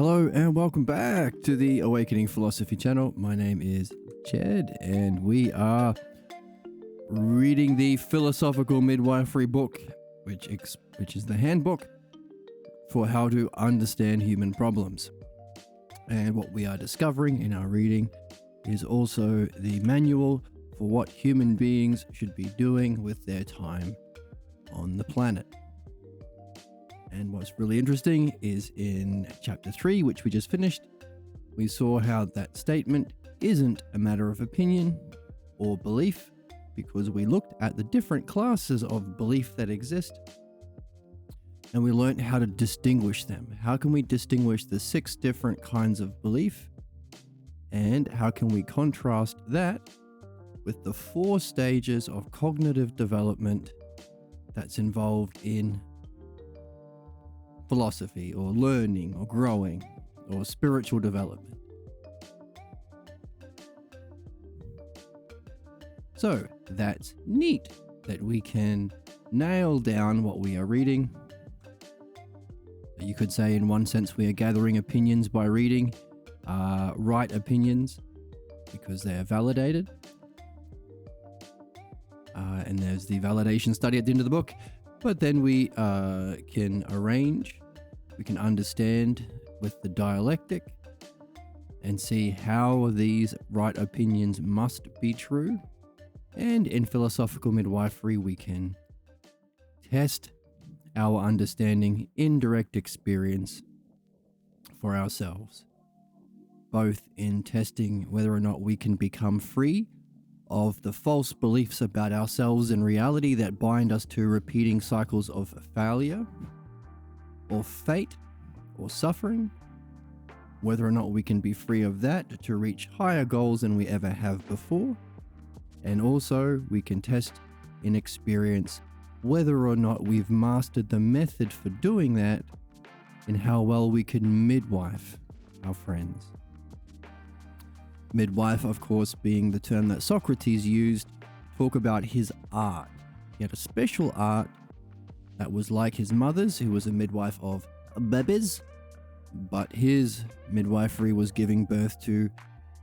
Hello and welcome back to the Awakening Philosophy channel. My name is Jed and we are reading the Philosophical Midwifery book, which is the handbook for how to understand human problems. And what we are discovering in our reading is also the manual for what human beings should be doing with their time on the planet. And what's really interesting is in chapter 3, which we just finished, we saw how that statement isn't a matter of opinion or belief, because we looked at the different classes of belief that exist and we learned how to distinguish them. How can we distinguish the 6 different kinds of belief? And how can we contrast that with the 4 stages of cognitive development that's involved in philosophy or learning or growing or spiritual development? So that's neat that we can nail down what we are reading. You could say in one sense we are gathering opinions by reading right opinions because they are validated. And there's the validation study at the end of the book. But then we can arrange, we can understand with the dialectic and see how these right opinions must be true. And in philosophical midwifery, we can test our understanding in direct experience for ourselves, both in testing whether or not we can become free of the false beliefs about ourselves and reality that bind us to repeating cycles of failure or fate or suffering, whether or not we can be free of that to reach higher goals than we ever have before. And also we can test in experience whether or not we've mastered the method for doing that and how well we can midwife our friends. Midwife, of course, being the term that Socrates used to talk about his art. He had a special art that was like his mother's, who was a midwife of babies, but his midwifery was giving birth to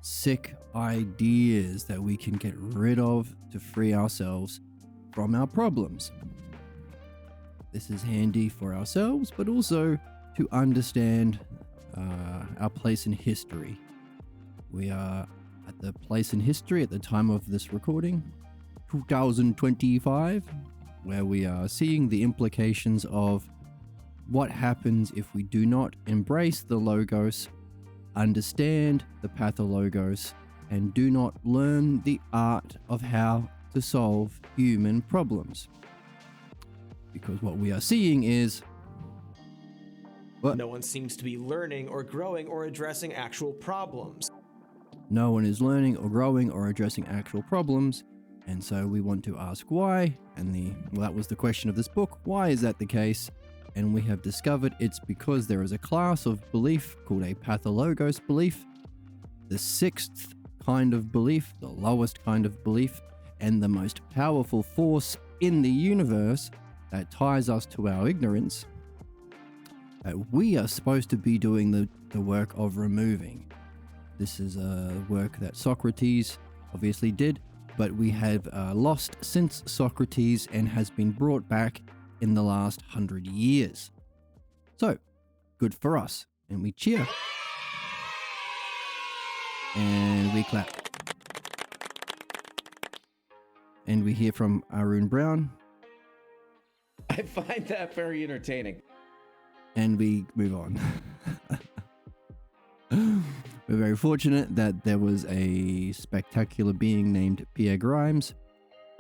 sick ideas that we can get rid of to free ourselves from our problems. This is handy for ourselves, but also to understand our place in history. We are at the place in history at the time of this recording, 2025, where we are seeing the implications of what happens if we do not embrace the Logos, understand the Pathologos, and do not learn the art of how to solve human problems. Because what we are seeing is no one seems to be learning or growing or addressing actual problems. No one is learning or growing or addressing actual problems, and so we want to ask why, and that was the question of this book. Why is that the case? And we have discovered it's because there is a class of belief called a pathologos belief, the 6th kind of belief, the lowest kind of belief, and the most powerful force in the universe that ties us to our ignorance, that we are supposed to be doing the work of removing. This is a work that Socrates obviously did, but we have lost since Socrates and has been brought back in the last 100 years. So, good for us. And we cheer. And we clap. And we hear from Arun Brown. I find that very entertaining. And we move on. We're very fortunate that there was a spectacular being named Pierre Grimes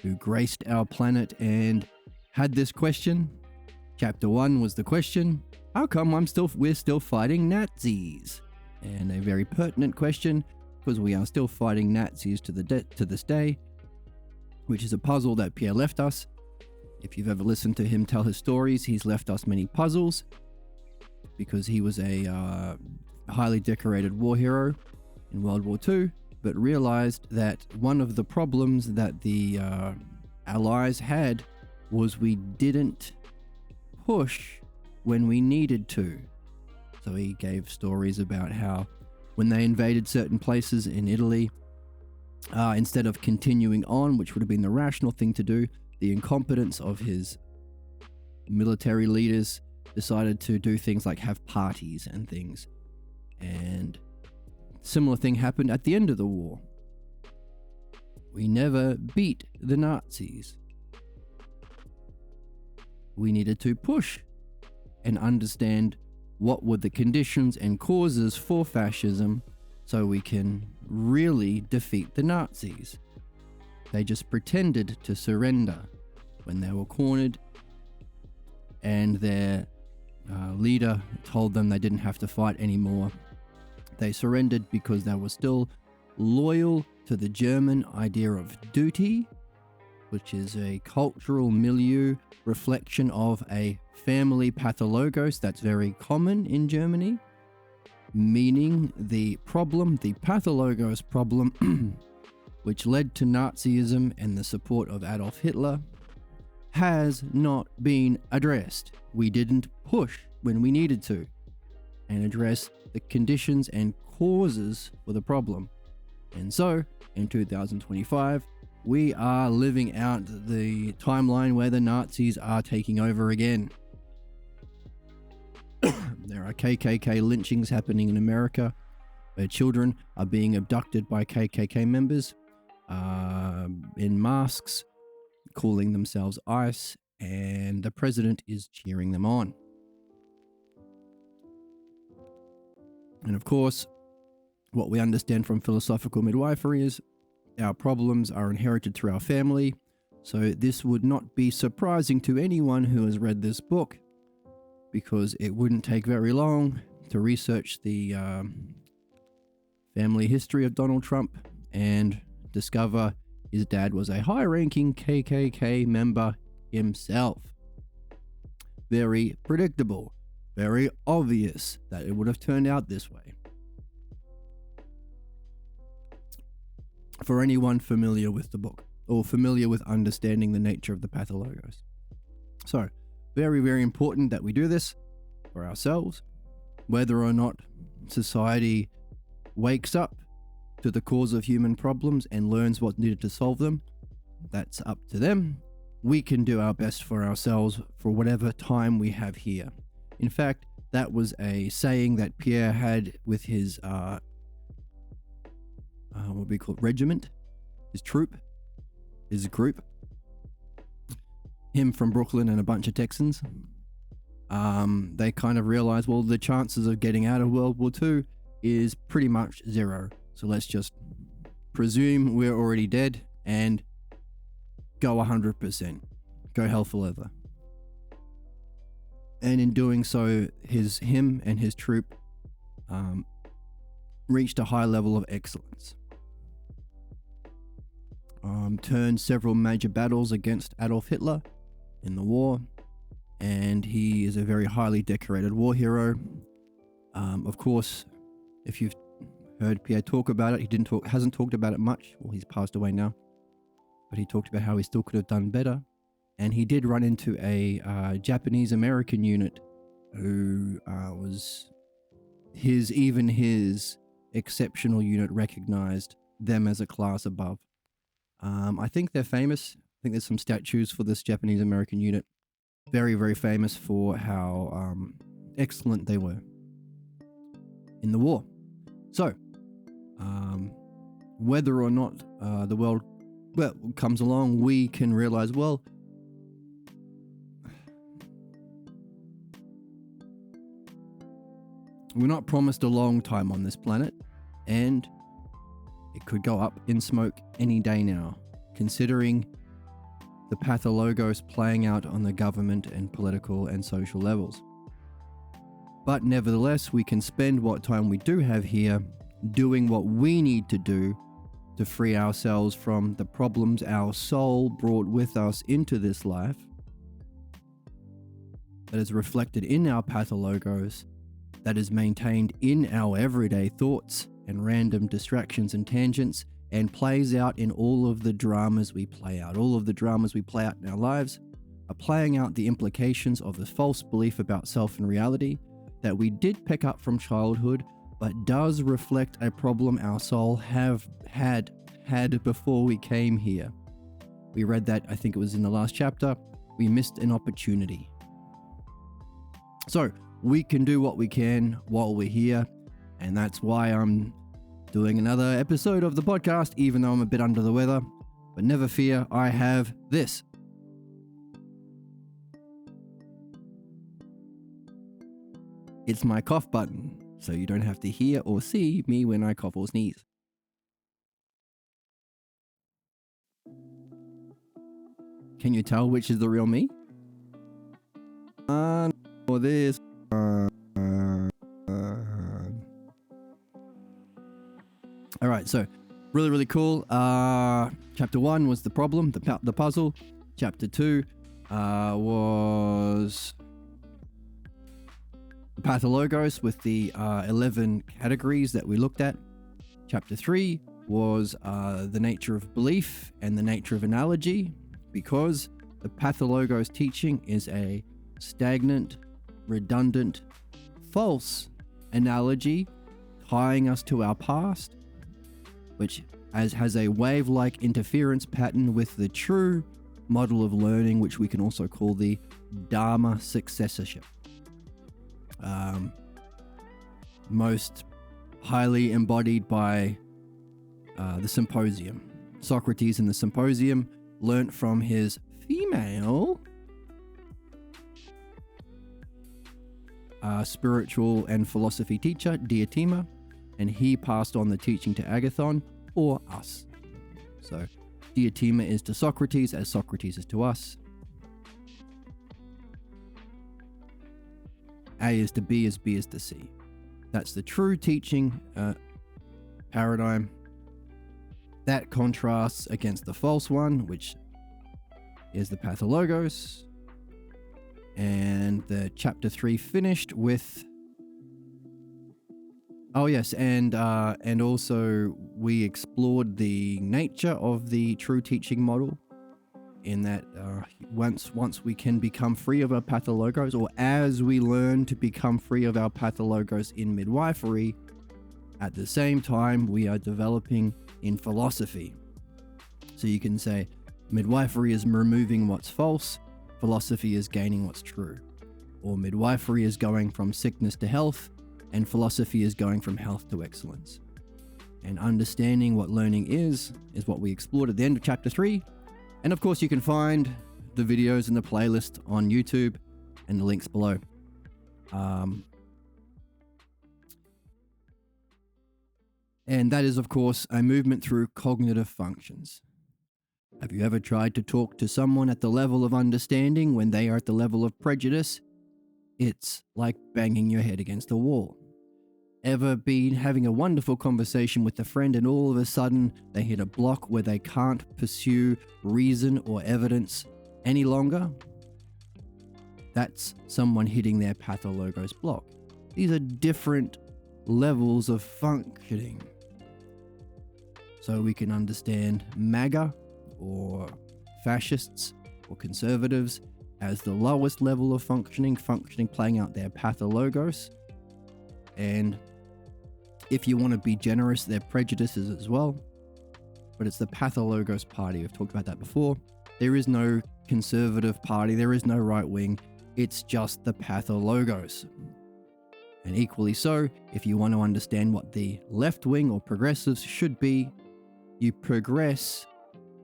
who graced our planet and had this question. Chapter 1 was the question, how come we're still fighting Nazis? And a very pertinent question, because we are still fighting Nazis to this day, which is a puzzle that Pierre left us. If you've ever listened to him tell his stories, he's left us many puzzles, because he was a highly decorated war hero in World War II, but realized that one of the problems that the Allies had was we didn't push when we needed to. So he gave stories about how when they invaded certain places in Italy, instead of continuing on, which would have been the rational thing to do, the incompetence of his military leaders decided to do things like have parties and things. And similar thing happened at the end of the war. We never beat the Nazis. We needed to push and understand what were the conditions and causes for fascism so we can really defeat the Nazis. They just pretended to surrender when they were cornered, and their leader told them they didn't have to fight anymore. They surrendered because they were still loyal to the German idea of duty, which is a cultural milieu reflection of a family pathologos that's very common in Germany, meaning the problem, the pathologos problem, which led to Nazism and the support of Adolf Hitler, has not been addressed. We didn't push when we needed to and address the conditions and causes for the problem. And so, in 2025, we are living out the timeline where the Nazis are taking over again. There are KKK lynchings happening in America, where children are being abducted by KKK members in masks, calling themselves ICE, and the president is cheering them on. And of course, what we understand from philosophical midwifery is our problems are inherited through our family, so this would not be surprising to anyone who has read this book, because it wouldn't take very long to research the family history of Donald Trump and discover his dad was a high-ranking KKK member himself. Very predictable, very obvious that it would have turned out this way. For anyone familiar with the book, or familiar with understanding the nature of the pathologos. So, very, very important that we do this for ourselves. Whether or not society wakes up to the cause of human problems and learns what's needed to solve them, that's up to them. We can do our best for ourselves for whatever time we have here. In fact, that was a saying that Pierre had with his what we call regiment, his troop, his group, him from Brooklyn and a bunch of Texans. They kind of realized, well, the chances of getting out of World War II is pretty much zero. So let's just presume we're already dead and go 100%. Go hell for leather. And in doing so, him and his troop reached a high level of excellence. Turned several major battles against Adolf Hitler in the war, and he is a very highly decorated war hero. Of course, if you've heard Pierre talk about it, hasn't talked about it much. Well, he's passed away now, but he talked about how he still could have done better. And he did run into a Japanese American unit who was his exceptional unit recognized them as a class above. I think they're famous. I think there's some statues for this Japanese American unit. Very, very famous for how excellent they were in the war. So, whether or not the world comes along, we can realize, well, we're not promised a long time on this planet, and it could go up in smoke any day now, considering the pathologos playing out on the government and political and social levels. But nevertheless, we can spend what time we do have here doing what we need to do to free ourselves from the problems our soul brought with us into this life, that is reflected in our pathologos, that is maintained in our everyday thoughts and random distractions and tangents, and plays out in all of the dramas we play out. All of the dramas we play out in our lives are playing out the implications of a false belief about self and reality, that we did pick up from childhood, but does reflect a problem our soul had before we came here. We read that, I think it was in the last chapter. We missed an opportunity. So we can do what we can while we're here, and that's why I'm doing another episode of the podcast, even though I'm a bit under the weather. But never fear, I have this. It's my cough button, so you don't have to hear or see me when I cough or sneeze. Can you tell which is the real me? Or this. Alright, so really, really cool. Chapter 1 was the problem, the puzzle. Chapter 2 was the pathologos with the 11 categories that we looked at. Chapter 3 was the nature of belief and the nature of analogy, because the pathologos teaching is a stagnant, redundant, false analogy tying us to our past, which has a wave-like interference pattern with the true model of learning, which we can also call the Dharma successorship. Most highly embodied by the Symposium. Socrates in the Symposium learnt from his female spiritual and philosophy teacher, Diotima, and he passed on the teaching to Agathon, or us. So Diotima is to Socrates as Socrates is to us. A is to B as B is to C. That's the true teaching paradigm. That contrasts against the false one, which is the pathologos. And the chapter 3 finished with... Oh yes, and also we explored the nature of the true teaching model, in that once we can become free of our pathologos, or as we learn to become free of our pathologos in midwifery, at the same time we are developing in philosophy. So you can say midwifery is removing what's false, philosophy is gaining what's true. Or midwifery is going from sickness to health, and philosophy is going from health to excellence. And understanding what learning is what we explored at the end of chapter 3. And of course you can find the videos in the playlist on YouTube and the links below. And that is, of course, a movement through cognitive functions. Have you ever tried to talk to someone at the level of understanding when they are at the level of prejudice? It's like banging your head against a wall. Ever been having a wonderful conversation with a friend and all of a sudden they hit a block where they can't pursue reason or evidence any longer? That's someone hitting their pathologos block. These are different levels of functioning. So we can understand MAGA or fascists or conservatives as the lowest level of functioning playing out their pathologos. And if you want to be generous, their prejudices as well. But it's the pathologos party. We've talked about that before. There is no conservative party. There is no right wing. It's just the pathologos. And equally so, if you want to understand what the left wing or progressives should be, you progress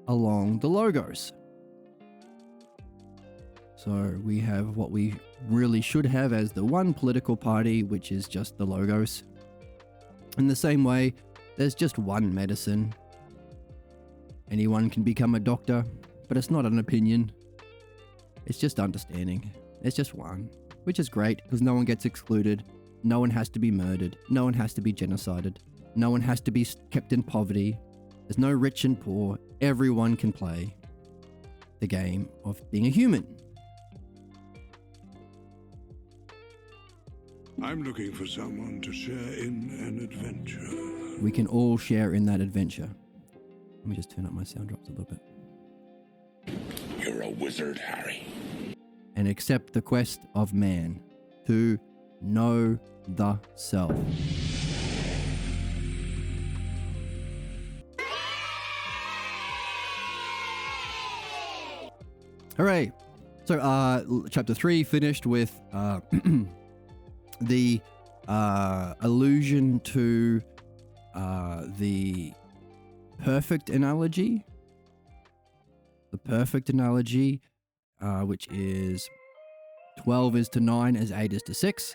along the logos. So we have what we really should have as the one political party, which is just the logos. In the same way, there's just one medicine. Anyone can become a doctor, but it's not an opinion. It's just understanding. It's just one, which is great because no one gets excluded. No one has to be murdered. No one has to be genocided. No one has to be kept in poverty. There's no rich and poor. Everyone can play the game of being a human. I'm looking for someone to share in an adventure. We can all share in that adventure. Let me just turn up my sound drops a little bit. You're a wizard, Harry. And accept the quest of man to Know the self. Hooray! So, chapter 3 finished with the allusion to the perfect analogy. The perfect analogy, which is 12 is to 9 as 8 is to 6.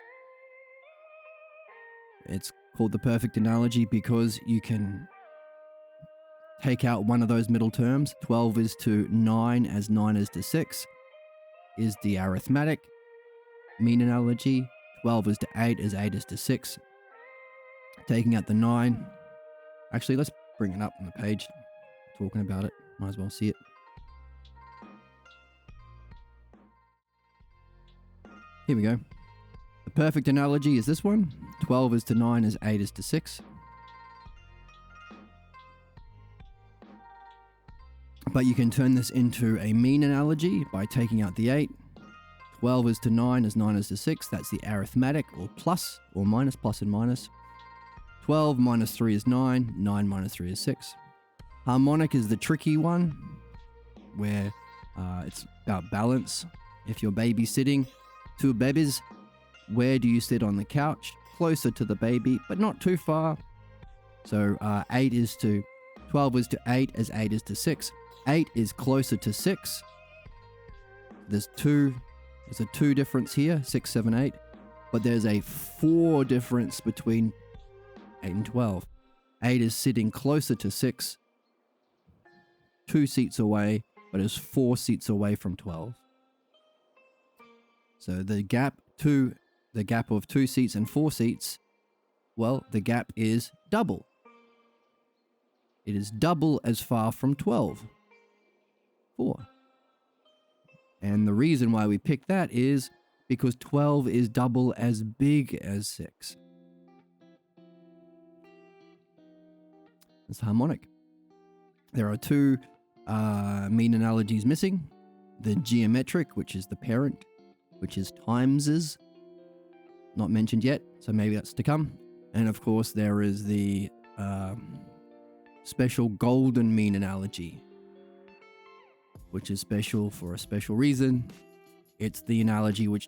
It's called the perfect analogy because you can take out one of those middle terms. 12 is to 9 as 9 is to 6 is the arithmetic mean analogy. 12 is to 8 as 8 is to 6. Taking out the 9. Actually, let's bring it up on the page. Talking about it. Might as well see it. Here we go. The perfect analogy is this one. 12 is to 9 as 8 is to 6. But you can turn this into a mean analogy by taking out the 8. 12 is to 9 as 9 is to 6. That's the arithmetic, or plus, or minus, plus and minus. 12 minus 3 is 9. 9 minus 3 is 6. Harmonic is the tricky one, where it's about balance. If you're babysitting two babies, where do you sit on the couch? Closer to the baby, but not too far. So 12 is to 8 as 8 is to 6. 8 is closer to 6. There's a 2 difference here, 6, 7, 8. But there's a 4 difference between 8 and 12. 8 is sitting closer to 6, 2 seats away, but is 4 seats away from 12. So the gap of 2 seats and 4 seats, well, the gap is double. It is double as far from 12. 4. And the reason why we pick that is because 12 is double as big as 6. It's harmonic. There are 2 mean analogies missing. The geometric, which is the parent, which is timeses, not mentioned yet, so maybe that's to come. And of course there is the special golden mean analogy, which is special for a special reason. It's the analogy which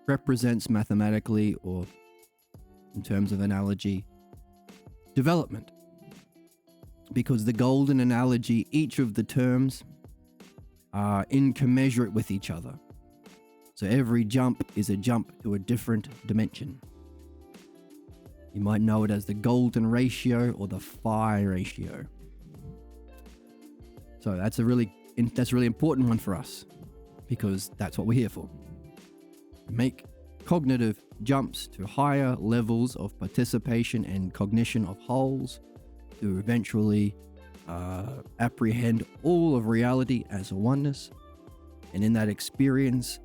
represents mathematically, or in terms of analogy, development. Because the golden analogy, each of the terms are incommensurate with each other. So every jump is a jump to a different dimension. You might know it as the golden ratio or the phi ratio. So that's a really important one for us, because that's what we're here for. Make cognitive jumps to higher levels of participation and cognition of wholes to eventually apprehend all of reality as a oneness, and in that experience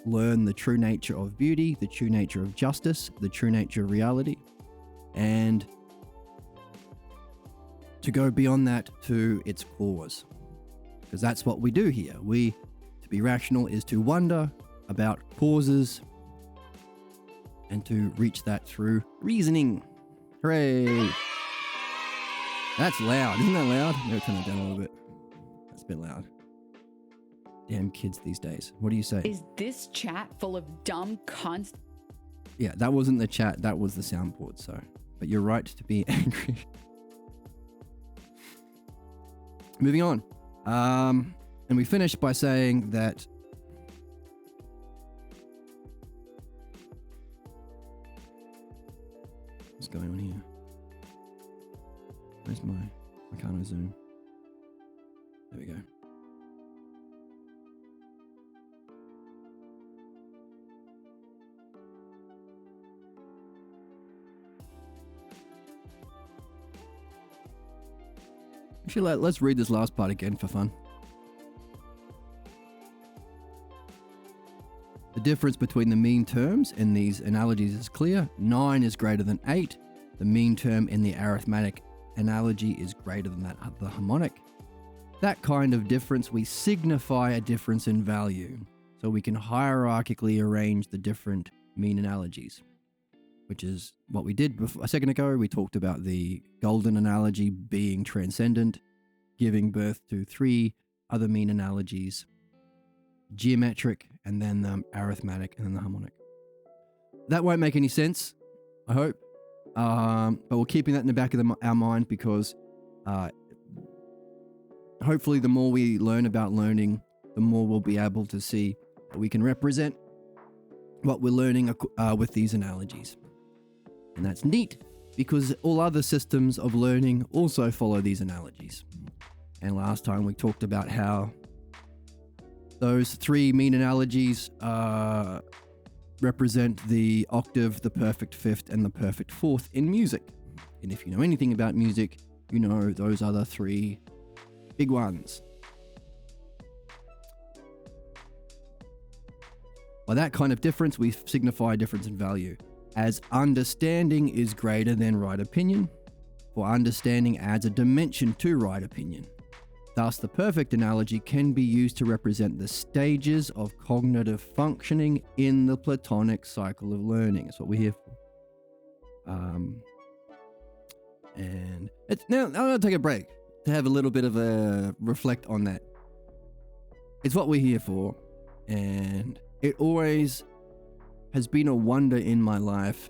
learn the true nature of beauty, the true nature of justice, the true nature of reality, and to go beyond that to its cause. Because that's what we do here. To be rational is to wonder about causes and to reach that through reasoning. Hooray! That's loud. Isn't that loud? I'm going to turn it down a little bit. That's a bit loud. Damn kids these days. What do you say? Is this chat full of dumb cunts? Yeah, that wasn't the chat. That was the soundboard, so. But you're right to be angry. Moving on. And we finished by saying that what's going on here? Where's my... Why can't I zoom? There we go. Actually, let's read this last part again for fun. The difference between the mean terms in these analogies is clear. 9 is greater than 8. The mean term in the arithmetic analogy is greater than that of the harmonic. That kind of difference, we signify a difference in value. So we can hierarchically arrange the different mean analogies, which is what we did a second ago. We talked about the golden analogy being transcendent, giving birth to 3 other mean analogies: geometric, and then the arithmetic, and then the harmonic. That won't make any sense, I hope. But we're keeping that in the back of our mind, because hopefully the more we learn about learning, the more we'll be able to see that we can represent what we're learning with these analogies. And that's neat, because all other systems of learning also follow these analogies. And last time we talked about how those 3 mean analogies represent the octave, the perfect fifth, and the perfect fourth in music. And if you know anything about music, you know those are the 3 big ones. By that kind of difference, we signify a difference in value, as understanding is greater than right opinion, for understanding adds a dimension to right opinion. Thus, the perfect analogy can be used to represent the stages of cognitive functioning in the Platonic cycle of learning. That's what we're here for. And it's now I'm going to take a break to have a little bit of a reflect on that. It's what we're here for, and it always has been a wonder in my life.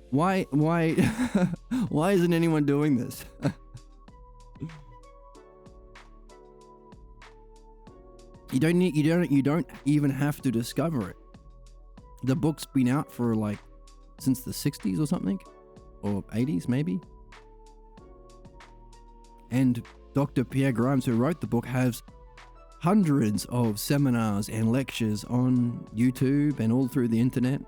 Why why isn't anyone doing this? You don't even have to discover it. The book's been out for since the 60s or something, or 80s maybe. And Dr. Pierre Grimes, who wrote the book, has hundreds of seminars and lectures on YouTube and all through the internet.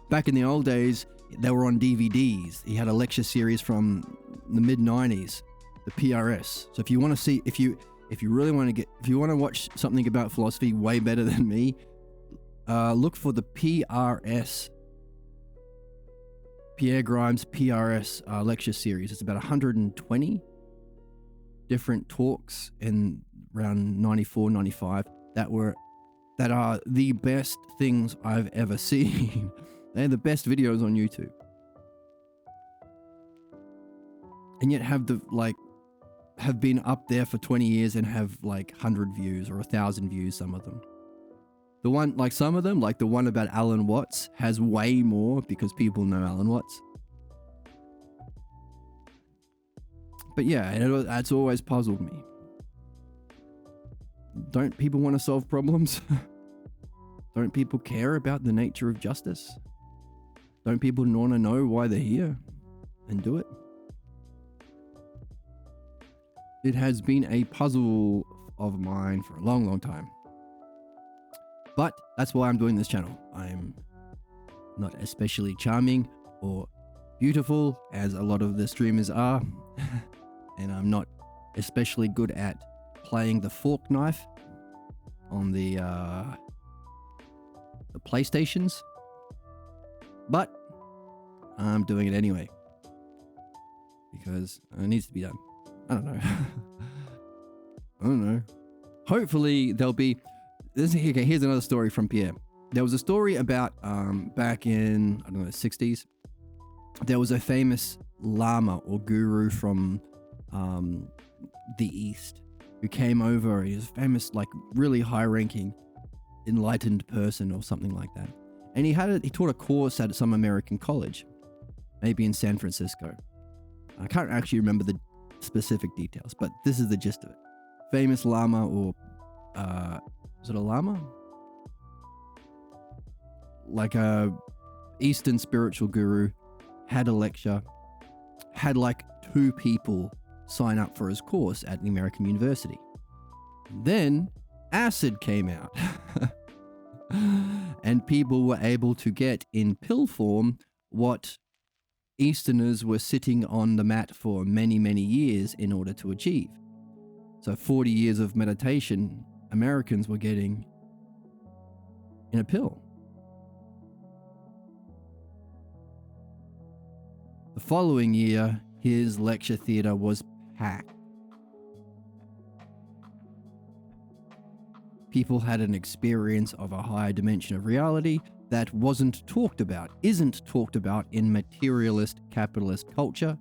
Back in the old days, they were on DVDs. He had a lecture series from the mid-90s, the PRS. So if you want to see, if you really want to watch something about philosophy way better than me, look for the PRS, Pierre Grimes PRS lecture series. It's about 120 different talks in around 94, 95 that are the best things I've ever seen. They're the best videos on YouTube. And yet have been up there for 20 years and have 100 views or 1,000 views, some of them. The one, some of them, the one about Alan Watts, has way more because people know Alan Watts. But yeah, that's always puzzled me. Don't people want to solve problems? Don't people care about the nature of justice? Don't people want to know why they're here and do it? It has been a puzzle of mine for a long, long time. But that's why I'm doing this channel. I'm not especially charming or beautiful, as a lot of the streamers are. And I'm not especially good at playing the fork knife on the PlayStations. But I'm doing it anyway, because it needs to be done. I don't know. Hopefully there'll be... Okay, here's another story from Pierre. There was a story about back in, the 60s. There was a famous lama or guru from the East who came over. He was a famous, really high-ranking, enlightened person or something like that. And he taught a course at some American college, maybe in San Francisco. I can't actually remember the specific details, but this is the gist of it. Famous lama, or is it a lama? A Eastern spiritual guru had a lecture, had 2 people sign up for his course at the American university. Then acid came out and people were able to get in pill form what Easterners were sitting on the mat for many, many years in order to achieve. So 40 years of meditation, Americans were getting in a pill. The following year, his lecture theater was packed. people had an experience of a higher dimension of reality that wasn't talked about, isn't talked about in materialist capitalist culture.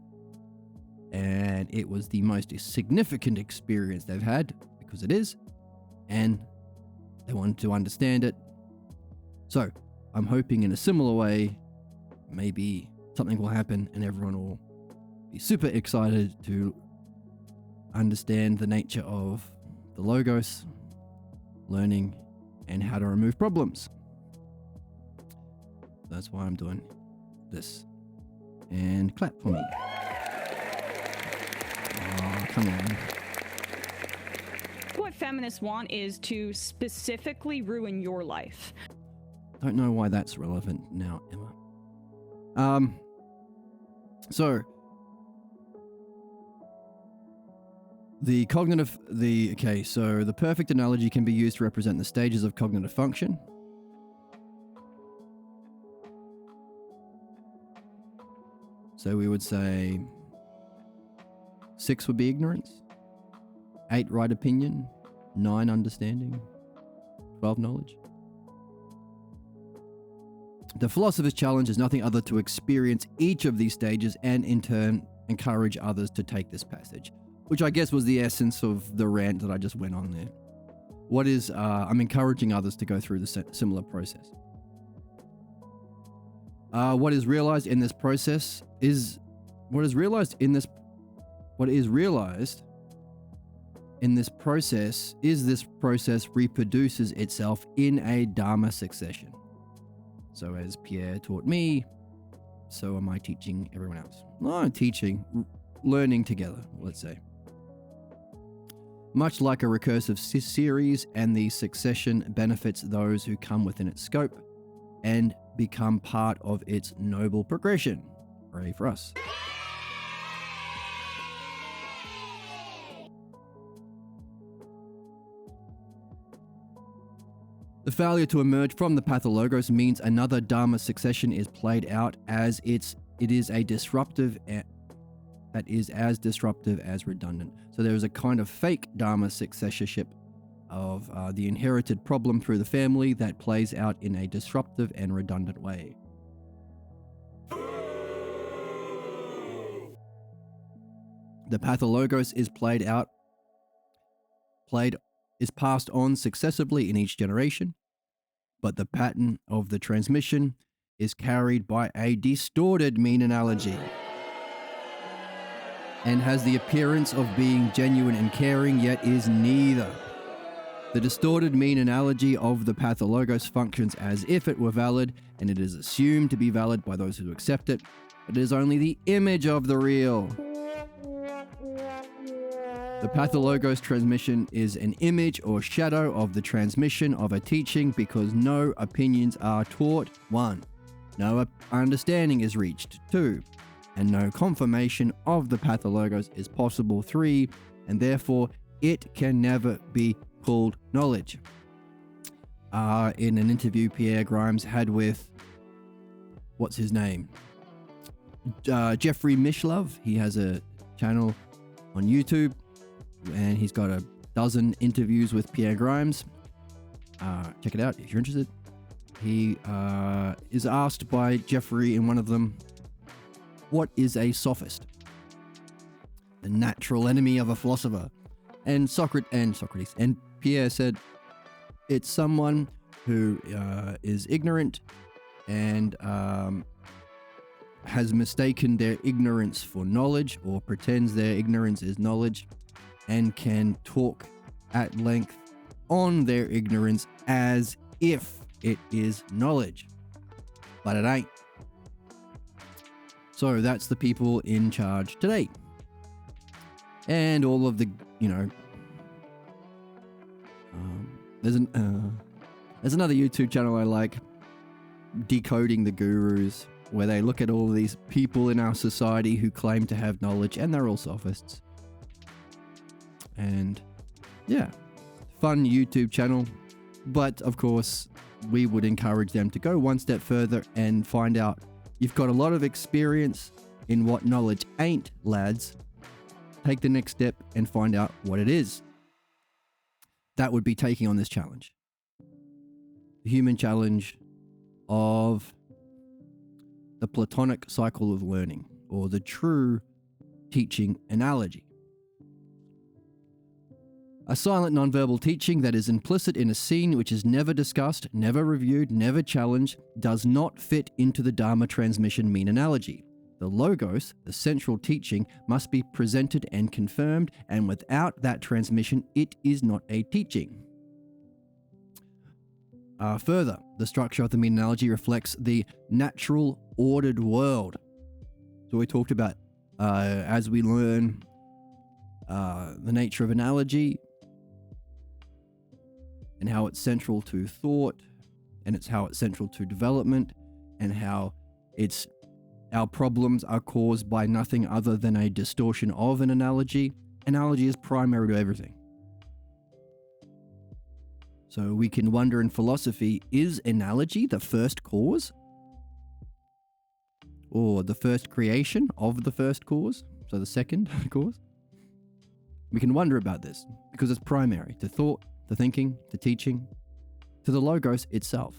And it was the most significant experience they've had, because it is, and they wanted to understand it. So I'm hoping in a similar way, maybe something will happen and everyone will be super excited to understand the nature of the Logos, learning, and how to remove problems. That's why I'm doing this. And clap for me. Oh, come on. What feminists want is to specifically ruin your life. Don't know why that's relevant now, Emma. So the perfect analogy can be used to represent the stages of cognitive function. So we would say 6 would be ignorance, 8 right opinion, 9 understanding, 12 knowledge. The philosopher's challenge is nothing other to experience each of these stages and in turn encourage others to take this passage, which I guess was the essence of the rant that I just went on there. I'm encouraging others to go through the similar process. What is realized in this process reproduces itself in a Dharma succession. So as Pierre taught me, so am I teaching everyone else. No, learning together, let's say. Much like a recursive series, and the succession benefits those who come within its scope and become part of its noble progression. Hooray for us. The failure to emerge from the pathologos means another Dharma succession is played out as it is as disruptive as redundant. So there is a kind of fake Dharma successorship of the inherited problem through the family that plays out in a disruptive and redundant way. The pathologos is is passed on successively in each generation, but the pattern of the transmission is carried by a distorted mean analogy and has the appearance of being genuine and caring, yet is neither. The distorted mean analogy of the pathologos functions as if it were valid, and it is assumed to be valid by those who accept it, but it is only the image of the real. The pathologos transmission is an image or shadow of the transmission of a teaching because no opinions are taught, 1. No understanding is reached, 2. And no confirmation of the pathologos is possible, 3. And therefore, it can never be called knowledge. In an interview Pierre Grimes had with, what's his name? Jeffrey Mishlove. He has a channel on YouTube, and he's got a dozen interviews with Pierre Grimes. Check it out if you're interested. He is asked by Jeffrey in one of them, what is a sophist? The natural enemy of a philosopher. And Socrates. And Pierre said, it's someone who is ignorant and has mistaken their ignorance for knowledge, or pretends their ignorance is knowledge, and can talk at length on their ignorance as if it is knowledge. But it ain't. So that's the people in charge today. And all of the, there's another YouTube channel I like, Decoding the Gurus, where they look at all of these people in our society who claim to have knowledge, and they're all sophists. And yeah, fun YouTube channel. But of course, we would encourage them to go one step further and find out. You've got a lot of experience in what knowledge ain't, lads. Take the next step and find out what it is. that would be taking on this challenge. The human challenge of the Platonic cycle of learning, or the true teaching analogy. A silent nonverbal teaching that is implicit in a scene which is never discussed, never reviewed, never challenged, does not fit into the Dharma transmission mean analogy. The logos, the central teaching, must be presented and confirmed, and without that transmission, it is not a teaching. Further, the structure of the mean analogy reflects the natural, ordered world. So we talked about as we learn the nature of analogy, and how it's central to thought, and it's how it's central to development, and how our problems are caused by nothing other than a distortion of an analogy. Analogy is primary to everything. So we can wonder in philosophy, is analogy the first cause? Or the first creation of the first cause? So the second cause? We can wonder about this because it's primary to thought, to thinking, to teaching, to the logos itself.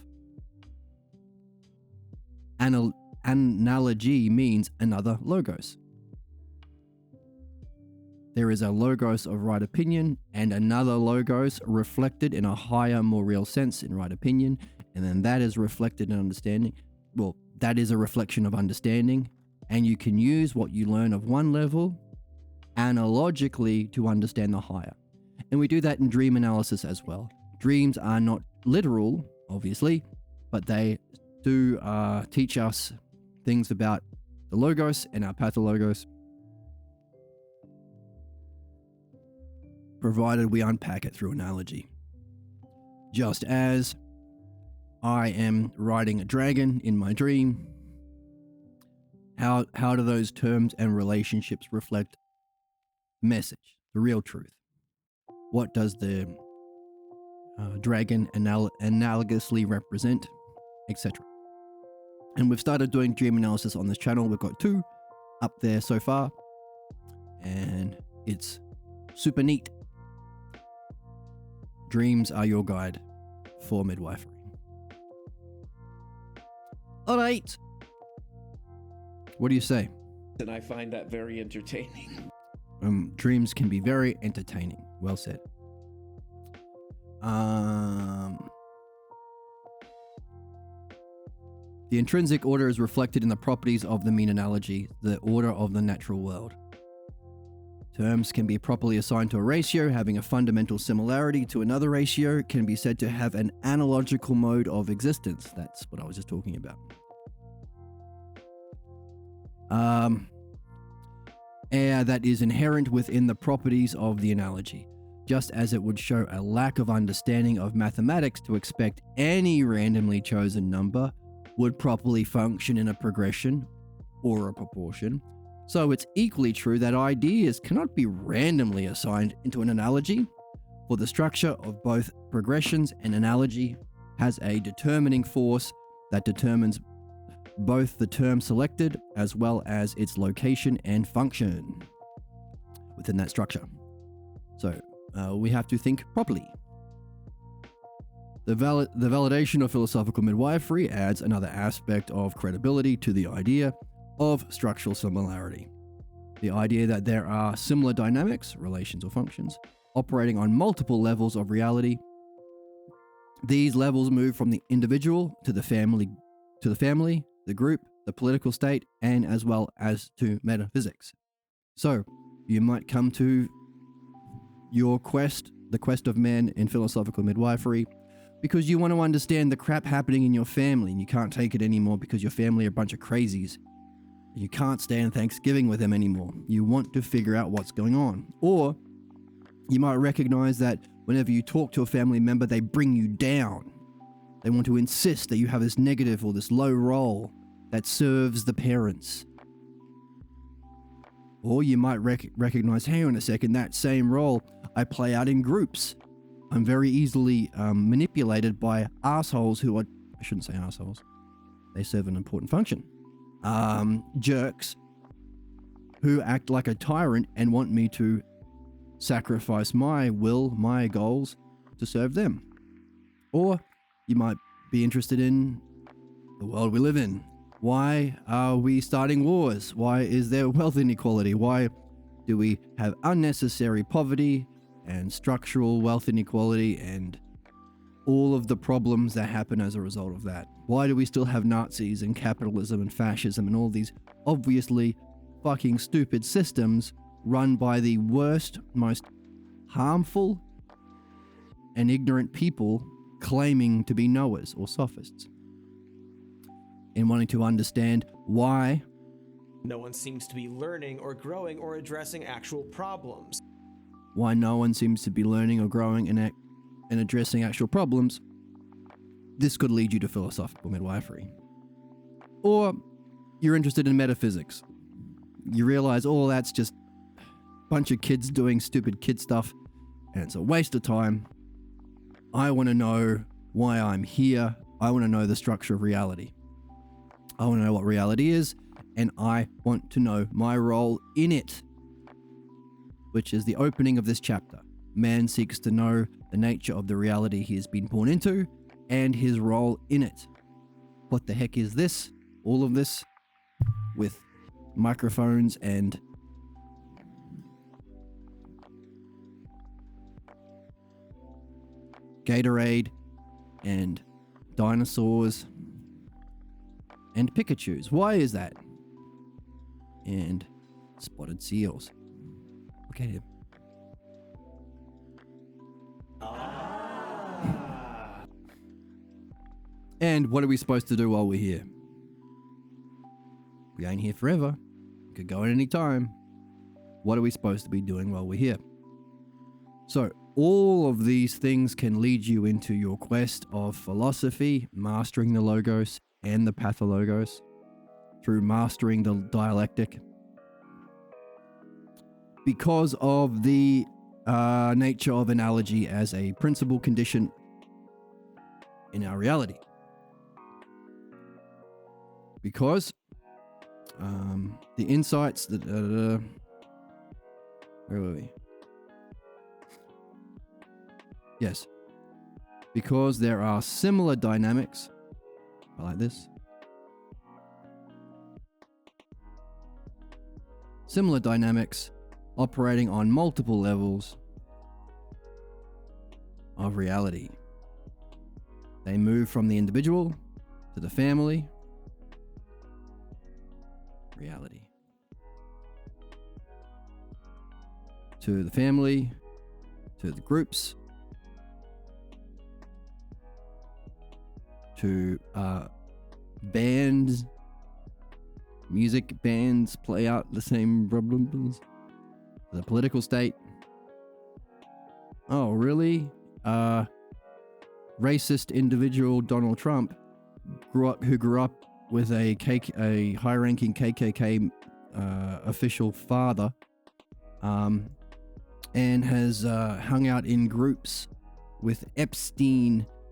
Analogy means another logos. There is a logos of right opinion and another logos reflected in a higher, more real sense in right opinion, and then that is reflected in understanding. Well, that is a reflection of understanding, and you can use what you learn of one level analogically to understand the higher. And we do that in dream analysis as well. Dreams are not literal, obviously, but they do teach us things about the logos and our pathologos, provided we unpack it through analogy. Just as I am riding a dragon in my dream, how do those terms and relationships reflect message, the real truth? What does the dragon analogously represent, etc. And we've started doing dream analysis on this channel. We've got 2 up there so far, and it's super neat. Dreams are your guide for midwifery. All right. What do you say? And I find that very entertaining. Dreams can be very entertaining. Well said. The intrinsic order is reflected in the properties of the mean analogy, the order of the natural world. Terms can be properly assigned to a ratio having a fundamental similarity to another ratio, can be said to have an analogical mode of existence. That's what I was just talking about. Air that is inherent within the properties of the analogy, just as it would show a lack of understanding of mathematics to expect any randomly chosen number would properly function in a progression or a proportion. So it's equally true that ideas cannot be randomly assigned into an analogy, for the structure of both progressions and analogy has a determining force that determines both the term selected as well as its location and function within that structure. So we have to think properly. The validation of philosophical midwifery adds another aspect of credibility to the idea of structural similarity. The idea that there are similar dynamics, relations or functions, operating on multiple levels of reality. These levels move from the individual to the family, the group, the political state, and as well as to metaphysics. So you might come to your quest, the quest of men in philosophical midwifery, because you want to understand the crap happening in your family and you can't take it anymore because your family are a bunch of crazies. You can't stand Thanksgiving with them anymore. You want to figure out what's going on. Or you might recognize that whenever you talk to a family member, they bring you down. They want to insist that you have this negative or this low role that serves the parents. Or you might recognize, hang on a second, that same role I play out in groups. I'm very easily manipulated by assholes who are, I shouldn't say assholes, they serve an important function. Jerks who act like a tyrant and want me to sacrifice my will, my goals to serve them. Or you might be interested in the world we live in. Why are we starting wars? Why is there wealth inequality? Why do we have unnecessary poverty and structural wealth inequality and all of the problems that happen as a result of that? Why do we still have Nazis and capitalism and fascism and all these obviously fucking stupid systems run by the worst, most harmful and ignorant people claiming to be knowers or sophists? In wanting to understand why no one seems to be learning or growing or addressing actual problems. Why no one seems to be learning or growing and addressing actual problems, this could lead you to philosophical midwifery. Or you're interested in metaphysics. You realize, oh, that's just a bunch of kids doing stupid kid stuff and it's a waste of time. I want to know why I'm here. I want to know the structure of reality. I want to know what reality is, and I want to know my role in it, which is the opening of this chapter. Man seeks to know the nature of the reality he has been born into and his role in it. What the heck is this? All of this with microphones and Gatorade and dinosaurs and Pikachus. Why is that? And spotted seals. Look at him. And what are we supposed to do while we're here? We ain't here forever. We could go at any time. What are we supposed to be doing while we're here? So, all of these things can lead you into your quest of philosophy, mastering the logos and the pathologos through mastering the dialectic. Because of the nature of analogy as a principal condition in our reality. Because the insights that... where were we? Yes. Because there are similar dynamics. I like this. Similar dynamics operating on multiple levels of reality. They move from the individual to the family. Reality. To the family, to the groups, to bands, music bands play out the same problems. The political state. Oh, really? Racist individual Donald Trump who grew up with a high-ranking KKK official father, and has hung out in groups with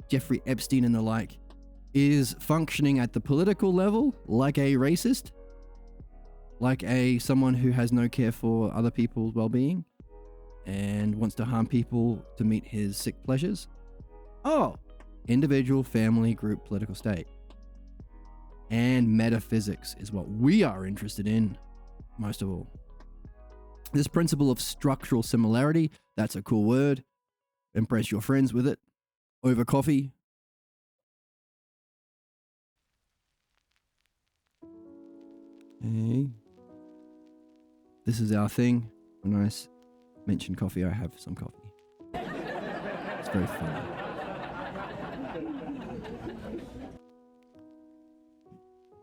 Jeffrey Epstein and the like, is functioning at the political level like a racist, like someone who has no care for other people's well-being and wants to harm people to meet his sick pleasures. Oh, individual, family, group, political state. And metaphysics is what we are interested in most of all. This principle of structural similarity, that's a cool word. Impress your friends with it over coffee. Hey. This is our thing. When I mention coffee, I have some coffee. It's very funny.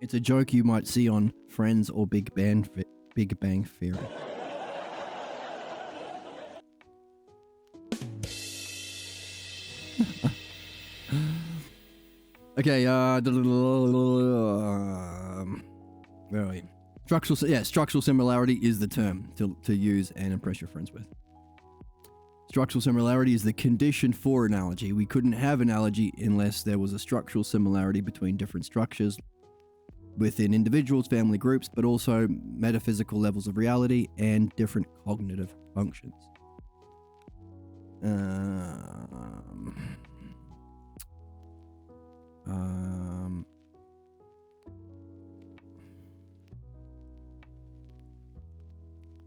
It's a joke you might see on Friends or Big Bang Theory. Okay, where are we? Structural similarity is the term to use and impress your friends with. Structural similarity is the condition for analogy. We couldn't have analogy unless there was a structural similarity between different structures within individuals, family groups, but also metaphysical levels of reality and different cognitive functions.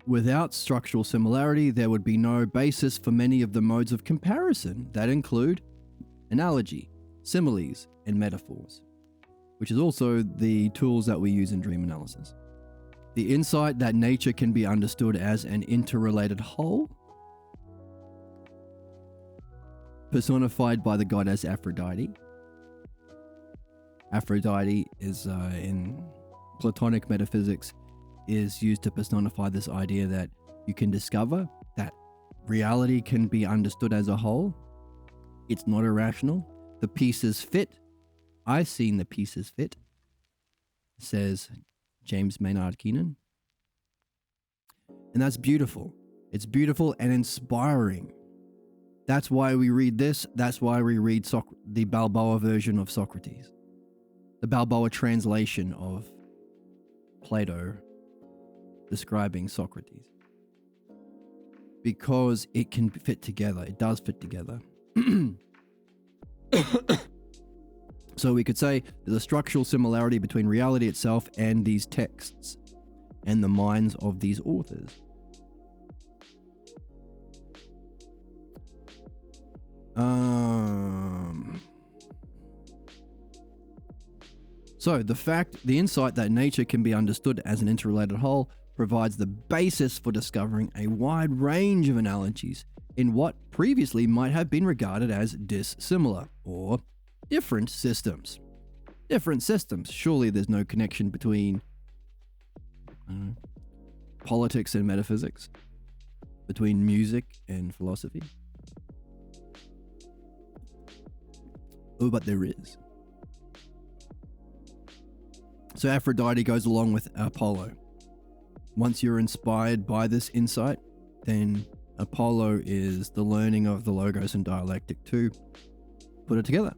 Without structural similarity, there would be no basis for many of the modes of comparison that include analogy, similes, and metaphors, which is also the tools that we use in dream analysis. The insight that nature can be understood as an interrelated whole, personified by the goddess Aphrodite. Aphrodite is, in Platonic metaphysics, is used to personify this idea that you can discover that reality can be understood as a whole. It's not irrational. The pieces fit. I've seen the pieces fit, says James Maynard Keenan. And that's beautiful. It's beautiful and inspiring. That's why we read this. That's why we read the Balboa version of Socrates, the Balboa translation of Plato describing Socrates, because it can fit together. It does fit together. So we could say there's a structural similarity between reality itself and these texts and the minds of these authors. So the insight that nature can be understood as an interrelated whole provides the basis for discovering a wide range of analogies in what previously might have been regarded as dissimilar or different systems. Different systems. Surely there's no connection between politics and metaphysics, between music and philosophy. Oh, but there is. So Aphrodite goes along with Apollo. Once you're inspired by this insight, then Apollo is the learning of the logos and dialectic to put it together.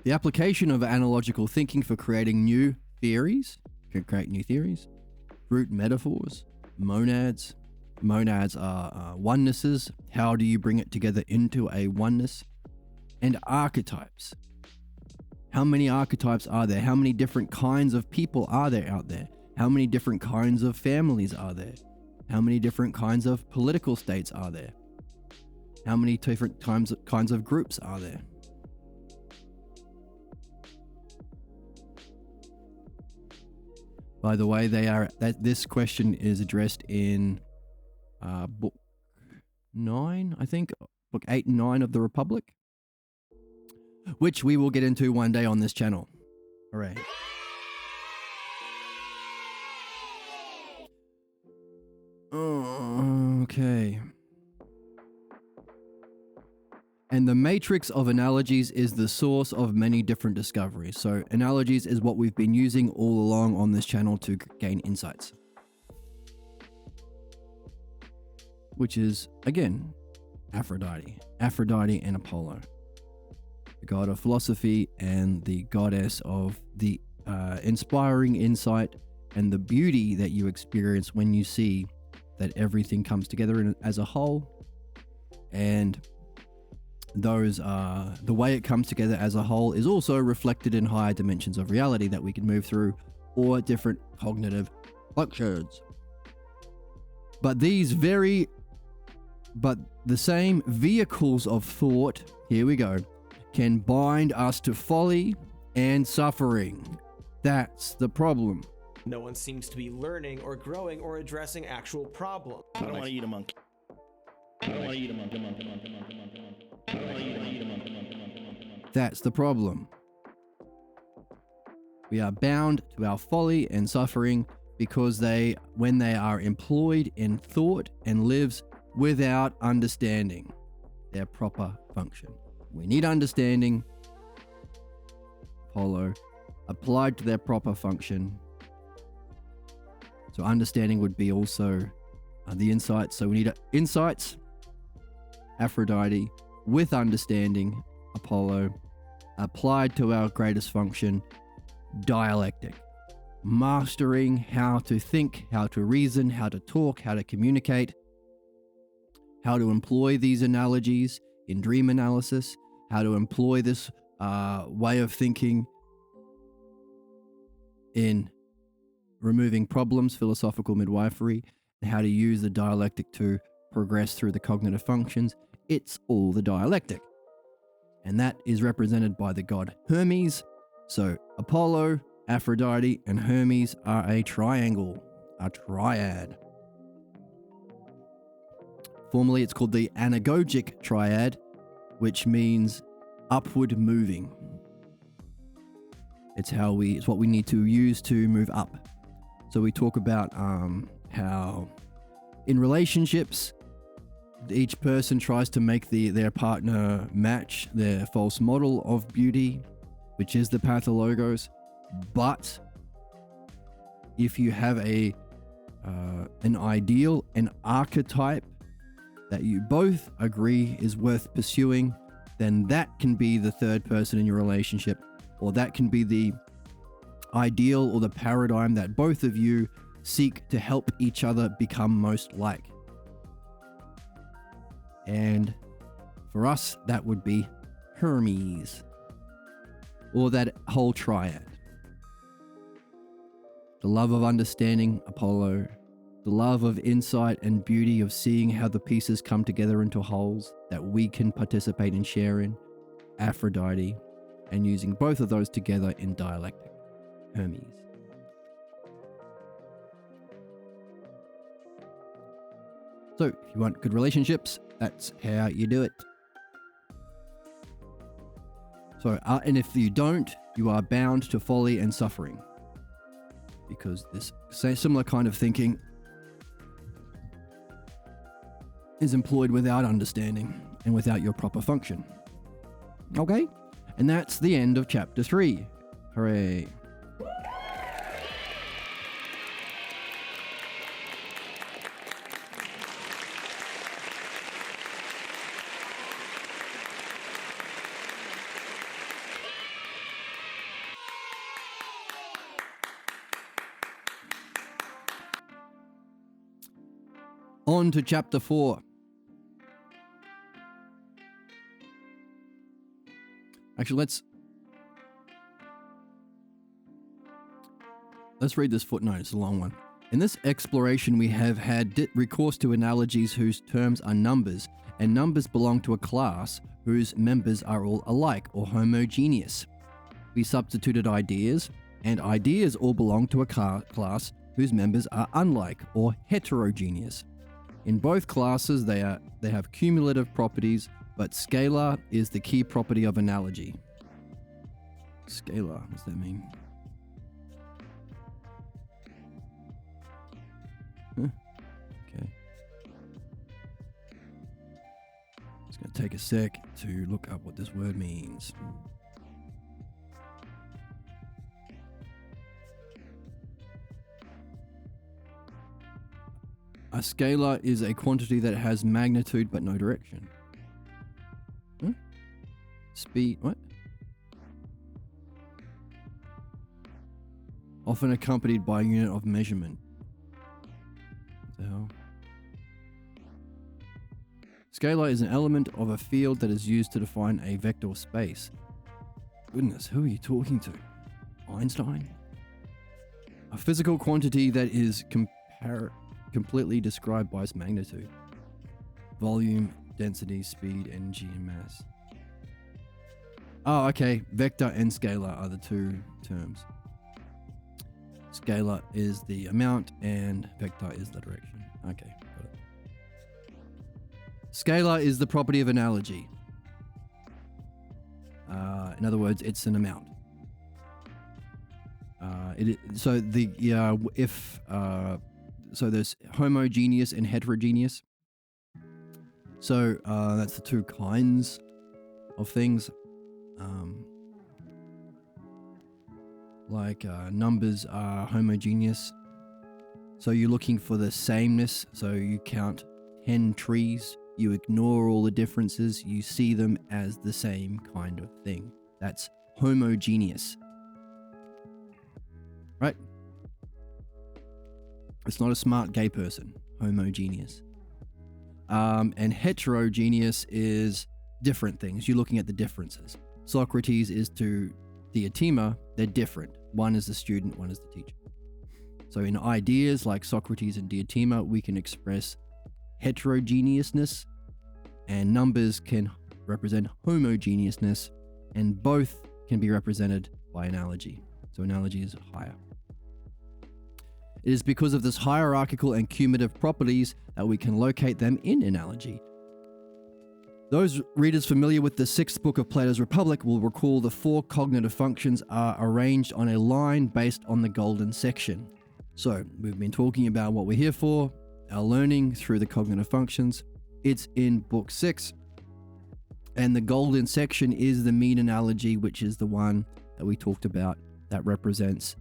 The application of analogical thinking for creating new theories, can create new theories, root metaphors, monads. Monads are onenesses. How do you bring it together into a oneness? And archetypes. How many archetypes are there? How many different kinds of people are there out there? How many different kinds of families are there? How many different kinds of political states are there? How many different kinds of groups are there? By the way, this question is addressed in book 9, I think, book 8 and 9 of the Republic, which we will get into one day on this channel. Hooray. Okay. And the matrix of analogies is the source of many different discoveries. So analogies is what we've been using all along on this channel to gain insights. Which is, again, Aphrodite. Aphrodite and Apollo. The god of philosophy and the goddess of the inspiring insight and the beauty that you experience when you see that everything comes together as a whole. And those the way it comes together as a whole is also reflected in higher dimensions of reality that we can move through, or different cognitive functions. But the same vehicles of thought, here we go, can bind us to folly and suffering. That's the problem. No one seems to be learning or growing or addressing actual problems. I don't want to eat a monkey. I don't want to eat a monkey. That's the problem. We are bound to our folly and suffering because when they are employed in thought and lives without understanding their proper function. We need understanding, Apollo, applied to their proper function. So understanding would be also the insights. So we need insights, Aphrodite, with understanding, Apollo, applied to our greatest function, dialectic. Mastering how to think, how to reason, how to talk, how to communicate, how to employ these analogies in dream analysis, how to employ this way of thinking in removing problems, philosophical midwifery, and how to use the dialectic to progress through the cognitive functions. It's all the dialectic. And that is represented by the god Hermes. So Apollo, Aphrodite, and Hermes are a triangle, a triad. Formerly, it's called the anagogic triad, which means upward moving. It's what we need to use to move up. So we talk about how in relationships, each person tries to make their partner match their false model of beauty, which is the pathologos. But if you have an ideal, an archetype that you both agree is worth pursuing, then that can be the third person in your relationship, or that can be the ideal or the paradigm that both of you seek to help each other become most like. And for us, that would be Hermes, or that whole triad. The love of understanding, Apollo. The love of insight and beauty of seeing how the pieces come together into wholes that we can participate and share in, Aphrodite. And using both of those together in dialectic, Hermes. So, if you want good relationships, that's how you do it. So, and if you don't, you are bound to folly and suffering. Because this similar kind of thinking is employed without understanding and without your proper function. Okay? And that's the end of chapter 3. Hooray. On to chapter 4. Actually, let's read this footnote. It's a long one. In this exploration, we have had recourse to analogies whose terms are numbers, and numbers belong to a class whose members are all alike or homogeneous. We substituted ideas, and ideas all belong to a class whose members are unlike or heterogeneous. In both classes, they have cumulative properties, but scalar is the key property of analogy. Scalar, what does that mean? Huh? Okay. It's going to take a sec to look up what this word means. A scalar is a quantity that has magnitude but no direction. Huh? Speed, what? Often accompanied by a unit of measurement. What the hell? Scalar is an element of a field that is used to define a vector space. Goodness, who are you talking to? Einstein? A physical quantity that is completely described by its magnitude, volume, density, speed, energy, and mass. Oh, okay. Vector and scalar are the two terms. Scalar is the amount and vector is the direction. Okay, got it. Scalar is the property of analogy. In other words, it's an amount. So there's homogeneous and heterogeneous. So that's the two kinds of things. Numbers are homogeneous. So you're looking for the sameness. So you count 10 trees. You ignore all the differences. You see them as the same kind of thing. That's homogeneous. right? It's not a smart gay person. Homogeneous. And heterogeneous is different things. You're looking at the differences. Socrates is to Diotima, they're different. One is the student, one is the teacher. So in ideas like Socrates and Diotima, we can express heterogeneousness, and numbers can represent homogeneousness, and both can be represented by analogy. So analogy is higher. It is because of this hierarchical and cumulative properties that we can locate them in analogy. Those readers familiar with the 6th book of Plato's Republic will recall the 4 cognitive functions are arranged on a line based on the golden section. So we've been talking about what we're here for, our learning through the cognitive functions. It's in book 6. And the golden section is the mean analogy, which is the one that we talked about that represents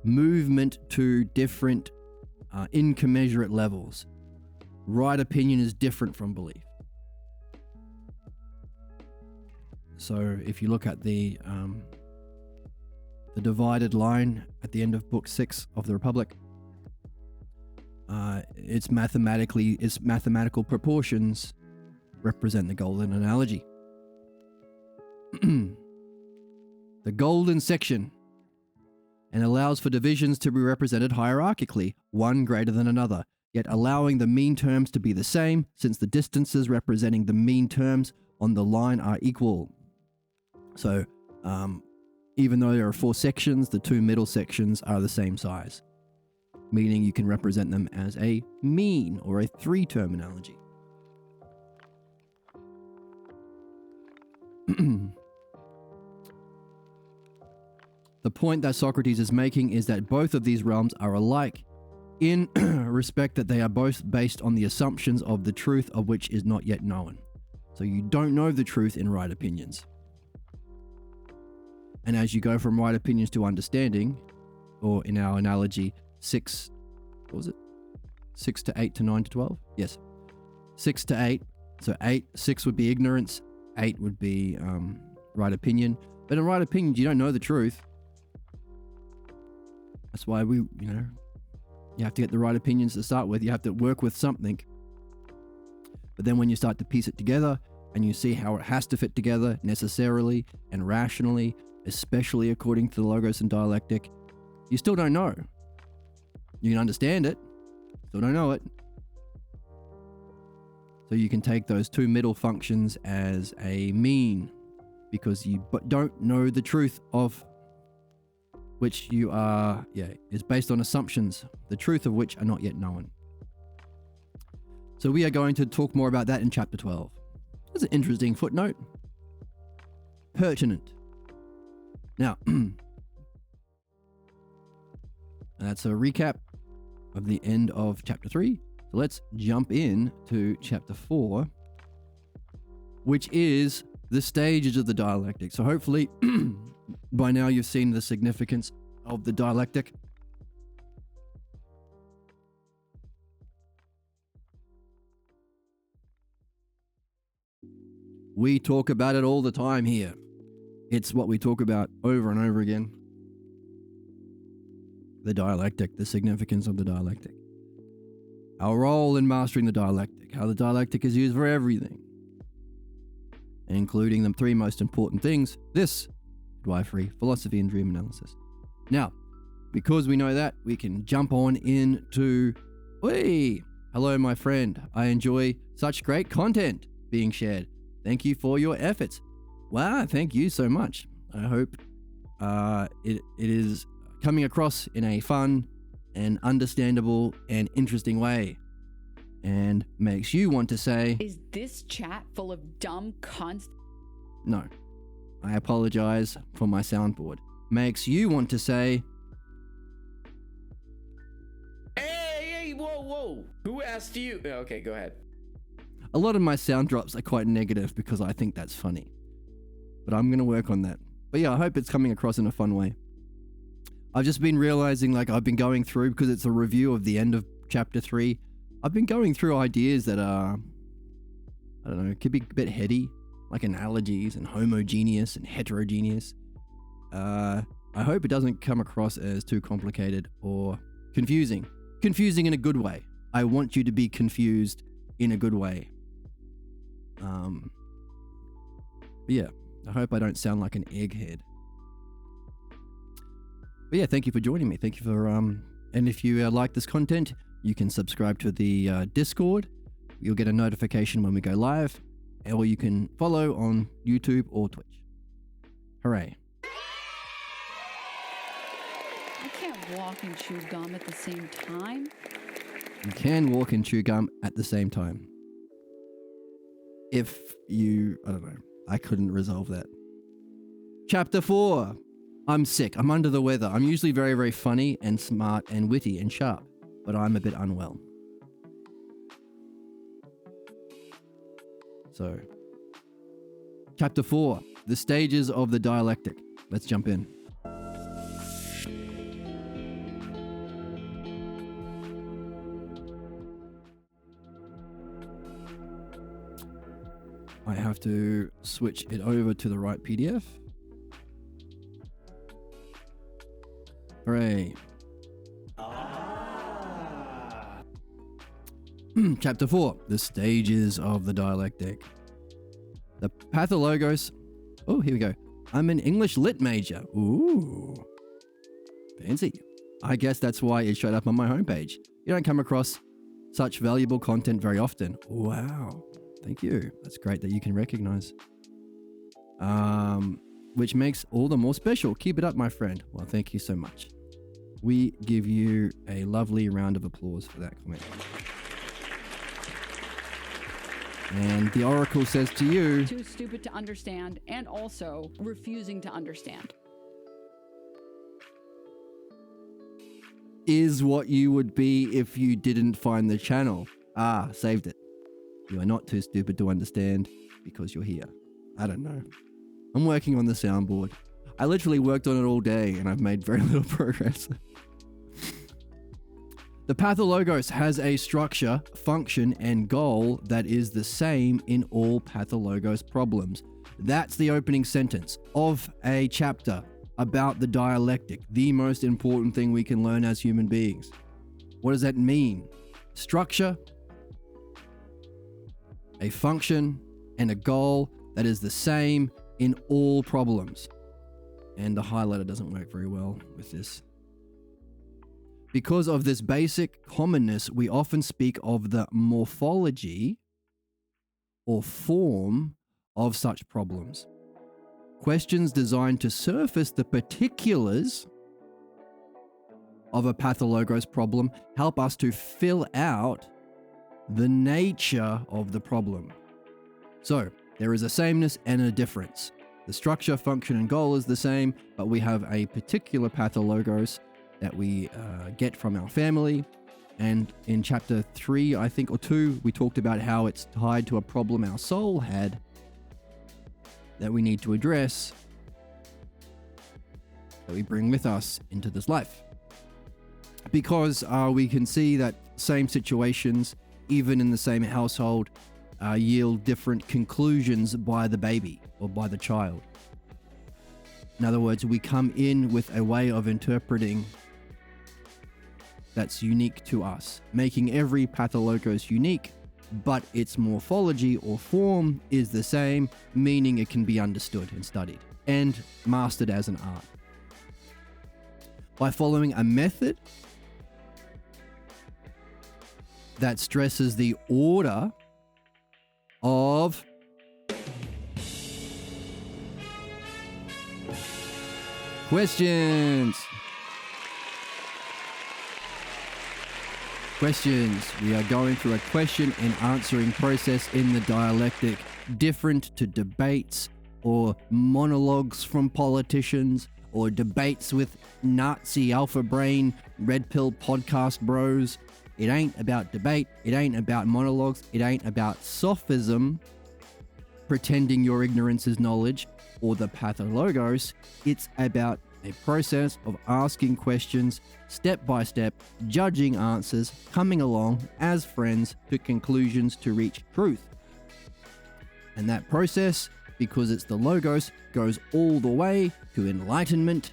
movement to different incommensurate levels. Right opinion is different from belief. So if you look at the divided line at the end of book 6 of the Republic, its mathematical proportions represent the golden analogy. The golden section, and allows for divisions to be represented hierarchically, one greater than another, yet allowing the mean terms to be the same, since the distances representing the mean terms on the line are equal. So, even though there are 4 sections, the 2 middle sections are the same size, meaning you can represent them as a mean or a 3-term analogy. The point that Socrates is making is that both of these realms are alike in respect that they are both based on the assumptions of the truth of which is not yet known. So you don't know the truth in right opinions. And as you go from right opinions to understanding, or in our analogy, 6 to 8 to 9 to 12? Yes. 6 to 8. So 6 would be ignorance, 8 would be right opinion. But in right opinions, you don't know the truth. That's why you have to get the right opinions to start with. You have to work with something. But then when you start to piece it together and you see how it has to fit together necessarily and rationally, especially according to the logos and dialectic, you still don't know. You can understand it, still don't know it. So you can take those 2 middle functions as a mean, because you don't know the truth of which you are, is based on assumptions, the truth of which are not yet known. So we are going to talk more about that in chapter 12. That's an interesting footnote. Pertinent. Now, that's a recap of the end of chapter 3. So let's jump in to chapter 4, which is the stages of the dialectic. So hopefully by now you've seen the significance of the dialectic. We talk about it all the time here. It's what we talk about over and over again. The dialectic, the significance of the dialectic. Our role in mastering the dialectic, how the dialectic is used for everything, including the 3 most important things, this, midwifery, philosophy, and dream analysis. Now, because we know that, we can jump on into, hello my friend, I enjoy such great content being shared. Thank you for your efforts. Wow, thank you so much. I hope it is coming across in a fun and understandable and interesting way, and makes you want to say, is this chat full of dumb cunts? No, I apologize for my soundboard. Makes you want to say, Hey, whoa. Who asked you? Okay, go ahead. a lot of my sound drops are quite negative because I think that's funny, but I'm going to work on that. But yeah, I hope it's coming across in a fun way. I've just been realizing, I've been going through, because it's a review of the end of chapter 3, I've been going through ideas that are, I don't know, could be a bit heady, like analogies and homogeneous and heterogeneous. And I hope it doesn't come across as too complicated or confusing. Confusing in a good way. I want you to be confused in a good way. But yeah, I hope I don't sound like an egghead. But yeah, thank you for joining me. Thank you for, and if you like this content, you can subscribe to the Discord. You'll get a notification when we go live, or you can follow on YouTube or Twitch. Hooray. I can't walk and chew gum at the same time. You can walk and chew gum at the same time. If you, I don't know, I couldn't resolve that. Chapter 4. I'm sick. I'm under the weather. I'm usually very, very funny and smart and witty and sharp, but I'm a bit unwell. So, Chapter 4. The stages of the dialectic. Let's jump in. I have to switch it over to the right PDF. Hooray. Chapter 4. The stages of the dialectic. The pathologos. Oh, here we go. I'm an English lit major. Ooh. Fancy. I guess that's why it showed up on my homepage. You don't come across such valuable content very often. Wow. Thank you. That's great that you can recognize. Which makes all the more special. Keep it up, my friend. Well, thank you so much. We give you a lovely round of applause for that comment. And the Oracle says to you... Too stupid to understand, and also refusing to understand. Is what you would be if you didn't find the channel. Ah, saved it. You are not too stupid to understand because you're here. I don't know. I'm working on the soundboard. I literally worked on it all day and I've made very little progress. The pathologos has a structure, function, and goal that is the same in all pathologos problems. That's the opening sentence of a chapter about the dialectic, the most important thing we can learn as human beings. What does that mean? Structure, a function, and a goal that is the same in all problems. And the highlighter doesn't work very well with this. Because of this basic commonness, we often speak of the morphology or form of such problems. Questions designed to surface the particulars of a pathologos problem help us to fill out the nature of the problem. So, there is a sameness and a difference. The structure, function, and goal is the same, but we have a particular pathologos that we get from our family. And in chapter 3, I think, or 2, we talked about how it's tied to a problem our soul had that we need to address, that we bring with us into this life. Because we can see that same situations, even in the same household, yield different conclusions by the baby or by the child. In other words, we come in with a way of interpreting that's unique to us, making every pathologos unique, but its morphology or form is the same, meaning it can be understood and studied and mastered as an art. By following a method that stresses the order of questions. We are going through a question and answering process in the dialectic, different to debates or monologues from politicians or debates with Nazi alpha brain red pill podcast bros. It ain't about debate. It ain't about monologues. It ain't about sophism, pretending your ignorance is knowledge, or the pathologos. It's about a process of asking questions, step by step, judging answers, coming along as friends to conclusions to reach truth. And that process, because it's the logos, goes all the way to enlightenment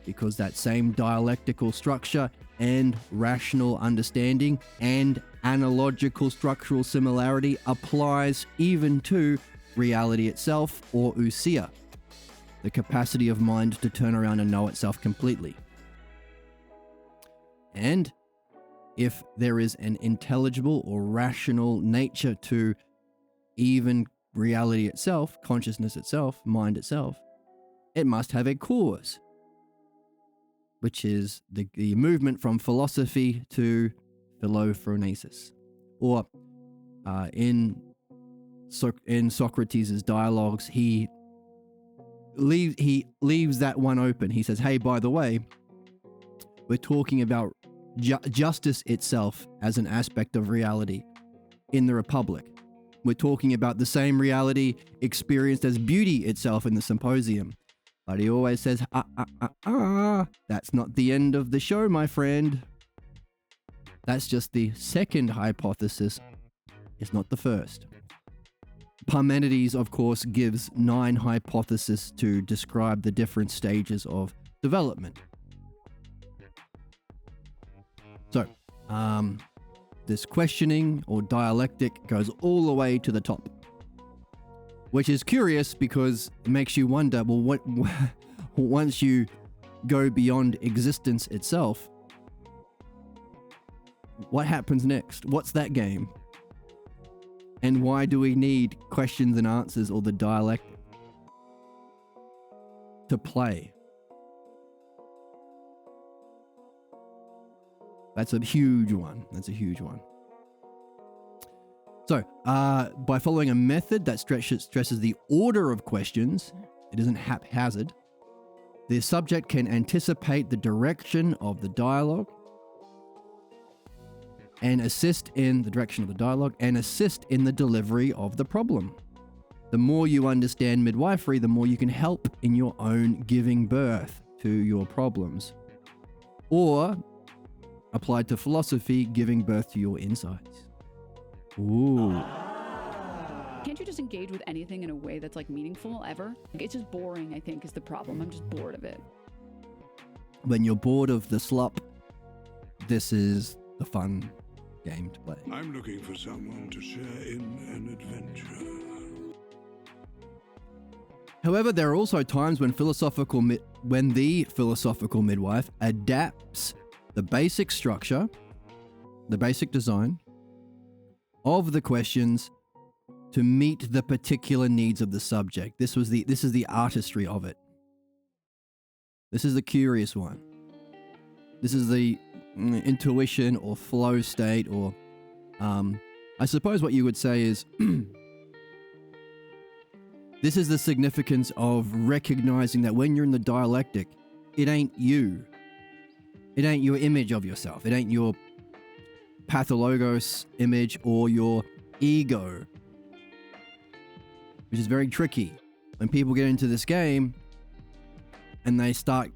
because that same dialectical structure and rational understanding and analogical structural similarity applies even to reality itself, or ousia, the capacity of mind to turn around and know itself completely. And if there is an intelligible or rational nature to even reality itself, consciousness itself, mind itself, it must have a cause, which is the movement from philosophy to philophronesis. Or in Socrates' dialogues, he leaves that one open. He says, hey, by the way, we're talking about justice itself as an aspect of reality in the Republic. We're talking about the same reality experienced as beauty itself in the Symposium. But he always says, that's not the end of the show, my friend. That's just the second hypothesis. It's not the first. Parmenides, of course, gives 9 hypotheses to describe the different stages of development. So, this questioning or dialectic goes all the way to the top, which is curious because it makes you wonder, well, what once you go beyond existence itself, what happens next? What's that game? And why do we need questions and answers or the dialectic to play? That's a huge one. That's a huge one. So, by following a method that stresses the order of questions, it isn't haphazard, the subject can anticipate the direction of the dialogue and assist in the direction of the dialogue and assist in the delivery of the problem. The more you understand midwifery, the more you can help in your own giving birth to your problems. Or, applied to philosophy, giving birth to your insights. Ooh. Can't you just engage with anything in a way that's like meaningful ever? Like, it's just boring, I think, is the problem. I'm just bored of it. When you're bored of the slop, this is the fun game to play. I'm looking for someone to share in an adventure. However, there are also times when the philosophical midwife adapts the basic structure, the basic design of the questions to meet the particular needs of the subject. This is the artistry of it. This is the curious one. This is the intuition or flow state, or I suppose what you would say is this is the significance of recognizing that when you're in the dialectic, it ain't you. It ain't your image of yourself. It ain't your pathologos image or your ego, which is very tricky. When people get into this game and they start,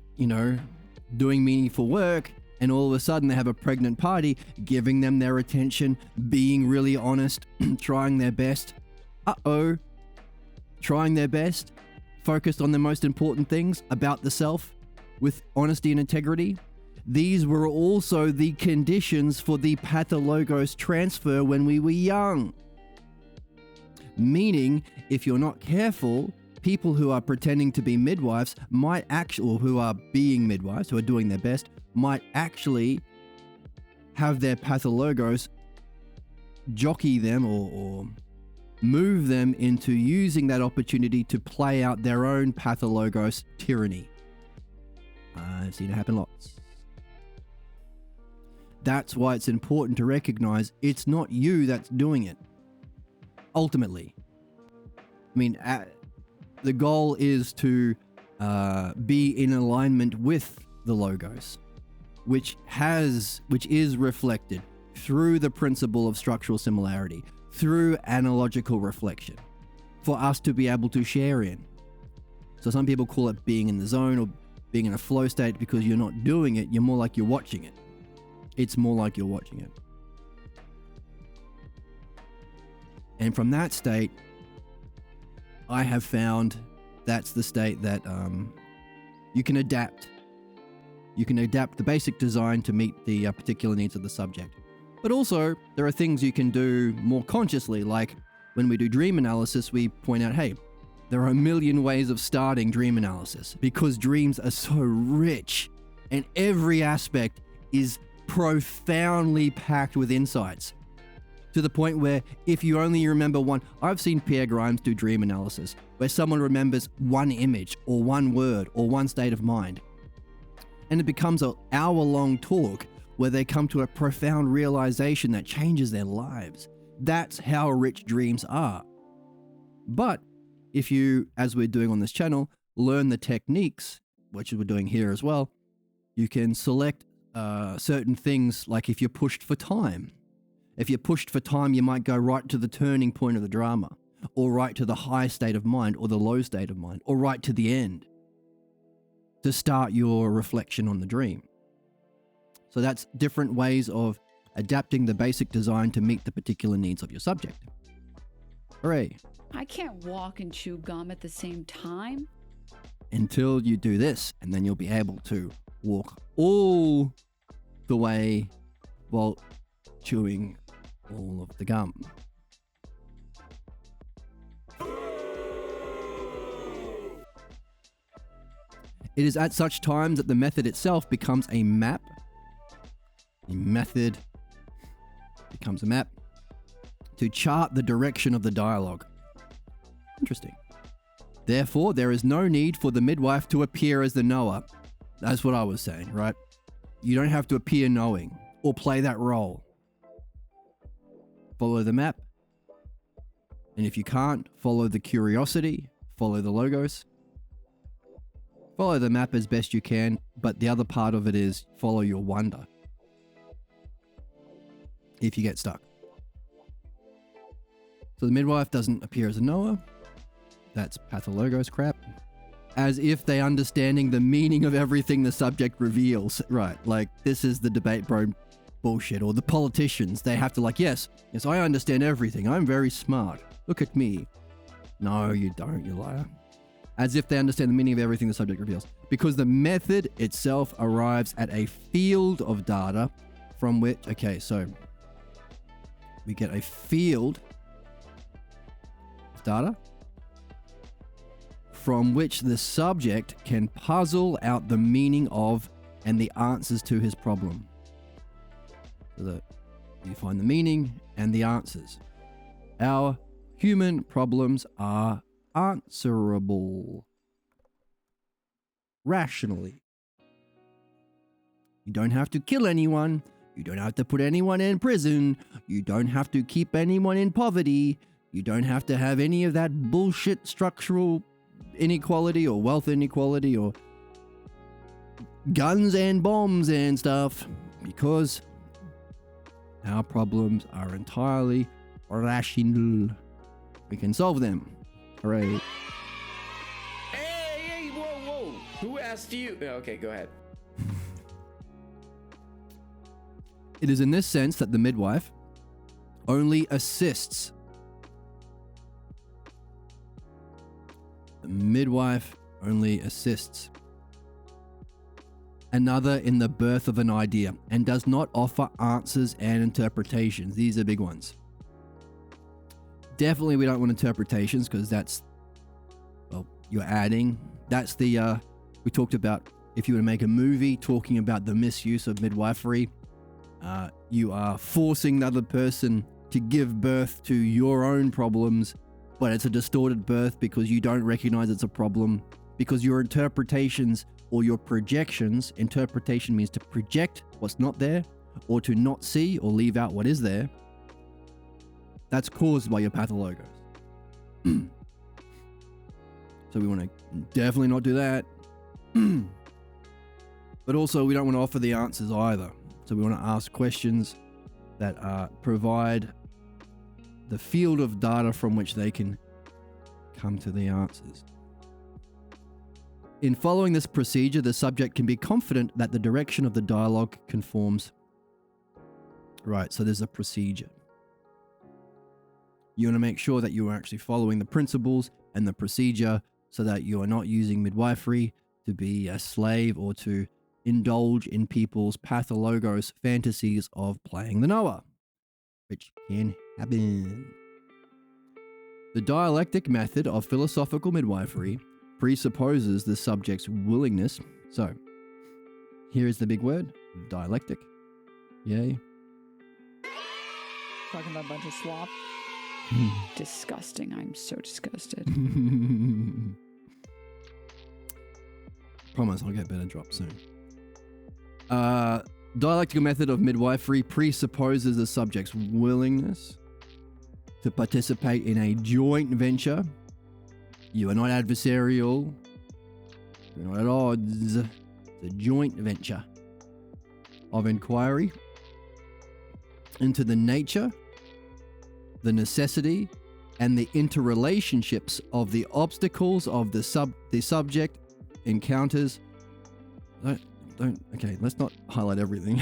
doing meaningful work, and all of a sudden they have a pregnant party, giving them their attention, being really honest, trying their best. Trying their best, focused on the most important things about the self with honesty and integrity. These were also the conditions for the pathologos transfer when we were young. Meaning, if you're not careful, people who are pretending to be midwives might actually, or who are being midwives, who are doing their best, might actually have their pathologos jockey them or move them into using that opportunity to play out their own pathologos tyranny. I've seen it happen lots. That's why it's important to recognize it's not you that's doing it. Ultimately. I mean, the goal is to be in alignment with the logos, which is reflected through the principle of structural similarity, through analogical reflection, for us to be able to share in. So some people call it being in the zone or being in a flow state because you're not doing it, you're more like you're watching it. It's more like you're watching it. And from that state, I have found that's the state that you can adapt You can adapt the basic design to meet the particular needs of the subject. But also, there are things you can do more consciously, like when we do dream analysis, we point out, hey, there are a million ways of starting dream analysis because dreams are so rich and every aspect is profoundly packed with insights. To the point where if you only remember one, I've seen Pierre Grimes do dream analysis, where someone remembers one image or one word or one state of mind. And it becomes an hour-long talk where they come to a profound realization that changes their lives. That's how rich dreams are. But if you, as we're doing on this channel, learn the techniques, which we're doing here as well, you can select certain things, like if you're pushed for time. If you're pushed for time, you might go right to the turning point of the drama, or right to the high state of mind, or the low state of mind, or right to the end to start your reflection on the dream. So that's different ways of adapting the basic design to meet the particular needs of your subject. Hooray. I can't walk and chew gum at the same time. Until you do this, and then you'll be able to walk all the way while chewing all of the gum. It is at such times that the method itself becomes a map. The method becomes a map to chart the direction of the dialogue. Interesting. Therefore, there is no need for the midwife to appear as the knower. That's what I was saying, right? You don't have to appear knowing or play that role. Follow the map. And if you can't, follow the curiosity, follow the logos. Follow the map as best you can, but the other part of it is follow your wonder. If you get stuck. So the midwife doesn't appear as a knower. That's pathologos crap. As if they understanding the meaning of everything the subject reveals. Right, like this is the debate bro bullshit. Or the politicians, they have to like, yes, I understand everything. I'm very smart. Look at me. No, you don't, you liar. As if they understand the meaning of everything the subject reveals. Because the method itself arrives at a field of data from which, okay, so we get a field of data from which the subject can puzzle out the meaning of and the answers to his problem. So that you find the meaning and the answers. Our human problems are answerable rationally. You don't have to kill anyone. You don't have to put anyone in prison. You don't have to keep anyone in poverty. You don't have to have any of that bullshit structural inequality or wealth inequality or guns and bombs and stuff, because our problems are entirely rational. We can solve them. Hooray. Hey, whoa. Who asked you? Okay, go ahead. It is in this sense that the midwife only assists. The midwife only assists another in the birth of an idea and does not offer answers and interpretations. These are big ones. Definitely we don't want interpretations because that's, well, you're adding. That's the, we talked about if you were to make a movie talking about the misuse of midwifery, you are forcing the other person to give birth to your own problems, but it's a distorted birth because you don't recognize it's a problem, because your interpretations or your projections, interpretation means to project what's not there or to not see or leave out what is there. That's caused by your pathologos. So we want to definitely not do that. But also we don't want to offer the answers either. So we want to ask questions that provide the field of data from which they can come to the answers. In following this procedure, the subject can be confident that the direction of the dialogue conforms. Right, so there's a procedure. You want to make sure that you are actually following the principles and the procedure so that you are not using midwifery to be a slave or to indulge in people's pathologos fantasies of playing the knower, which can happen. The dialectic method of philosophical midwifery presupposes the subject's willingness. So, here is the big word, dialectic. Yay. Talking about a bunch of slop. Disgusting. I'm so disgusted. Promise I'll get better drops soon. Dialectical method of midwifery presupposes the subject's willingness to participate in a joint venture. You are not adversarial. You're not at odds. It's a joint venture of inquiry into the nature, the necessity, and the interrelationships of the obstacles of the subject encounters. Okay, let's not highlight everything.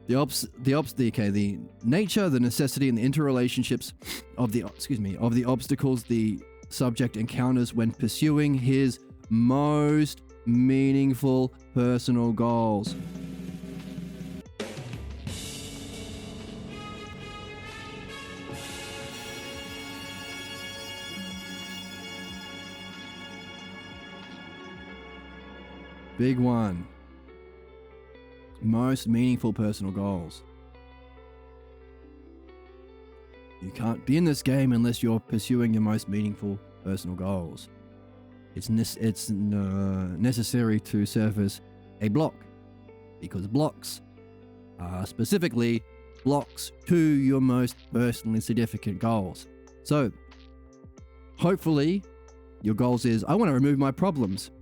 The nature, the necessity, and the interrelationships of the obstacles the subject encounters when pursuing his most meaningful personal goals. Big one. Most meaningful personal goals. You can't be in this game unless you're pursuing your most meaningful personal goals. It's necessary to serve as a block, because blocks are specifically blocks to your most personally significant goals. So, hopefully, your goals is, I want to remove my problems.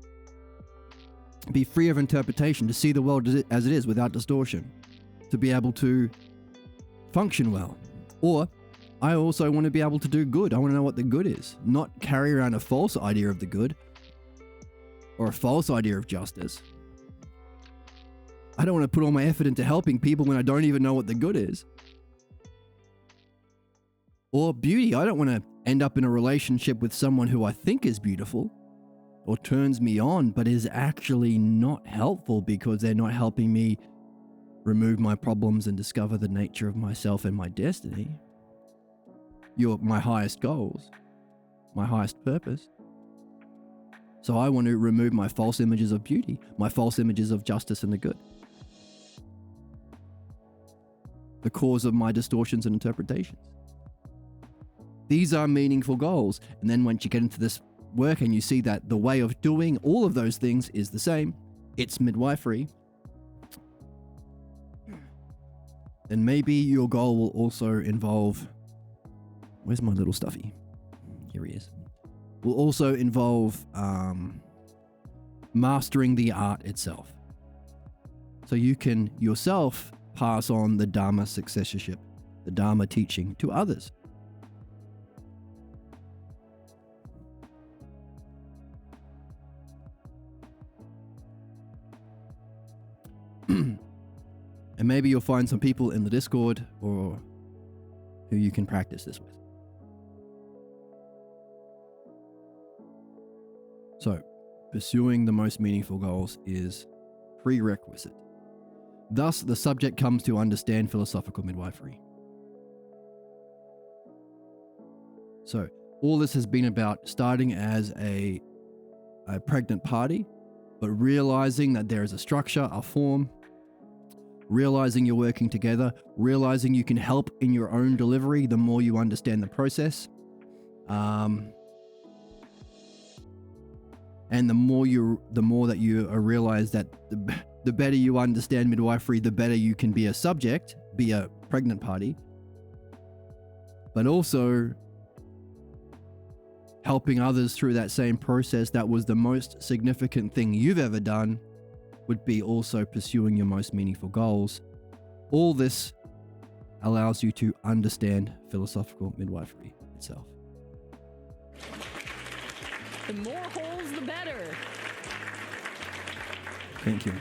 Be free of interpretation, to see the world as it is without distortion, to be able to function well. Or I also want to be able to do good. I want to know what the good is, not carry around a false idea of the good or a false idea of justice. I don't want to put all my effort into helping people when I don't even know what the good is. Or beauty. I don't want to end up in a relationship with someone who I think is beautiful or turns me on, but is actually not helpful because they're not helping me remove my problems and discover the nature of myself and my destiny. My highest goals, my highest purpose. So I want to remove my false images of beauty, my false images of justice and the good. The cause of my distortions and interpretations. These are meaningful goals. And then once you get into this work and you see that the way of doing all of those things is the same, it's midwifery, then maybe your goal will also involve, where's my little stuffy? Here he is. Will also involve mastering the art itself. So you can yourself pass on the Dharma successorship, the Dharma teaching to others. And maybe you'll find some people in the Discord or who you can practice this with. So, pursuing the most meaningful goals is prerequisite. Thus, the subject comes to understand philosophical midwifery. So, all this has been about starting as a pregnant party, but realizing that there is a structure, a form, realizing you're working together, realizing you can help in your own delivery the more you understand the process. And the more that you realize that the better you understand midwifery, the better you can be a subject, be a pregnant party, but also helping others through that same process. That was the most significant thing you've ever done, would be also pursuing your most meaningful goals. All this allows you to understand philosophical midwifery itself. The more holes, the better. Thank you.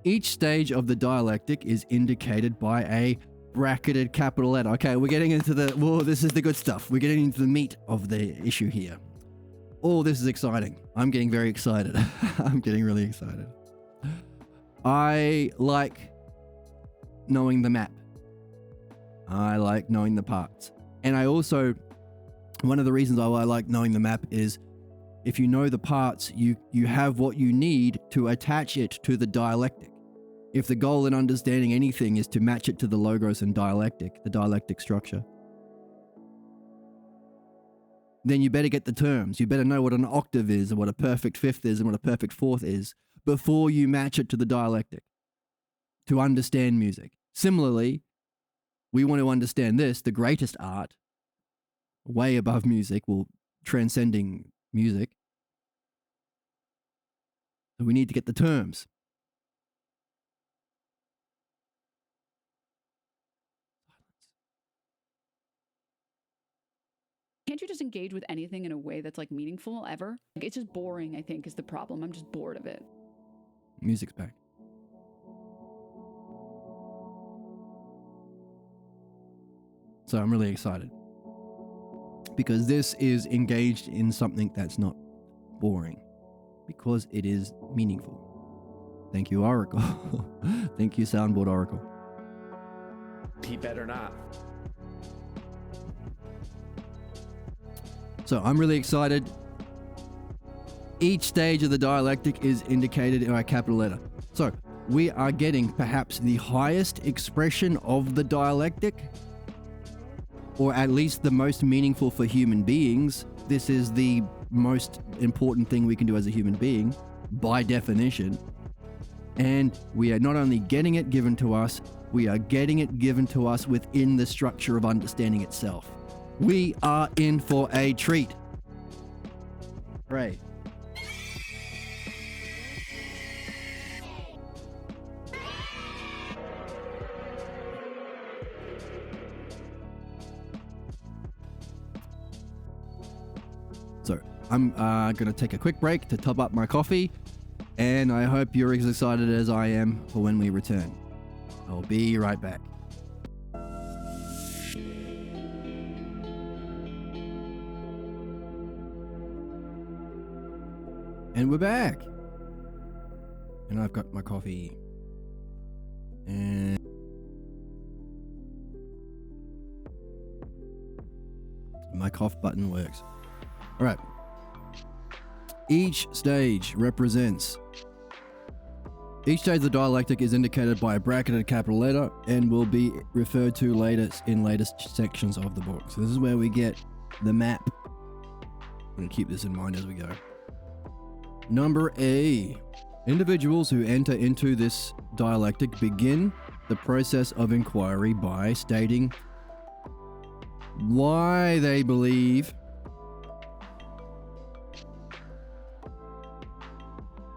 Each stage of the dialectic is indicated by a bracketed capital letter. Okay, we're getting into this is the good stuff. We're getting into the meat of the issue here. Oh, this is exciting. I'm getting very excited. I'm getting really excited. I like knowing the map. I like knowing the parts. And I also, one of the reasons I like knowing the map is if you know the parts, you have what you need to attach it to the dialectic. If the goal in understanding anything is to match it to the logos and dialectic, the dialectic structure, then you better get the terms. You better know what an octave is and what a perfect fifth is and what a perfect fourth is before you match it to the dialectic to understand music. Similarly, we want to understand this, the greatest art, way above music, well, transcending music. So we need to get the terms. Can't you just engage with anything in a way that's like meaningful ever? Like, it's just boring, I think, is the problem. I'm just bored of it. Music's back. So I'm really excited because this is engaged in something that's not boring because it is meaningful. Thank you, Oracle. Thank you, Soundboard Oracle. He better not. So I'm really excited. Each stage of the dialectic is indicated in a capital letter. So we are getting perhaps the highest expression of the dialectic, or at least the most meaningful for human beings. This is the most important thing we can do as a human being, by definition. And we are not only getting it given to us, we are getting it given to us within the structure of understanding itself. We are in for a treat. Right. So I'm going to take a quick break to top up my coffee, and I hope you're as excited as I am for when we return. I'll be right back. And we're back. And I've got my coffee. And my cough button works. All right. Each stage of the dialectic is indicated by a bracketed capital letter and will be referred to later in latest sections of the book. So this is where we get the map. I'm going to keep this in mind as we go. Number A. Individuals who enter into this dialectic begin the process of inquiry by stating why they believe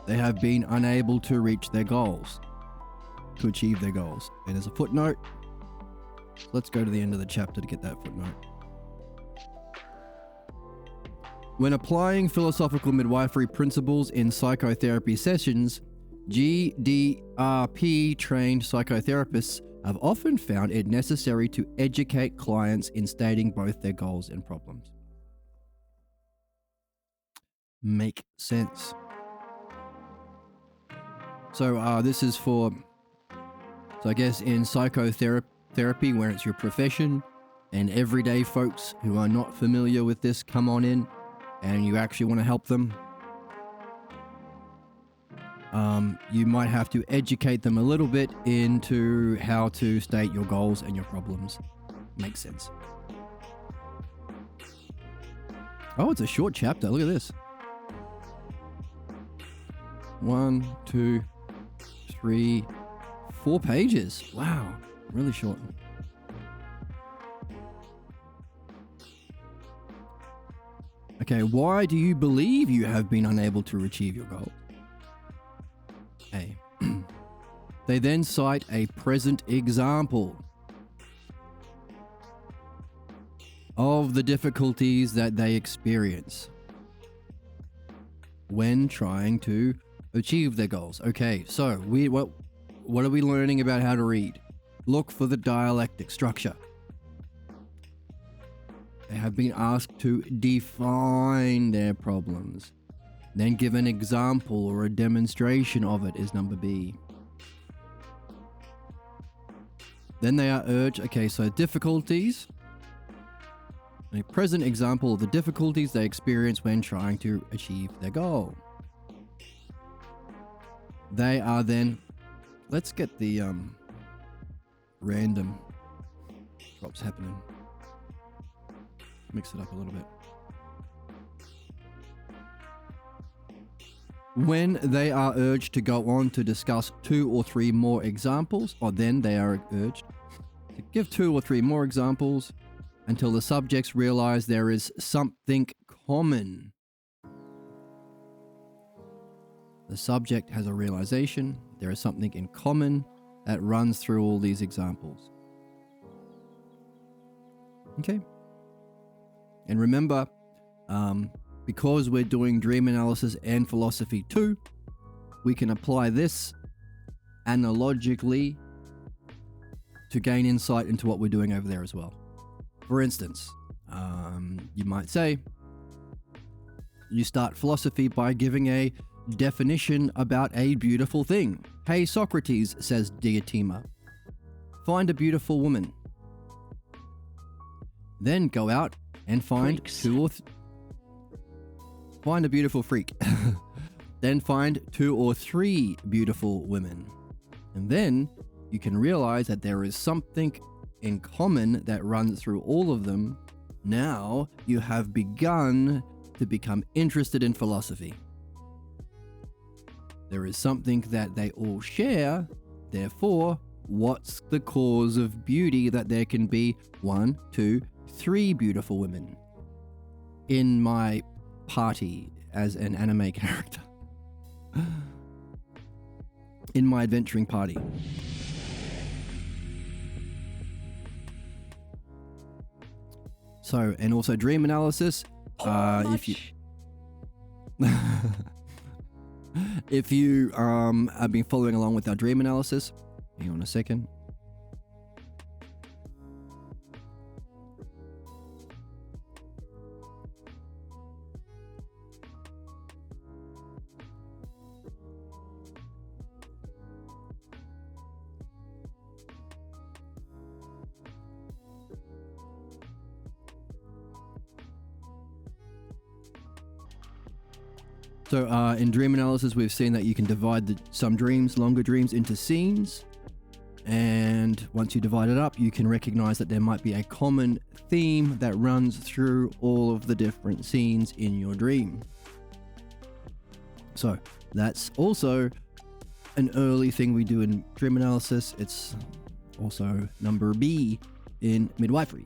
they have been unable to reach their goals, to achieve their goals. And as a footnote, let's go to the end of the chapter to get that footnote. When applying philosophical midwifery principles in psychotherapy sessions, GDRP trained psychotherapists have often found it necessary to educate clients in stating both their goals and problems. Make sense. So this is for, so I guess in psychotherapy where it's your profession and everyday folks who are not familiar with this come on in and you actually want to help them, you might have to educate them a little bit into how to state your goals and your problems. Makes sense. Oh, it's a short chapter. Look at this. 1, 2, 3, 4 pages. Wow, really short. Okay, why do you believe you have been unable to achieve your goal? A. They then cite a present example of the difficulties that they experience when trying to achieve their goals. Okay, so what are we learning about how to read? Look for the dialectic structure. They have been asked to define their problems. Then give an example or a demonstration of it is number B. Then they are urged, okay, so difficulties. A present example of the difficulties they experience when trying to achieve their goal. They are then, let's get the random drops happening. Mix it up a little bit. When they are urged to go on to discuss 2 or 3 more examples, or then they are urged to give 2 or 3 more examples until the subjects realize there is something common. The subject has a realization there is something in common that runs through all these examples. Okay. And remember, because we're doing dream analysis and philosophy too, we can apply this analogically to gain insight into what we're doing over there as well. For instance, you might say, you start philosophy by giving a definition about a beautiful thing. Hey Socrates, says Diotima, find a beautiful woman. Then go out and find find a beautiful freak. Then find 2 or 3 beautiful women. And then you can realize that there is something in common that runs through all of them. Now you have begun to become interested in philosophy. There is something that they all share. Therefore, what's the cause of beauty that there can be 1, 2, 3 beautiful women in my party as an anime character? In my adventuring party. So, and also dream analysis. If you have been following along with our dream analysis, hang on a second. So in dream analysis, we've seen that you can divide some dreams, longer dreams, into scenes. And once you divide it up, you can recognize that there might be a common theme that runs through all of the different scenes in your dream. So that's also an early thing we do in dream analysis. It's also number B in midwifery.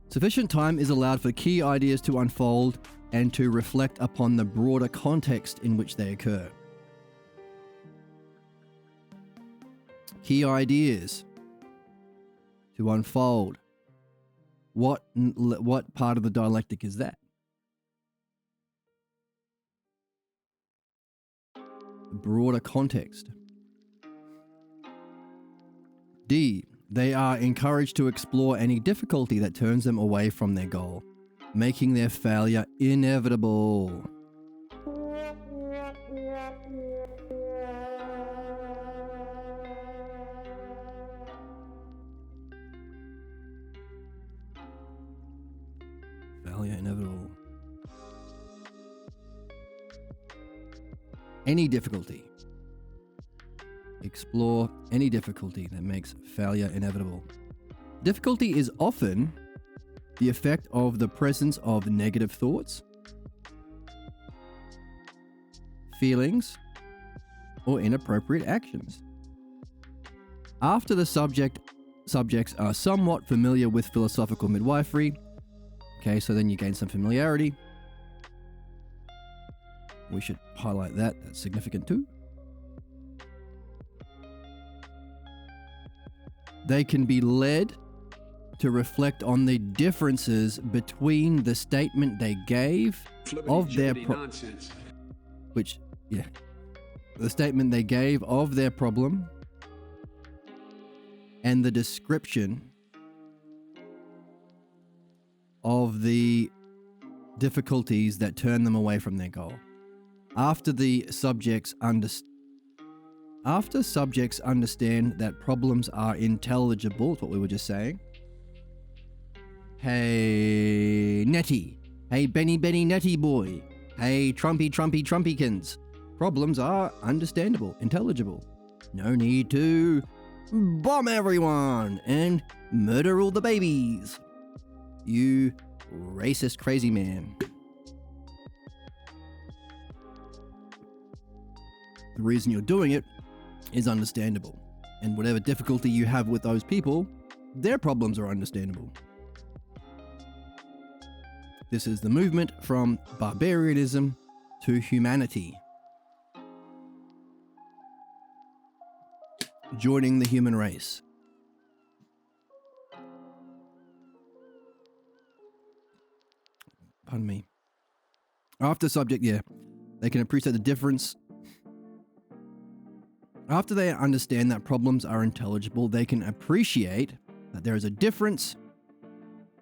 Sufficient time is allowed for key ideas to unfold and to reflect upon the broader context in which they occur. Key ideas to unfold. What part of the dialectic is that? Broader context. D. They are encouraged to explore any difficulty that turns them away from their goal, making their failure inevitable. Failure inevitable. Any difficulty. Explore any difficulty that makes failure inevitable. Difficulty is often the effect of the presence of negative thoughts, feelings, or inappropriate actions. After the subjects are somewhat familiar with philosophical midwifery, okay, so then you gain some familiarity. We should highlight that, that's significant too. They can be led to reflect on the differences between the statement they gave of their the statement they gave of their problem and the description of the difficulties that turn them away from their goal. After subjects understand that problems are intelligible, that's what we were just saying. Hey, Nettie. Hey, Benny Nettie boy. Hey, Trumpykins. Problems are understandable, intelligible. No need to bomb everyone and murder all the babies. You racist crazy man. The reason you're doing it is understandable. And whatever difficulty you have with those people, their problems are understandable. This is the movement from barbarianism to humanity. Joining the human race. Pardon me. After subject, they can appreciate the difference. After they understand that problems are intelligible, they can appreciate that there is a difference,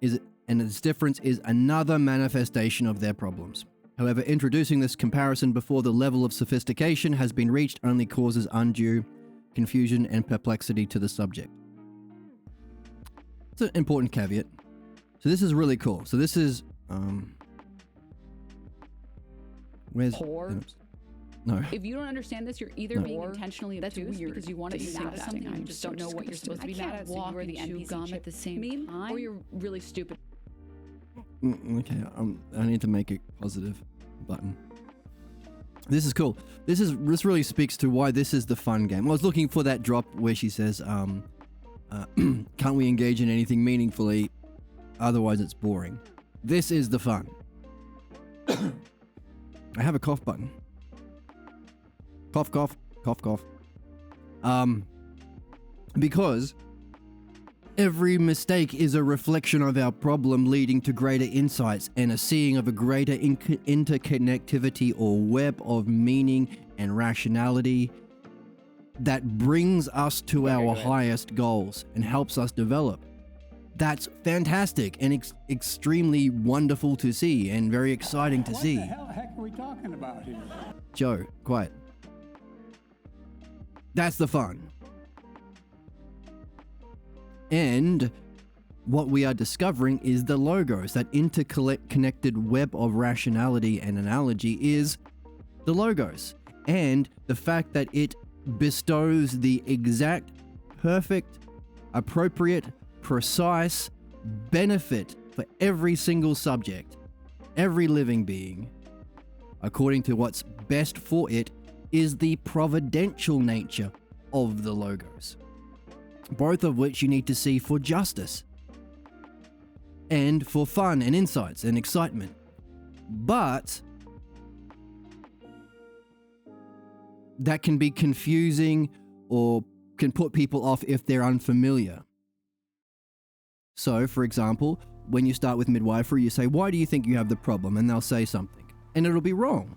and this difference is another manifestation of their problems. However, introducing this comparison before the level of sophistication has been reached only causes undue confusion and perplexity to the subject. It's an important caveat. So this is really cool. So this is where's Poor. No. If you don't understand this, you're either being intentionally obtuse because you want to be mad at something and you just don't know what you're supposed to be mad at. So you are the NPC at the same time, or you're really stupid. Okay, I need to make a positive button. This is cool. This really speaks to why this is the fun game. I was looking for that drop where she says, can't we engage in anything meaningfully? Otherwise it's boring. This is the fun. I have a cough button. Cough, cough, cough, cough. Because every mistake is a reflection of our problem, leading to greater insights and a seeing of a greater interconnectivity or web of meaning and rationality that brings us to our highest goals and helps us develop. That's fantastic and extremely wonderful to see and very exciting to see. What the hell heck are we talking about here? Joe, quiet. That's the fun. And what we are discovering is the logos. That interconnected web of rationality and analogy is the logos. And the fact that it bestows the exact, perfect, appropriate, precise benefit for every single subject, every living being, according to what's best for it, is the providential nature of the logos. Both of which you need to see for justice and for fun and insights and excitement. But that can be confusing or can put people off if they're unfamiliar. So, for example, when you start with midwifery, you say, why do you think you have the problem? And they'll say something. And it'll be wrong.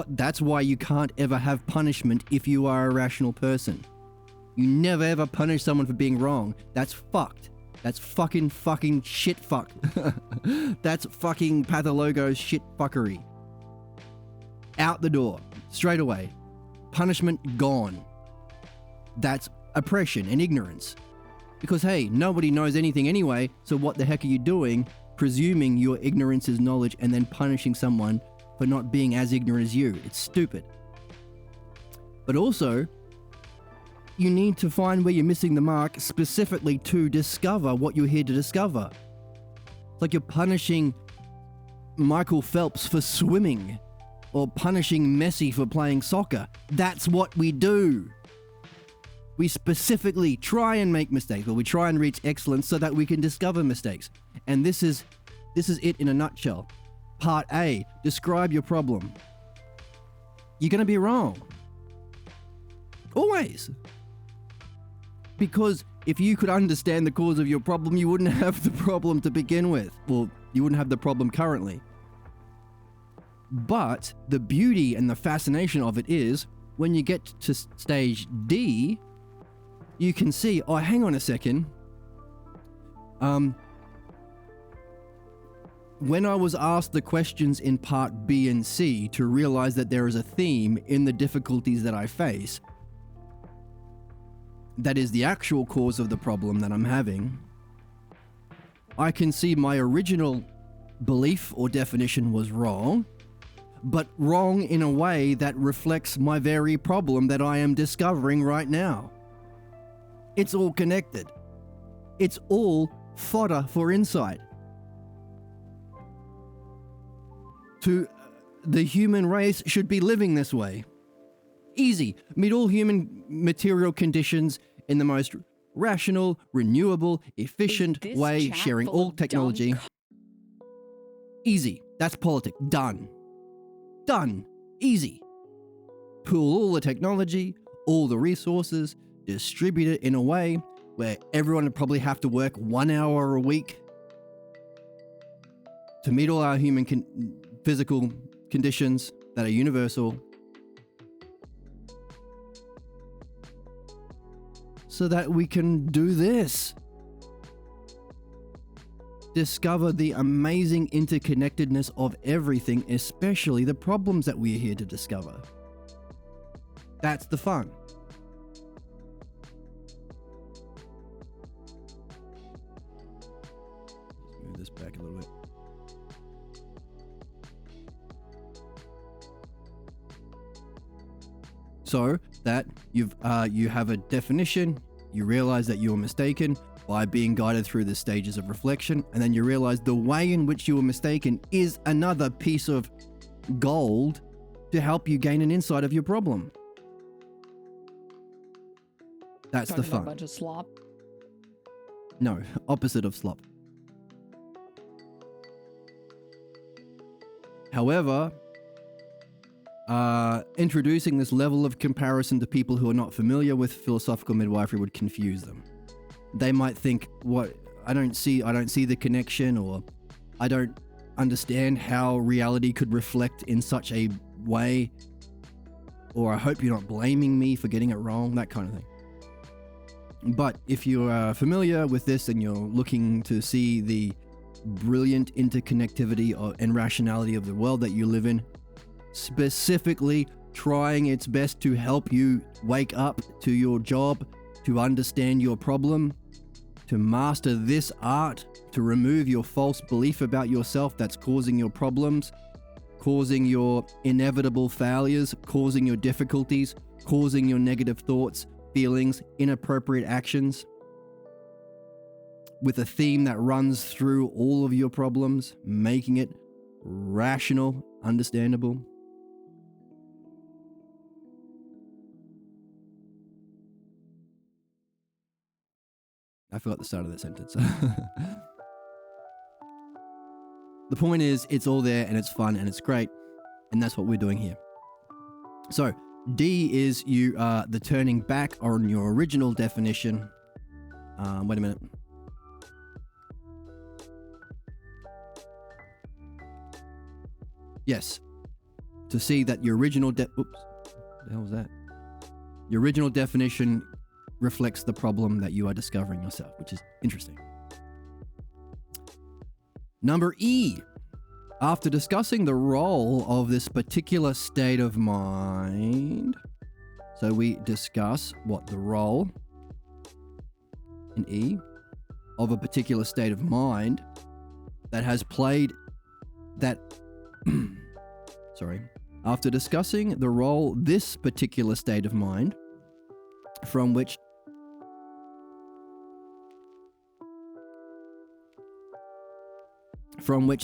That's why you can't ever have punishment if you are a rational person. You never ever punish someone for being wrong. That's fucked. That's fucking shit fucked. That's fucking pathologo shit fuckery. Out the door. Straight away. Punishment gone. That's oppression and ignorance. Because hey, nobody knows anything anyway, so what the heck are you doing presuming your ignorance is knowledge and then punishing someone for not being as ignorant as you? It's stupid. But also, you need to find where you're missing the mark specifically to discover what you're here to discover. It's like you're punishing Michael Phelps for swimming or punishing Messi for playing soccer. That's what we do. We specifically try and make mistakes, or we try and reach excellence so that we can discover mistakes. And this is it in a nutshell. Part A, describe your problem. You're going to be wrong. Always. Because if you could understand the cause of your problem, you wouldn't have the problem to begin with. Well, you wouldn't have the problem currently. But the beauty and the fascination of it is, when you get to stage D, you can see, oh, hang on a second. when I was asked the questions in part B and C to realize that there is a theme in the difficulties that I face, that is the actual cause of the problem that I'm having, I can see my original belief or definition was wrong, but wrong in a way that reflects my very problem that I am discovering right now. It's all connected. It's all fodder for insight. The human race should be living this way. Easy. Meet all human material conditions in the most rational, renewable, efficient way, sharing all technology. Easy. That's politic. Done. Done. Easy. Pool all the technology, all the resources, distribute it in a way where everyone would probably have to work 1 hour a week to meet all our human physical conditions that are universal, so that we can do this. Discover the amazing interconnectedness of everything, especially the problems that we're here to discover. That's the fun. Let's move this back a little bit. So that you have a definition, you realize that you were mistaken by being guided through the stages of reflection, and then you realize the way in which you were mistaken is another piece of gold to help you gain an insight of your problem. That's the fun. A bunch of slop. No, opposite of slop. However, introducing this level of comparison to people who are not familiar with philosophical midwifery would confuse them. They might think, "What? I don't see the connection," or "I don't understand how reality could reflect in such a way," or "I hope you're not blaming me for getting it wrong," that kind of thing. But if you are familiar with this and you're looking to see the brilliant interconnectivity and rationality of the world that you live in, specifically trying its best to help you wake up to your job, to understand your problem, to master this art, to remove your false belief about yourself that's causing your problems, causing your inevitable failures, causing your difficulties, causing your negative thoughts, feelings, inappropriate actions, with a theme that runs through all of your problems, making it rational, understandable. I forgot the start of that sentence. The point is, it's all there and it's fun and it's great, and that's what we're doing here. So, D is the turning back on your original definition. Wait a minute. Yes. To see that your original oops. What the hell was that? Your original definition reflects the problem that you are discovering yourself, which is interesting. Number E. After discussing the role of this particular state of mind, so we discuss what the role in E of a particular state of mind that has played that after discussing the role this particular state of mind from which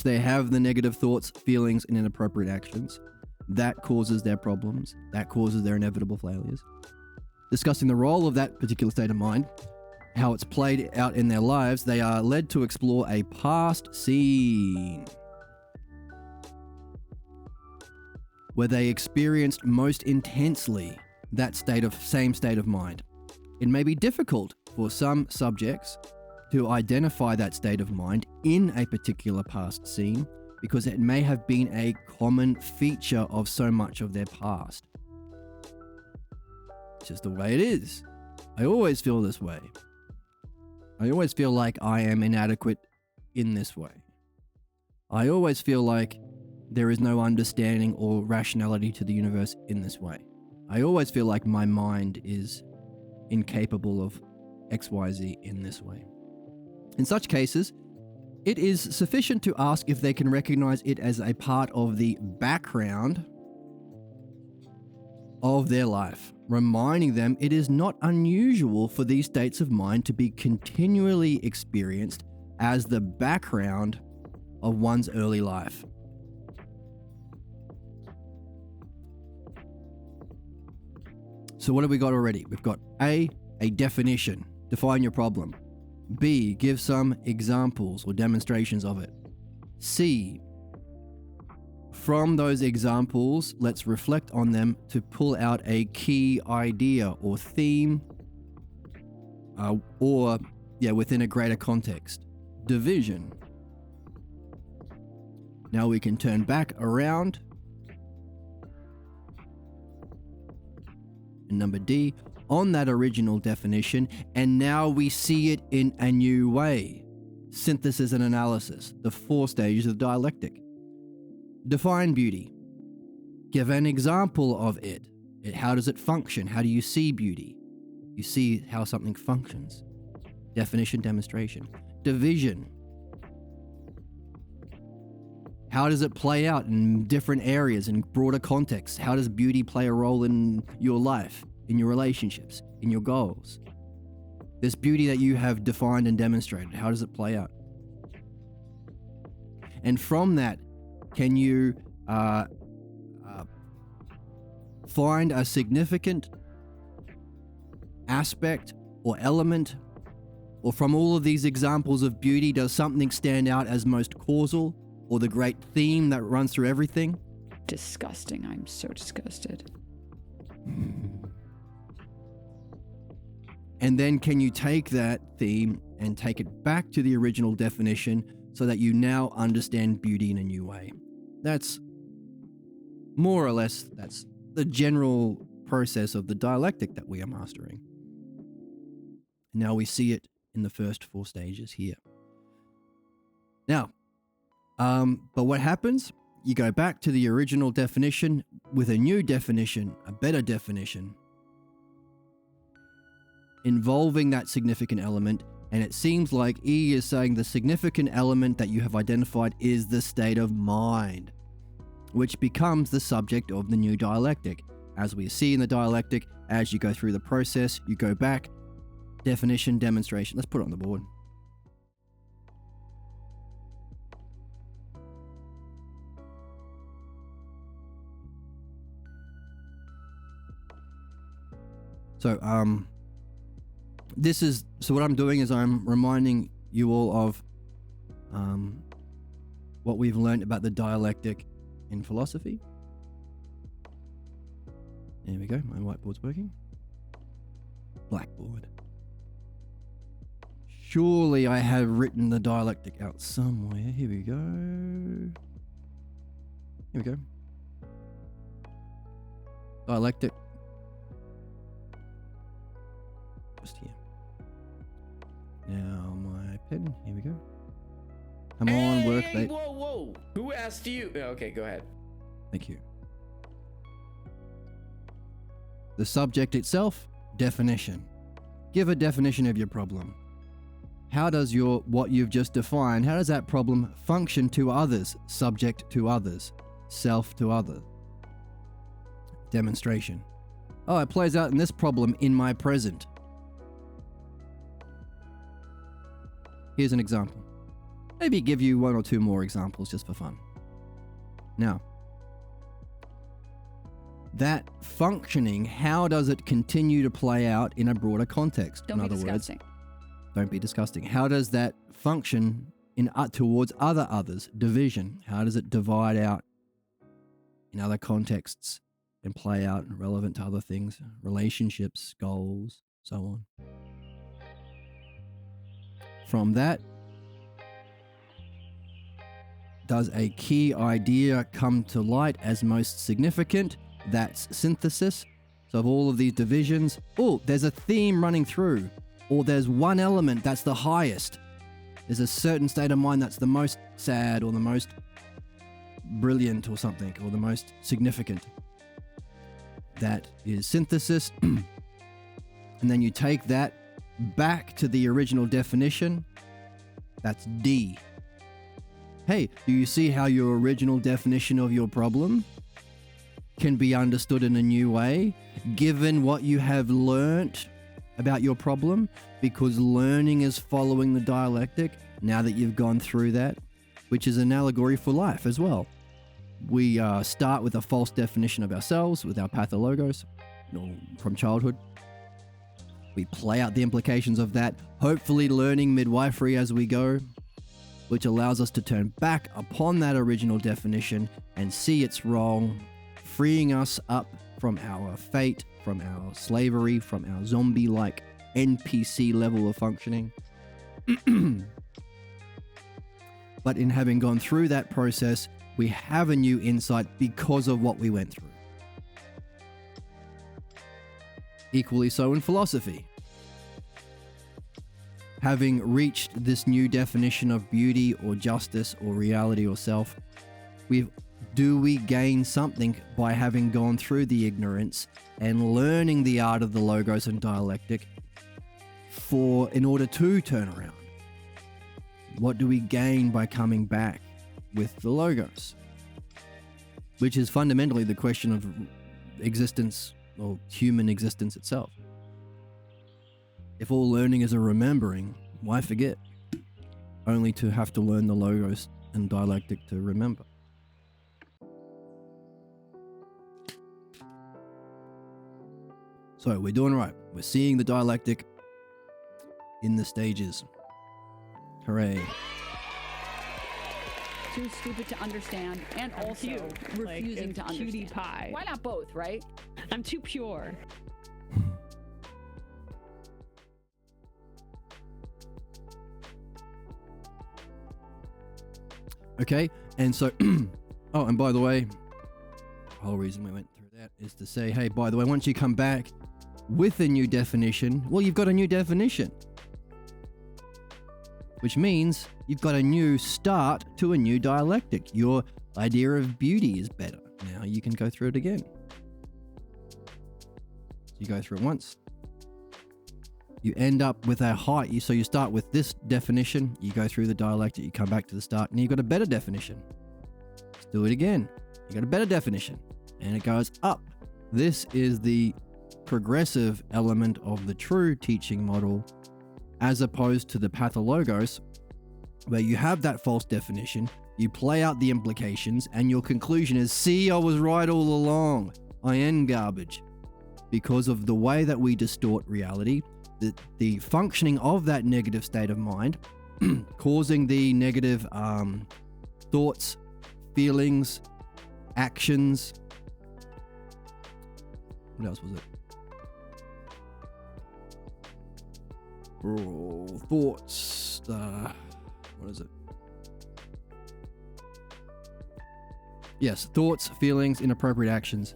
they have the negative thoughts, feelings, and inappropriate actions, that causes their problems, that causes their inevitable failures. Discussing the role of that particular state of mind, how it's played out in their lives, they are led to explore a past scene where they experienced most intensely that same state of mind. It may be difficult for some subjects to identify that state of mind in a particular past scene because it may have been a common feature of so much of their past. It's just the way it is. I always feel this way. I always feel like I am inadequate in this way. I always feel like there is no understanding or rationality to the universe in this way. I always feel like my mind is incapable of XYZ in this way. In such cases, it is sufficient to ask if they can recognize it as a part of the background of their life, reminding them it is not unusual for these states of mind to be continually experienced as the background of one's early life. So what have we got already? We've got A definition. Define your problem. B, give some examples or demonstrations of it. C, from those examples, let's reflect on them to pull out a key idea or theme, within a greater context. Division. Now we can turn back around. And number D, on that original definition, and now we see it in a new way. Synthesis and analysis, the 4 stages of dialectic. Define beauty. Give an example of it. How does it function? How do you see beauty? You see how something functions. Definition, demonstration. Division. How does it play out in different areas, in broader contexts? How does beauty play a role in your life, in your relationships, in your goals? This beauty that you have defined and demonstrated, how does it play out? And from that, can you find a significant aspect or element? Or from all of these examples of beauty, does something stand out as most causal? Or the great theme that runs through everything? Disgusting. I'm so disgusted. And then can you take that theme and take it back to the original definition so that you now understand beauty in a new way? That's more or less, that's the general process of the dialectic that we are mastering. Now we see it in the first 4 stages here. Now, but what happens? You go back to the original definition with a new definition, a better definition, involving that significant element, and it seems like E is saying the significant element that you have identified is the state of mind, which becomes the subject of the new dialectic. As we see in the dialectic, as you go through the process, you go back, definition, demonstration. Let's put it on the board. So, what I'm doing is I'm reminding you all of what we've learned about the dialectic in philosophy. There we go. My whiteboard's working. Blackboard. Surely I have written the dialectic out somewhere. Here we go. Here we go. Dialectic. Just here. Now my pen. Here we go. Come on, work. Whoa. Who asked you? Okay, go ahead. Thank you. The subject itself, definition. Give a definition of your problem. How does what you've just defined, how does that problem function to others, subject to others, self to other? Demonstration. Oh, it plays out in this problem in my present. Here's an example. Maybe give you 1 or 2 more examples just for fun. Now, that functioning, how does it continue to play out in a broader context? Don't in be other disgusting. words, don't be disgusting. How does that function towards others? Division. How does it divide out in other contexts and play out relevant to other things? Relationships, goals, so on. From that, does a key idea come to light as most significant? That's synthesis. So of all of these divisions, there's a theme running through, or there's one element that's the highest. There's a certain state of mind that's the most sad or the most brilliant or something, or the most significant. That is synthesis. And then you take that back to the original definition. That's D. Hey, do you see how your original definition of your problem can be understood in a new way, given what you have learnt about your problem? Because learning is following the dialectic, now that you've gone through that, which is an allegory for life as well. We start with a false definition of ourselves, with our pathologos, from childhood. We play out the implications of that, hopefully learning midwifery as we go, which allows us to turn back upon that original definition and see it's wrong, freeing us up from our fate, from our slavery, from our zombie-like NPC level of functioning. But in having gone through that process, we have a new insight because of what we went through. Equally so in philosophy. Having reached this new definition of beauty or justice or reality or self, do we gain something by having gone through the ignorance and learning the art of the logos and dialectic in order to turn around? What do we gain by coming back with the logos? Which is fundamentally the question of existence, or human existence itself. If all learning is a remembering, why forget? Only to have to learn the logos and dialectic to remember. So we're doing right. We're seeing the dialectic in the stages. Hooray. Too stupid to understand, and also refusing to understand. Cutie pie. Why not both, right? I'm too pure. Okay, and so, oh, and by the way, the whole reason we went through that is to say, hey, by the way, once you come back with a new definition, well, you've got a new definition. Which means you've got a new start to a new dialectic. Your idea of beauty is better. Now you can go through it again. You go through it once. You end up with a high, so you start with this definition, you go through the dialectic, you come back to the start, and you've got a better definition. Let's do it again. You got a better definition, and it goes up. This is the progressive element of the true teaching model, as opposed to the pathologos, where you have that false definition, you play out the implications, and your conclusion is, see, I was right all along. I am garbage. Because of the way that we distort reality, the functioning of that negative state of mind, causing the negative thoughts, feelings, actions. What else was it? Thoughts. What is it? Yes, thoughts, feelings, inappropriate actions.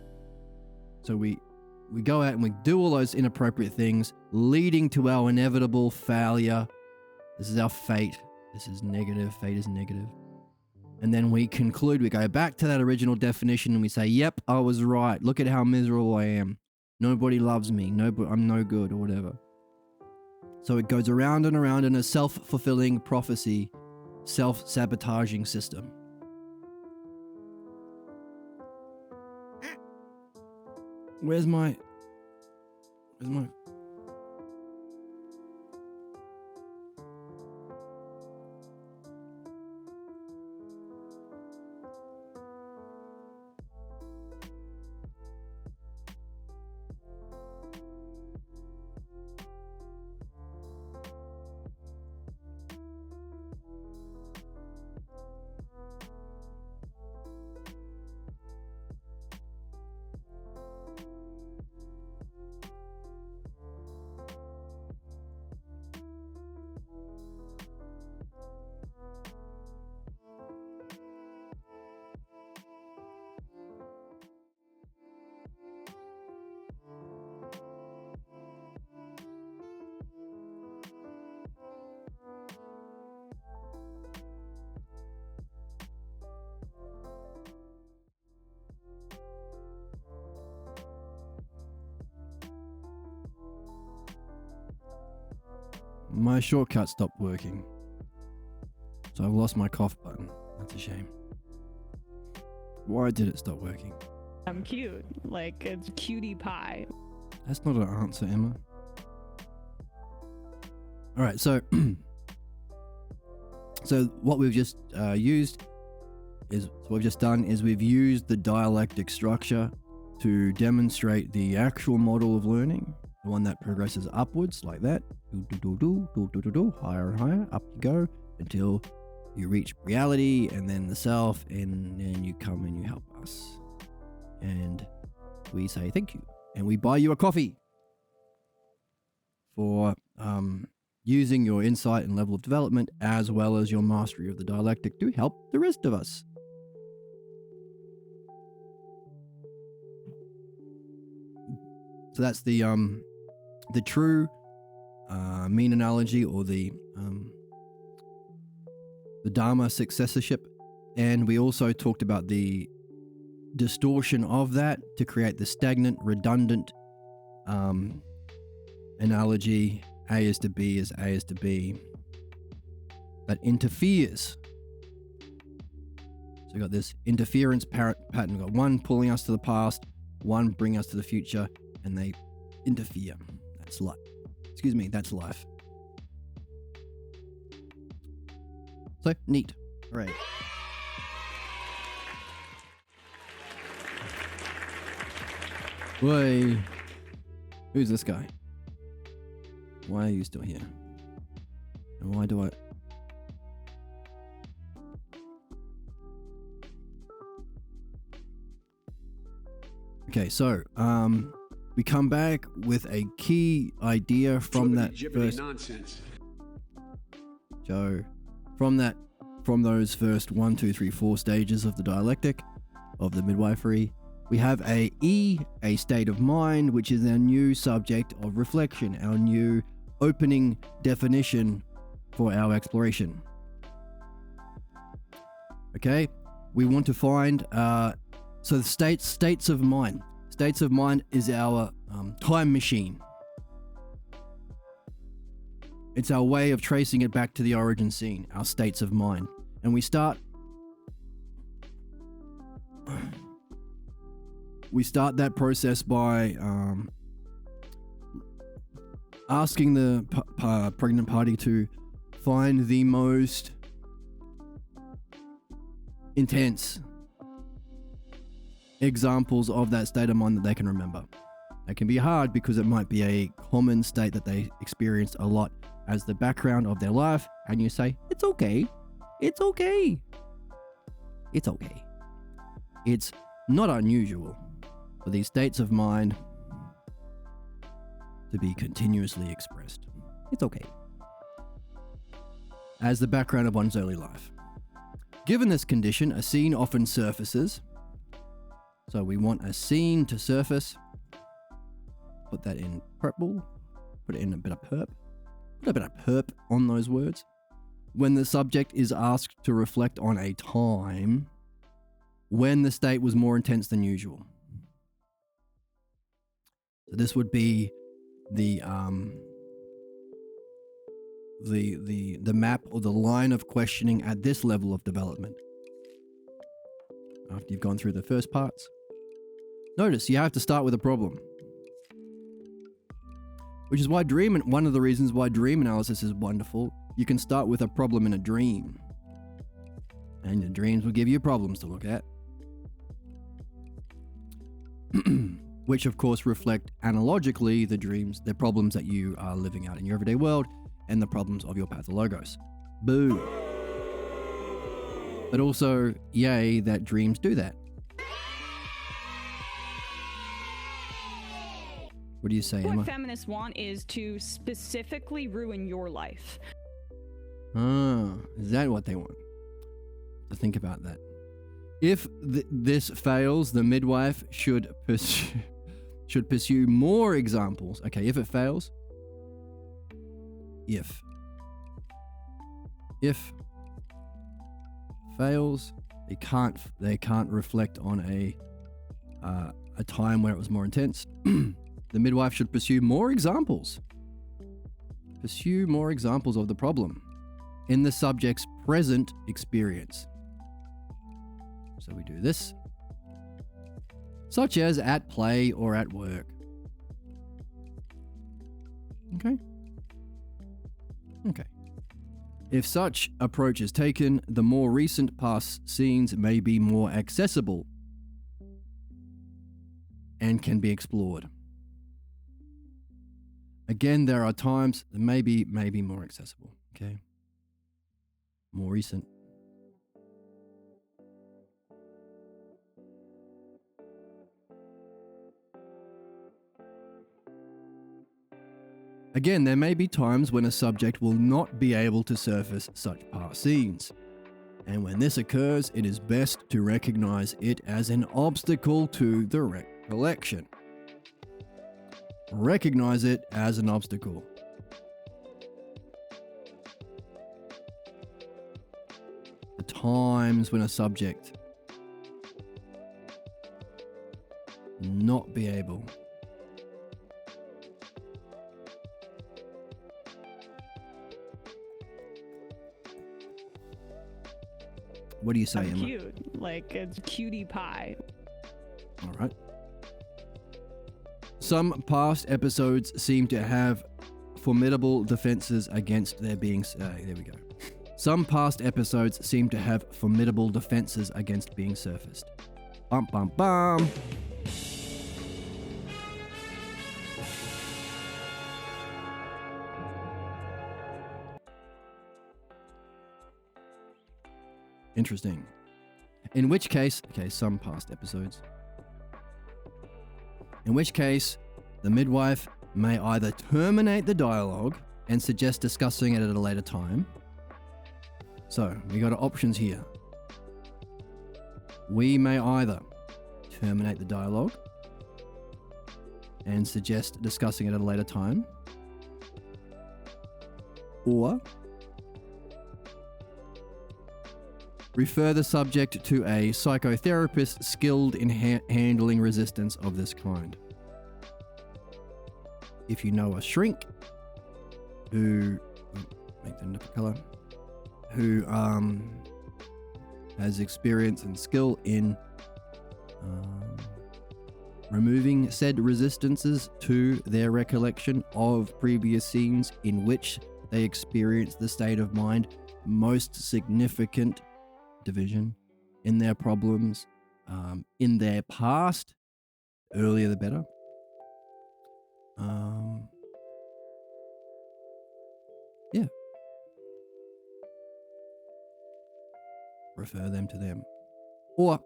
So we go out and we do all those inappropriate things, leading to our inevitable failure. This is our fate. This is negative. Fate is negative. And then we conclude, we go back to that original definition and we say, yep, I was right. Look at how miserable I am. Nobody loves me. I'm no good or whatever. So it goes around and around in a self-fulfilling prophecy, self-sabotaging system. Where's my... My shortcut stopped working. So I've lost my cough button. That's a shame. Why did it stop working? I'm cute. Like, it's cutie pie. That's not an answer, Emma. All right, so so what we've just used is what we've just done is we've used the dialectic structure to demonstrate the actual model of learning, the one that progresses upwards like that, higher and higher, up you go until you reach reality and then the self, and then you come and you help us, and we say thank you, and we buy you a coffee for using your insight and level of development as well as your mastery of the dialectic to help the rest of us. So that's the true mean analogy, or the Dharma successorship, and we also talked about the distortion of that to create the stagnant, redundant analogy. A is to B is A is to B. That interferes. So we got this interference pattern. We've got one pulling us to the past, one bringing us to the future, and they interfere. That's life. Excuse me, that's life. So, neat. All right. Wait. Who's this guy? Why are you still here? And why do I... Okay, so, we come back with a key idea from that first... nonsense. Joe, from those first 1, 2, 3, 4 stages of the dialectic, of the midwifery, we have a state of mind, which is our new subject of reflection, our new opening definition for our exploration. Okay, we want to find, so the states of mind. States of mind is our time machine. It's our way of tracing it back to the origin scene, our states of mind. And we start that process by asking the pregnant party to find the most intense examples of that state of mind that they can remember. It can be hard because it might be a common state that they experienced a lot as the background of their life, and you say, it's okay. It's okay. It's okay. It's not unusual for these states of mind to be continuously expressed. It's okay. As the background of one's early life. Given this condition, a scene often surfaces. So we want a scene to surface. Put that in purple. Put it in a bit of perp. Put a bit of perp on those words. When the subject is asked to reflect on a time when the state was more intense than usual. So this would be the map or the line of questioning at this level of development. After you've gone through the first parts. Notice you have to start with a problem. Which is why one of the reasons why dream analysis is wonderful. You can start with a problem in a dream. And the dreams will give you problems to look at. Which of course reflect analogically the problems that you are living out in your everyday world and the problems of your pathologos. Boo. But also, yay, that dreams do that. What do you say, Emma? What feminists want is to specifically ruin your life. Ah, is that what they want? To think about that. If this fails, the midwife should pursue more examples. Okay, if it fails, if fails, they can't reflect on a time where it was more intense. The midwife should pursue more examples. pursue more examples of the problem in the subject's present experience. So we do this, such as at play or at work. Okay. If such approach is taken, the more recent past scenes may be more accessible and can be explored. Again, there are times that may be more accessible. Okay. More recent. Again, there may be times when a subject will not be able to surface such past scenes. And when this occurs, it is best to recognize it as an obstacle to the recollection. Recognize it as an obstacle. The times when a subject not be able What do you say, I'm Emma? cute, like it's cutie pie. All right. Some past episodes seem to have formidable defenses against there being. There we go. Some past episodes seem to have formidable defenses against being surfaced. Bum bum bum. Interesting. In which case, some past episodes. In which case, the midwife may either terminate the dialogue and suggest discussing it at a later time. So, we got options here. We may either terminate the dialogue and suggest discussing it at a later time, or refer the subject to a psychotherapist skilled in handling resistance of this kind. If you know a shrink who, make them a different color, who has experience and skill in removing said resistances to their recollection of previous scenes in which they experienced the state of mind most significant division in their problems in their past, earlier the better. Yeah. Refer them to them. Or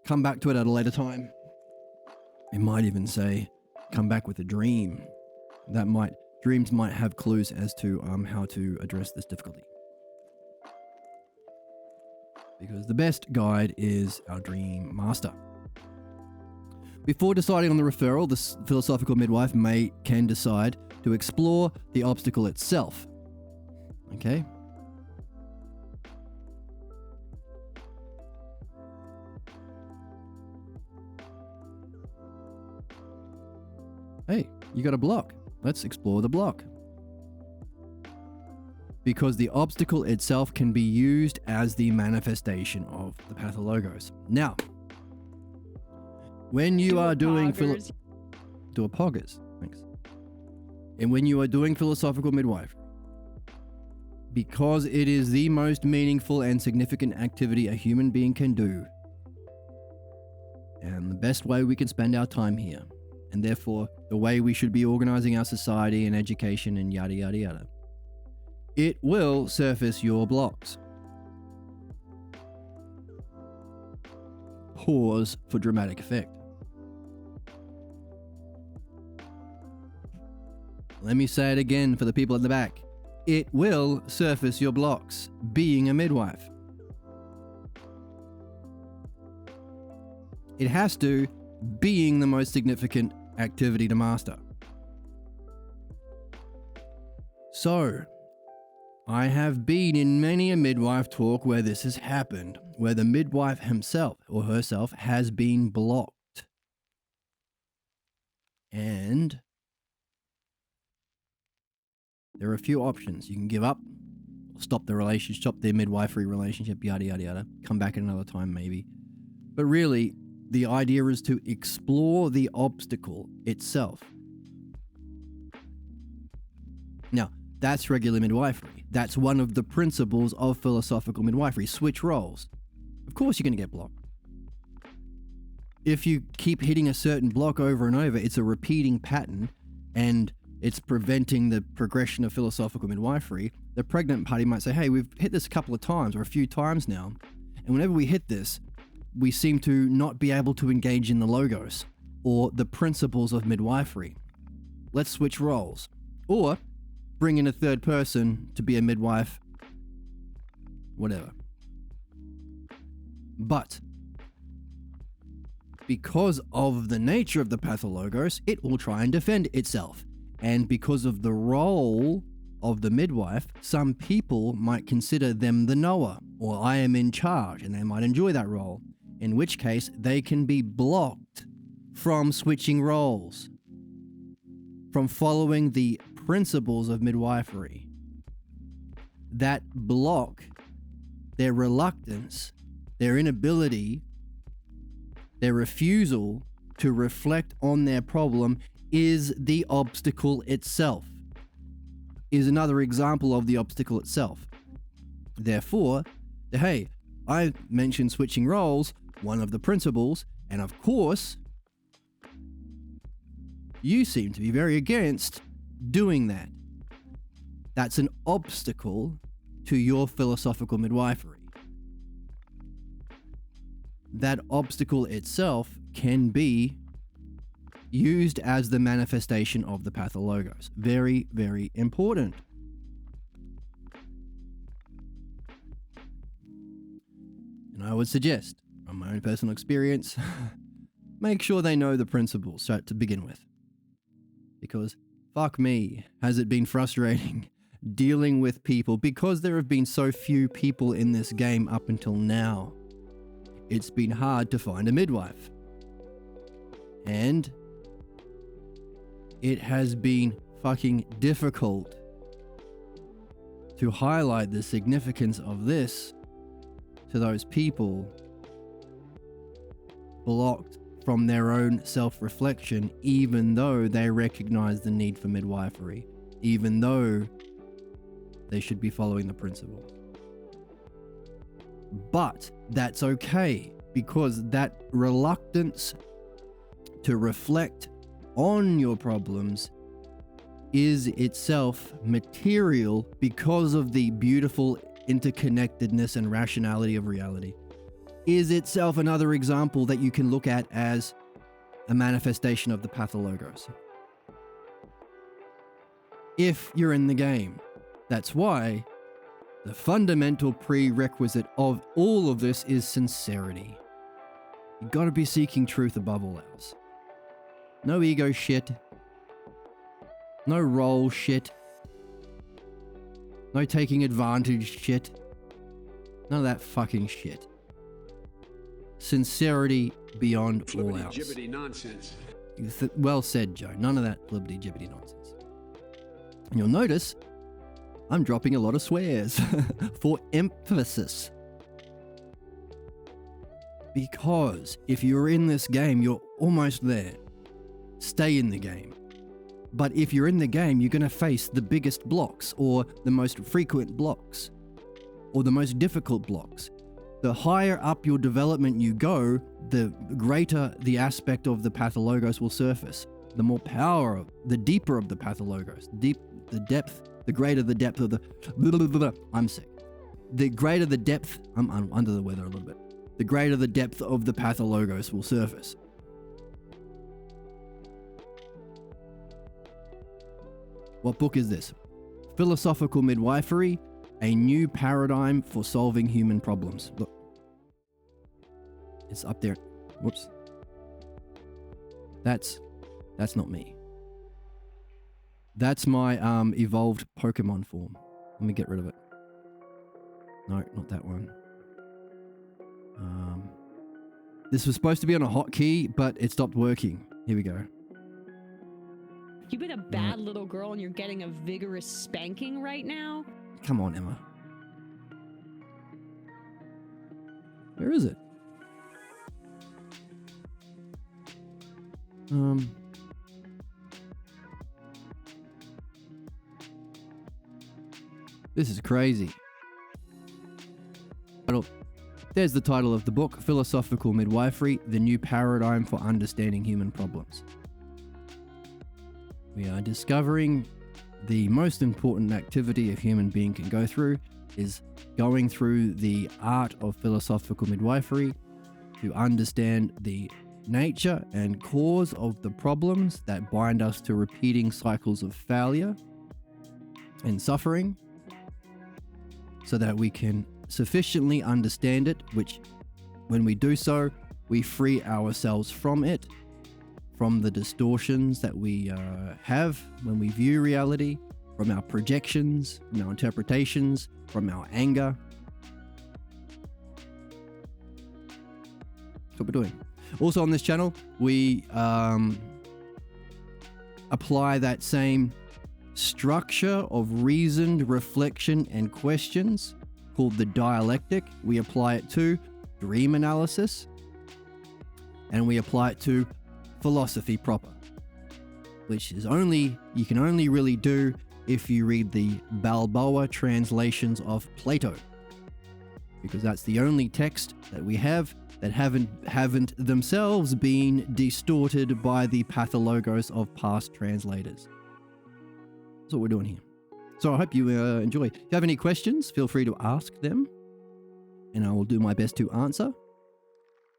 come back to it at a later time. It might even say, come back with a dream. Dreams might have clues as to how to address this difficulty. Because the best guide is our dream master. Before deciding on the referral, the philosophical midwife can decide to explore the obstacle itself. Okay? Hey, you got a block. Let's explore the block. Because the obstacle itself can be used as the manifestation of the pathologos. Now, when you are doing do a poggers, thanks. And when you are doing philosophical midwifery, because it is the most meaningful and significant activity a human being can do, and the best way we can spend our time here, and therefore the way we should be organizing our society and education and yada yada yada, it will surface your blocks. Pause for dramatic effect. Let me say it again for the people at the back. It will surface your blocks, being a midwife. It has to, being the most significant activity to master. So, I have been in many a midwife talk where this has happened, where the midwife himself or herself has been blocked. And There are a few options. You can give up, stop the relationship, stop their midwifery relationship, yada, yada, yada. Come back at another time, maybe. But really, the idea is to explore the obstacle itself. Now, that's regular midwifery. That's one of the principles of philosophical midwifery. Switch roles. Of course you're going to get blocked. If you keep hitting a certain block over and over, it's a repeating pattern and it's preventing the progression of philosophical midwifery. The pregnant party might say, hey, we've hit this a couple of times or a few times now. And whenever we hit this, we seem to not be able to engage in the logos or the principles of midwifery. Let's switch roles. Or bring in a third person to be a midwife, whatever. But because of the nature of the pathologos, it will try and defend itself. And because of the role of the midwife, some people might consider them the knower, or I am in charge, and they might enjoy that role, in which case they can be blocked from switching roles, from following the principles of midwifery. That block their reluctance, their inability, their refusal to reflect on their problem is the obstacle itself, is another example of the obstacle itself. Therefore, hey, I mentioned switching roles, one of the principles, and of course, you seem to be very against doing that. That's an obstacle to your philosophical midwifery. That obstacle itself can be used as the manifestation of the pathologos. Very, very important. And I would suggest, from my own personal experience, make sure they know the principles to begin with. Because, fuck me, has it been frustrating dealing with people, because there have been so few people in this game up until now. It's been hard to find a midwife. And it has been fucking difficult to highlight the significance of this to those people blocked from their own self-reflection, even though they recognize the need for midwifery, even though they should be following the principle. But that's okay, because that reluctance to reflect on your problems is itself material because of the beautiful interconnectedness and rationality of reality. Is itself another example that you can look at as a manifestation of the pathologos. If you're in the game, that's why the fundamental prerequisite of all of this is sincerity. You gotta be seeking truth above all else. No ego shit. No role shit. No taking advantage shit. None of that fucking shit. Sincerity beyond all else. Flippity-jibbity nonsense. Well said, Joe. None of that flippity-jibbity nonsense. And you'll notice I'm dropping a lot of swears for emphasis. Because if you're in this game, you're almost there. Stay in the game. But if you're in the game, you're going to face the biggest blocks, or the most frequent blocks, or the most difficult blocks. The higher up your development you go, the greater the aspect of the pathologos will surface. The more power, the deeper of the pathologos, the greater the depth of the... I'm sick. The greater the depth... I'm under the weather a little bit. The greater the depth of the pathologos will surface. What book is this? Philosophical Midwifery, a New Paradigm for Solving Human Problems. Look. It's up there. Whoops. That's not me. That's my evolved Pokemon form. Let me get rid of it. No, not that one. This was supposed to be on a hotkey, but it stopped working. Here we go. You've been a bad little girl and you're getting a vigorous spanking right now? Come on, Emma. Where is it? This is crazy. There's the title of the book, Philosophical Midwifery, The New Paradigm for Understanding Human Problems. We are discovering the most important activity a human being can go through is going through the art of philosophical midwifery to understand the nature and cause of the problems that bind us to repeating cycles of failure and suffering, so that we can sufficiently understand it, which when we do so, we free ourselves from it, from the distortions that we have when we view reality, from our projections, from our interpretations, from our anger. That's what we're doing. Also on this channel, we apply that same structure of reasoned reflection and questions called the dialectic. We apply it to dream analysis, and we apply it to philosophy proper, which is you can only really do if you read the Balboa translations of Plato, because that's the only text that we have that haven't themselves been distorted by the pathologos of past translators. That's what we're doing here. So I hope you enjoy. If you have any questions, feel free to ask them, and I will do my best to answer.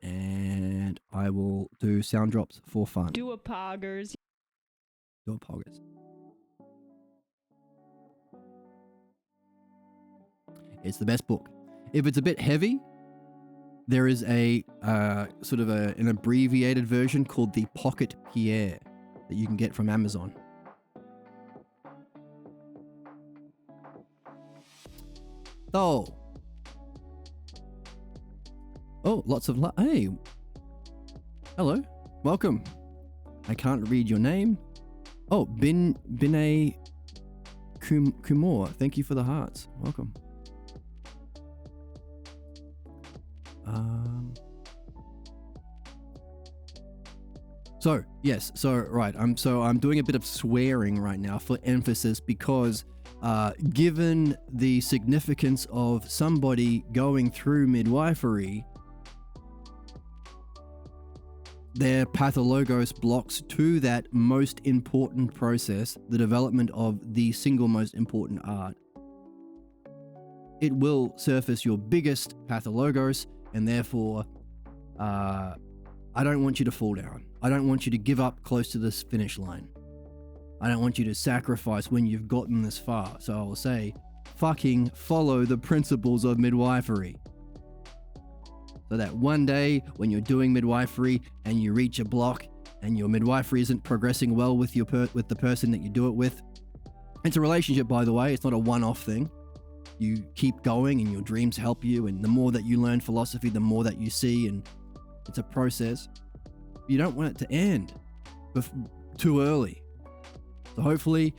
And I will do sound drops for fun. Do a poggers. Do a poggers. It's the best book. If it's a bit heavy, there is a sort of an abbreviated version called the Pocket Pierre that you can get from Amazon. Oh, lots of hey, hello, welcome. I can't read your name. Oh, Binay Kumor. Thank you for the hearts. Welcome. So yes, I'm doing a bit of swearing right now for emphasis, because given the significance of somebody going through midwifery, their pathologos blocks to that most important process, the development of the single most important art. It will surface your biggest pathologos, and therefore I don't want you to fall down. I don't want you to give up close to this finish line. I don't want you to sacrifice when you've gotten this far. So I will say, fucking follow the principles of midwifery. So that one day when you're doing midwifery and you reach a block and your midwifery isn't progressing well with with the person that you do it with. It's a relationship, by the way. It's not a one-off thing. You keep going and your dreams help you, and the more that you learn philosophy, the more that you see, and it's a process. You don't want it to end too early. So hopefully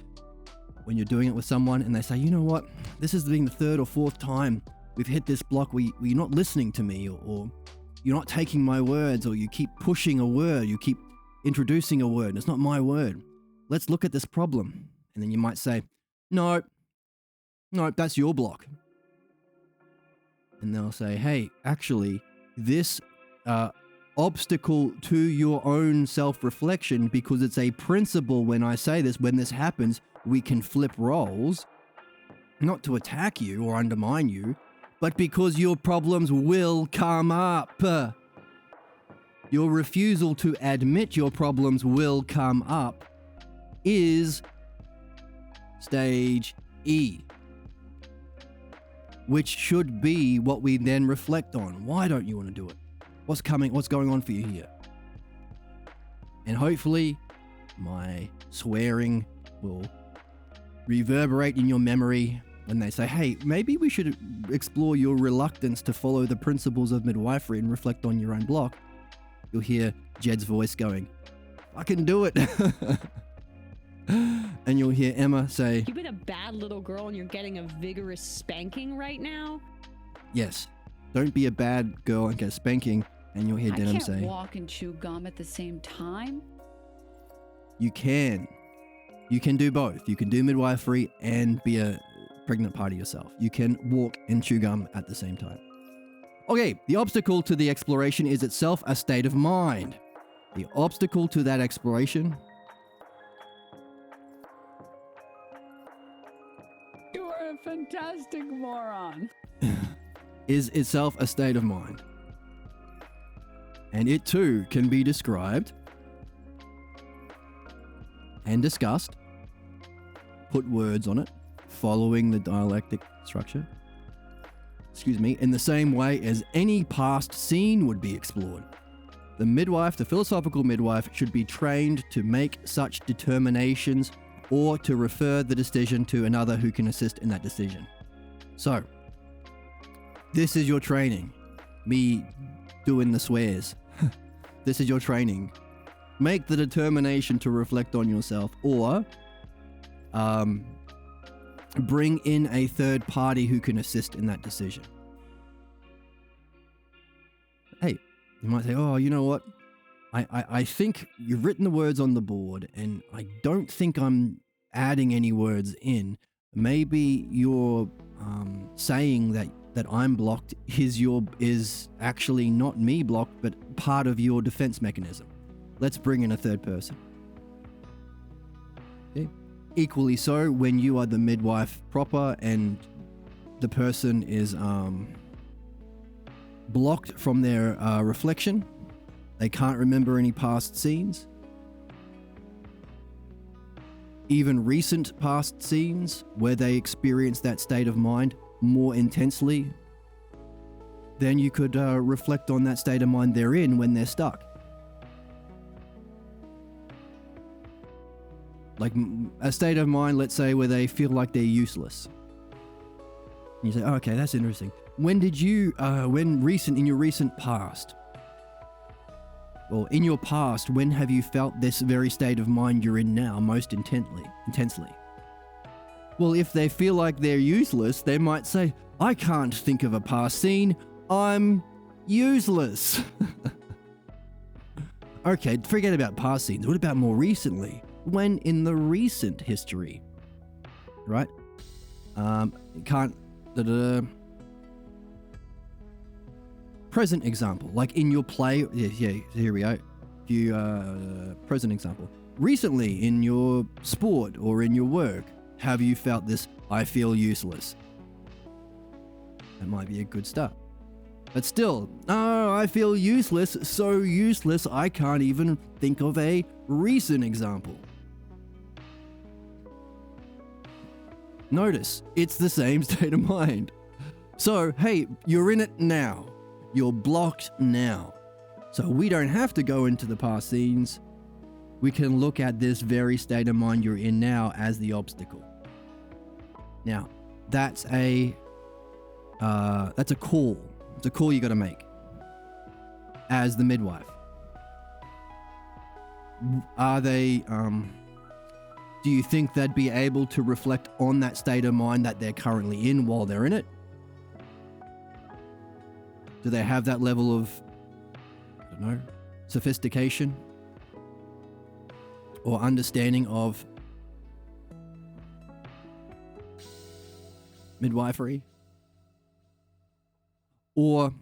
when you're doing it with someone and they say, you know what, this is being the third or fourth time we've hit this block where you're not listening to me, or you're not taking my words, or you keep pushing a word, you keep introducing a word, and it's not my word. Let's look at this problem. And then you might say, no, that's your block. And they'll say, hey, actually, this obstacle to your own self-reflection, because it's a principle when I say this, when this happens, we can flip roles, not to attack you or undermine you, but because your problems will come up. Your refusal to admit your problems will come up is stage E, which should be what we then reflect on. Why don't you want to do it? What's going on for you here? And hopefully my swearing will reverberate in your memory when they say, hey, maybe we should explore your reluctance to follow the principles of midwifery and reflect on your own block. You'll hear Jed's voice going, I can do it. and you'll hear Emma say, You've been a bad little girl and you're getting a vigorous spanking right now? yes, don't be a bad girl and get a spanking. And you'll hear Denim I can't say, walk and chew gum at the same time. you can. You can do both. You can do midwifery and be a pregnant party yourself. You can walk and chew gum at the same time. Okay, the obstacle to the exploration is itself a state of mind. The obstacle to that exploration You are a fantastic moron. is itself a state of mind. And it too can be described and discussed, put words on it, following the dialectic structure, in the same way as any past scene would be explored. The midwife, the philosophical midwife, should be trained to make such determinations or to refer the decision to another who can assist in that decision. So, this is your training. Me doing the swears. This is your training. Make the determination to reflect on yourself, or bring in a third party who can assist in that decision. Hey, you might say, oh, you know what? I think you've written the words on the board and I don't think I'm adding any words in. Maybe you're saying that I'm blocked is actually not me blocked, but part of your defense mechanism. Let's bring in a third person. Okay. Equally so, when you are the midwife proper and the person is blocked from their reflection, they can't remember any past scenes, even recent past scenes where they experience that state of mind more intensely, then you could reflect on that state of mind they're in when they're stuck. Like a state of mind, let's say, where they feel like they're useless. And you say, oh, okay, that's interesting. When did you, in your recent past, or in your past, when have you felt this very state of mind you're in now most intensely? Well, if they feel like they're useless, they might say, I can't think of a past scene. I'm useless. Okay, forget about past scenes. What about more recently? When in the recent history, right? Present example, like in your play. Yeah, here we go. Present example. Recently in your sport or in your work, have you felt this, I feel useless? That might be a good start. But still, oh, I feel useless, so useless I can't even think of a recent example. Notice, it's the same state of mind. So, hey, you're in it now. You're blocked now. So we don't have to go into the past scenes. We can look at this very state of mind you're in now as the obstacle. Now, that's a call. It's a call you got to make as the midwife. Are they, do you think they'd be able to reflect on that state of mind that they're currently in while they're in it? Do they have that level of, I don't know, sophistication or understanding of midwifery? Or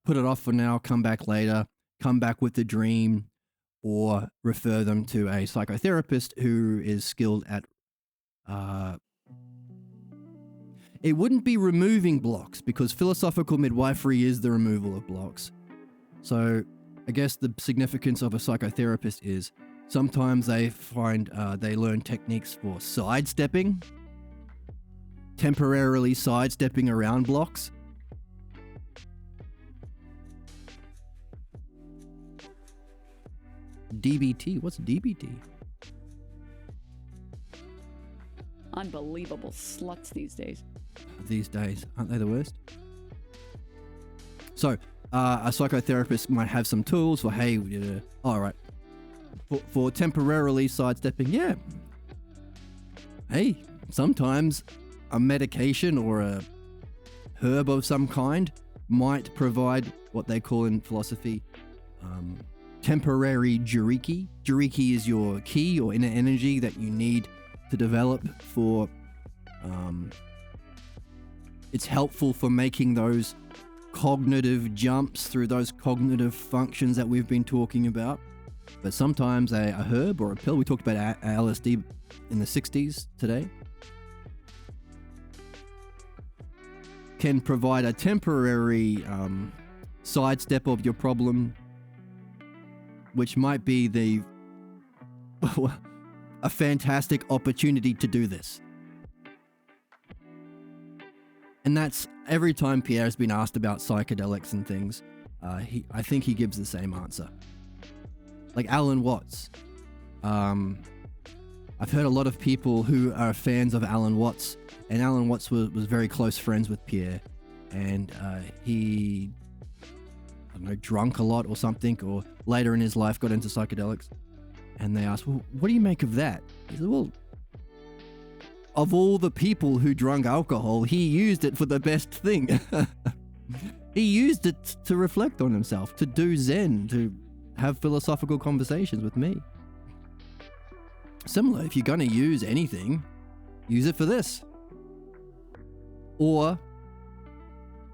put it off for now, come back later, come back with the dream, or refer them to a psychotherapist who is skilled at... It wouldn't be removing blocks, because philosophical midwifery is the removal of blocks. So I guess the significance of a psychotherapist is sometimes they find they learn techniques for sidestepping, temporarily sidestepping around blocks. DBT? What's DBT? Unbelievable sluts these days. These days, aren't they the worst? So, a psychotherapist might have some tools for, hey, all right, for temporarily sidestepping, yeah. hey, sometimes a medication or a herb of some kind might provide what they call in philosophy temporary juriki. Juriki is your ki or inner energy that you need to develop for it's helpful for making those cognitive jumps through those cognitive functions that we've been talking about. But sometimes a herb or a pill, we talked about LSD in the 60s today, can provide a temporary sidestep of your problem, which might be a fantastic opportunity to do this. And that's every time Pierre's been asked about psychedelics and things, I think he gives the same answer. Like Alan Watts. I've heard a lot of people who are fans of Alan Watts, and Alan Watts was very close friends with Pierre, and he, I don't know, drunk a lot or something, or later in his life got into psychedelics, and they asked, well, what do you make of that? He said, well, of all the people who drank alcohol, he used it for the best thing. He used it to reflect on himself, to do Zen, to have philosophical conversations with me. Similar, if you're going to use anything, use it for this. Or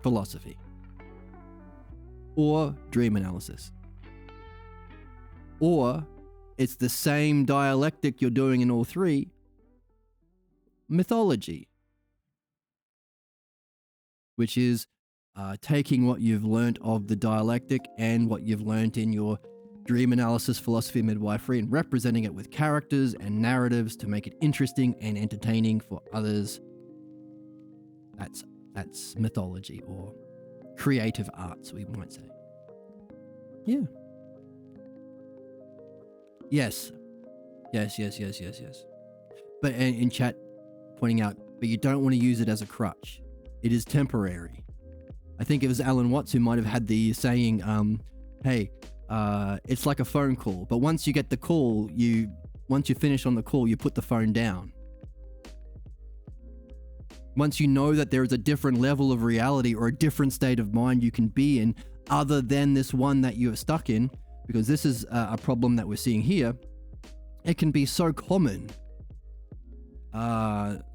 philosophy. Or dream analysis. Or it's the same dialectic you're doing in all three. Mythology, which is taking what you've learnt of the dialectic and what you've learnt in your dream analysis, philosophy, midwifery, and representing it with characters and narratives to make it interesting and entertaining for others. That's mythology, or creative arts, we might say. Yeah. Yes. But in chat, pointing out, but you don't want to use it as a crutch. It is temporary. I think it was Alan Watts who might have had the saying, hey, it's like a phone call, but once you get the call, once you finish on the call, you put the phone down. Once you know that there is a different level of reality or a different state of mind you can be in other than this one that you're stuck in, because this is a problem that we're seeing here, it can be so common.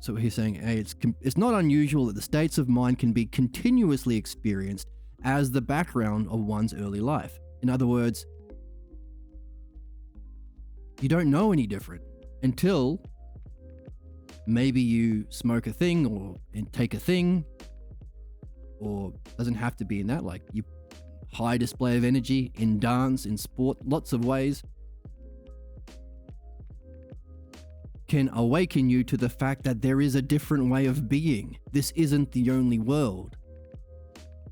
So he's saying, hey, it's not unusual that the states of mind can be continuously experienced as the background of one's early life. In other words, you don't know any different until maybe you smoke a thing or take a thing, or doesn't have to be in that, like you high display of energy in dance, in sport, lots of ways, can awaken you to the fact that there is a different way of being. This isn't the only world.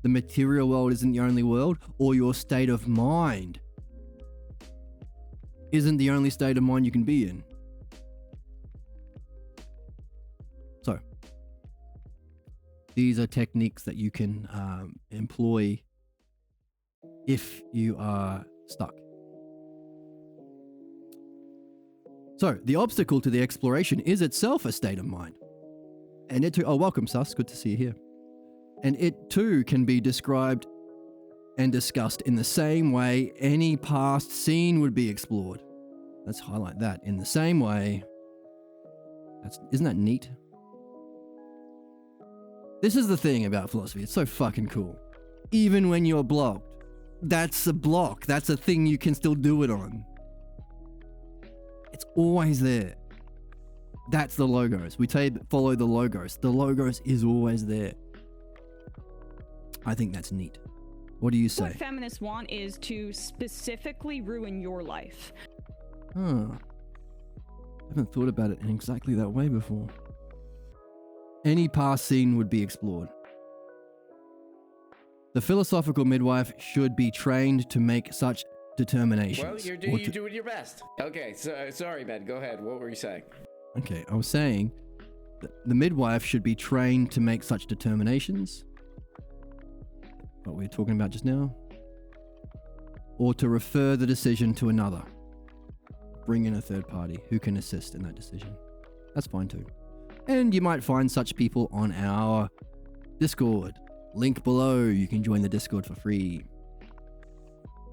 The material world isn't the only world, or your state of mind isn't the only state of mind you can be in. So, these are techniques that you can employ if you are stuck. So, the obstacle to the exploration is itself a state of mind. And it too, oh, welcome, Sus, good to see you here. And it too can be described and discussed in the same way any past scene would be explored. Let's highlight that. In the same way. Isn't that neat? This is the thing about philosophy. It's so fucking cool. Even when you're blocked, that's a block. That's a thing you can still do it on. It's always there. That's the logos. We follow the logos. The logos is always there. I think that's neat. What do you say? What feminists want is to specifically ruin your life. Huh. I haven't thought about it in exactly that way before. Any past scene would be explored. The philosophical midwife should be trained to make such determinations. Well, you're doing your best. Okay, so, sorry, Ben. Go ahead. What were you saying? Okay, I was saying that the midwife should be trained to make such determinations. What we were talking about just now. Or to refer the decision to another. Bring in a third party who can assist in that decision. That's fine too. And you might find such people on our Discord. Link below. You can join the Discord for free.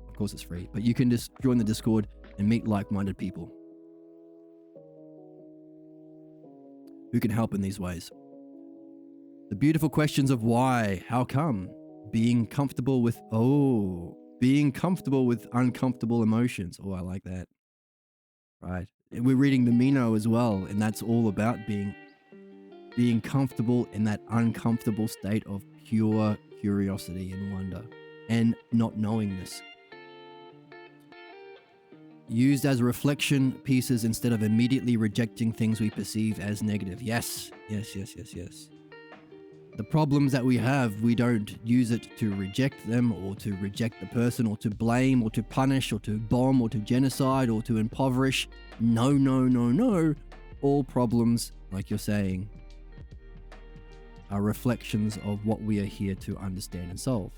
Of course it's free, but you can just join the Discord and meet like-minded people who can help in these ways. The beautiful questions of why, how come, being comfortable with uncomfortable emotions. Oh, I like that. Right. We're reading the Meno as well, and that's all about being comfortable in that uncomfortable state of pure curiosity and wonder and not knowingness. Used as reflection pieces instead of immediately rejecting things we perceive as negative. Yes. The problems that we have, we don't use it to reject them or to reject the person or to blame or to punish or to bomb or to genocide or to impoverish. No. All problems, like you're saying, are reflections of what we are here to understand and solve.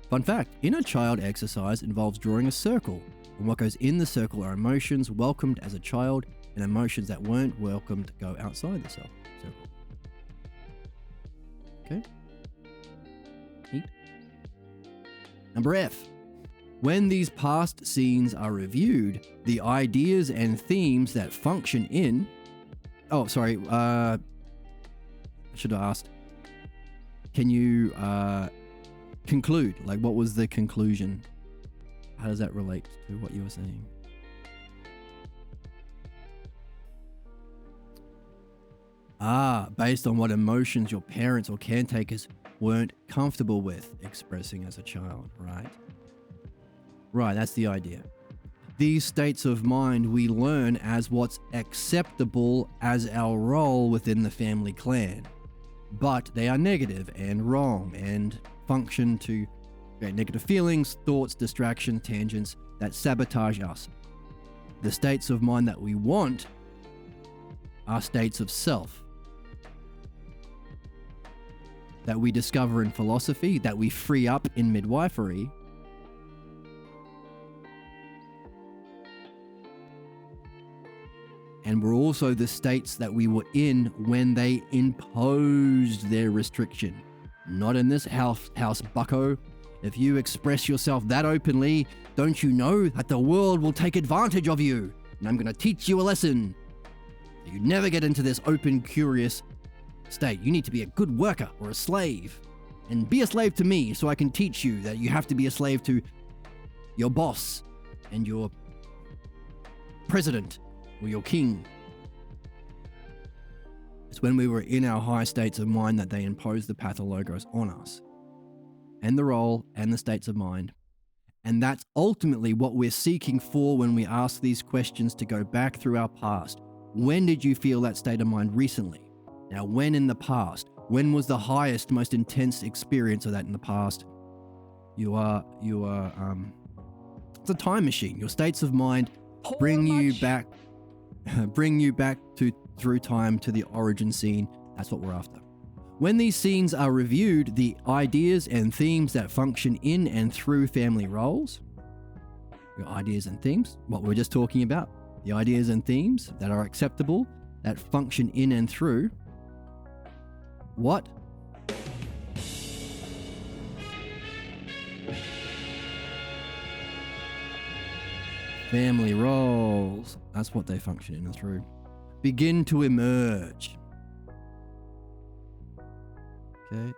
Fun fact, inner child exercise involves drawing a circle, and what goes in the circle are emotions welcomed as a child and emotions that weren't welcomed go outside the circle. Okay. Neat. Number F. When these past scenes are reviewed, the ideas and themes that function in... Oh, sorry. I should have asked. Can you conclude? Like, what was the conclusion? How does that relate to what you were saying? Based on what emotions your parents or caretakers weren't comfortable with expressing as a child, right? Right, that's the idea. These states of mind we learn as what's acceptable as our role within the family clan. But they are negative and wrong and function to create negative feelings, thoughts, distractions, tangents that sabotage us. The states of mind that we want are states of self that we discover in philosophy, that we free up in midwifery, and were also the states that we were in when they imposed their restriction. Not in this house, bucko. If you express yourself that openly, don't you know that the world will take advantage of you? And I'm going to teach you a lesson. You never get into this open, curious state. You need to be a good worker or a slave. And be a slave to me so I can teach you that you have to be a slave to your boss and your president or your king. It's when we were in our high states of mind that they imposed the pathologos on us, and the role and the states of mind. And that's ultimately what we're seeking for when we ask these questions, to go back through our past. When did you feel that state of mind recently? Now, when in the past? When was the highest, most intense experience of that in the past? It's a time machine. Your states of mind bring you back through time to the origin scene. That's what we're after. When these scenes are reviewed, the ideas and themes that function in and through family roles, your ideas and themes, what we were just talking about, the ideas and themes that are acceptable, that function in and through, what? Family roles. That's what they function in and through. Begin to emerge. Okay.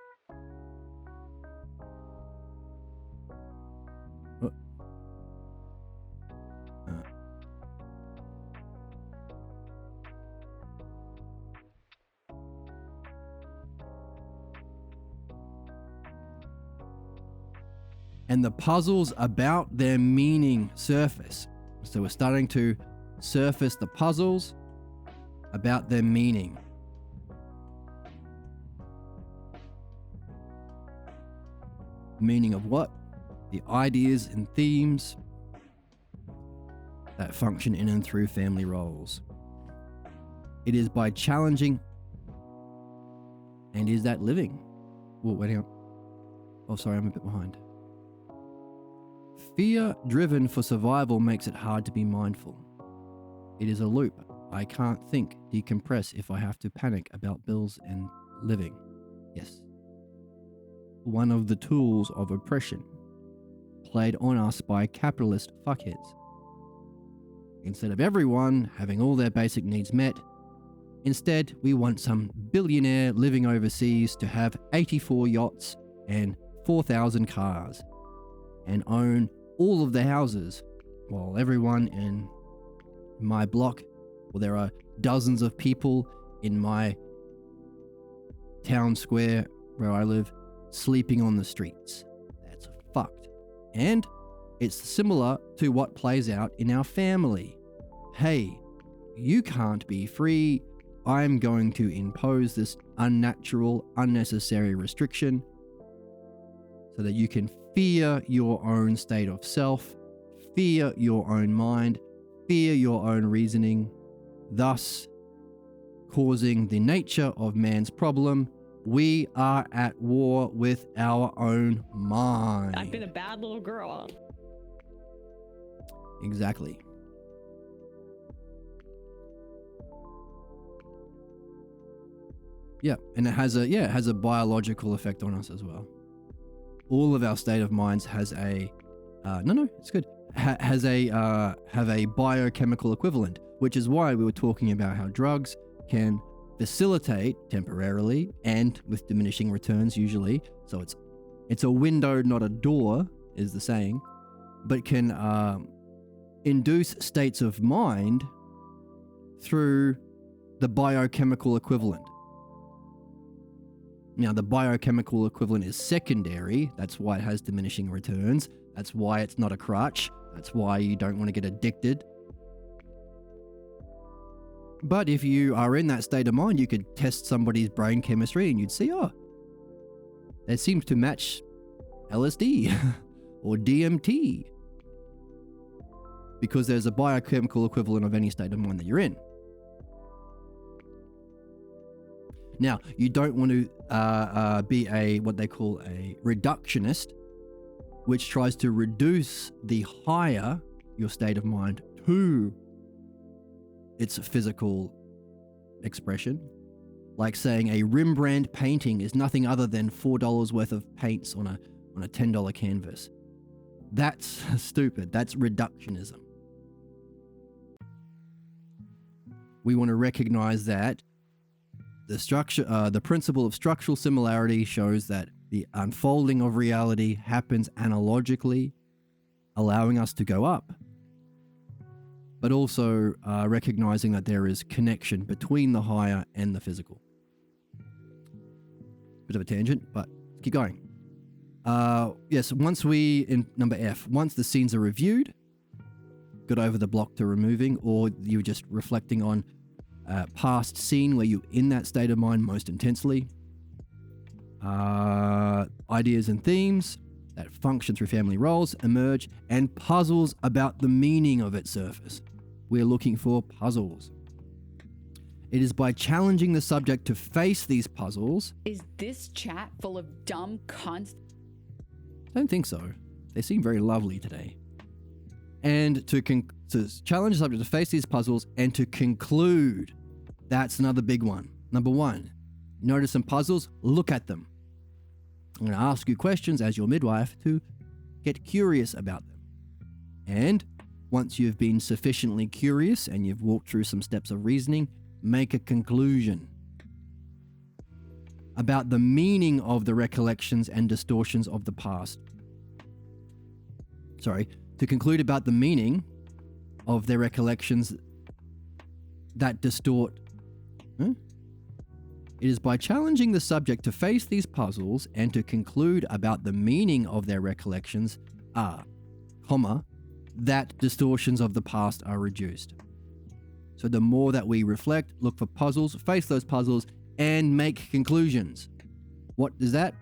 And the puzzles about their meaning surface. So we're starting to surface the puzzles about their meaning. Meaning of what? The ideas and themes that function in and through family roles. It is by challenging, and is that living? Whoa, wait, hang on. Oh, sorry, I'm a bit behind. Fear driven for survival makes it hard to be mindful. It is a loop. I can't think, decompress if I have to panic about bills and living. Yes. One of the tools of oppression played on us by capitalist fuckheads. Instead of everyone having all their basic needs met, instead we want some billionaire living overseas to have 84 yachts and 4,000 cars and own all of the houses, while everyone in my block, well, there are dozens of people in my town square where I live sleeping on the streets. That's fucked. And it's similar to what plays out in our family. Hey, you can't be free. I'm going to impose this unnatural, unnecessary restriction so that you can fear your own state of self, fear your own mind, fear your own reasoning, thus causing the nature of man's problem. We are at war with our own mind. I've been a bad little girl. Exactly. Yeah, and it has a biological effect on us as well. All of our state of minds has a it's good. Have a biochemical equivalent, which is why we were talking about how drugs can facilitate temporarily and with diminishing returns usually. So it's a window, not a door, is the saying, but can induce states of mind through the biochemical equivalent. Now, the biochemical equivalent is secondary. That's why it has diminishing returns. That's why it's not a crutch. That's why you don't want to get addicted. But if you are in that state of mind, you could test somebody's brain chemistry and you'd see, it seems to match LSD or DMT. Because there's a biochemical equivalent of any state of mind that you're in. Now, you don't want to be what they call a reductionist, which tries to reduce the higher your state of mind to its physical expression. Like saying a Rembrandt painting is nothing other than $4 worth of paints on a $10 canvas. That's stupid. That's reductionism. We want to recognize that the principle of structural similarity shows that the unfolding of reality happens analogically, allowing us to go up, but also recognizing that there is connection between the higher and the physical. Bit of a tangent, but keep going. Yes, in number F, once the scenes are reviewed, got over the block to removing, or you're just reflecting on past scene where you're in that state of mind most intensely. Ideas and themes that function through family roles emerge, and puzzles about the meaning of its surface. We're looking for puzzles. It is by challenging the subject to face these puzzles. Is this chat full of dumb cunts? I don't think so. They seem very lovely today. And to challenge the subject to face these puzzles and to conclude. That's another big one. Number one, notice some puzzles, look at them. I'm going to ask you questions as your midwife to get curious about them. And once you've been sufficiently curious and you've walked through some steps of reasoning, make a conclusion about the meaning of the recollections and distortions of the past. To conclude about the meaning of their recollections that distort. It is by challenging the subject to face these puzzles and to conclude about the meaning of their recollections that distortions of the past are reduced. So the more that we reflect, look for puzzles, face those puzzles, and make conclusions. What is that?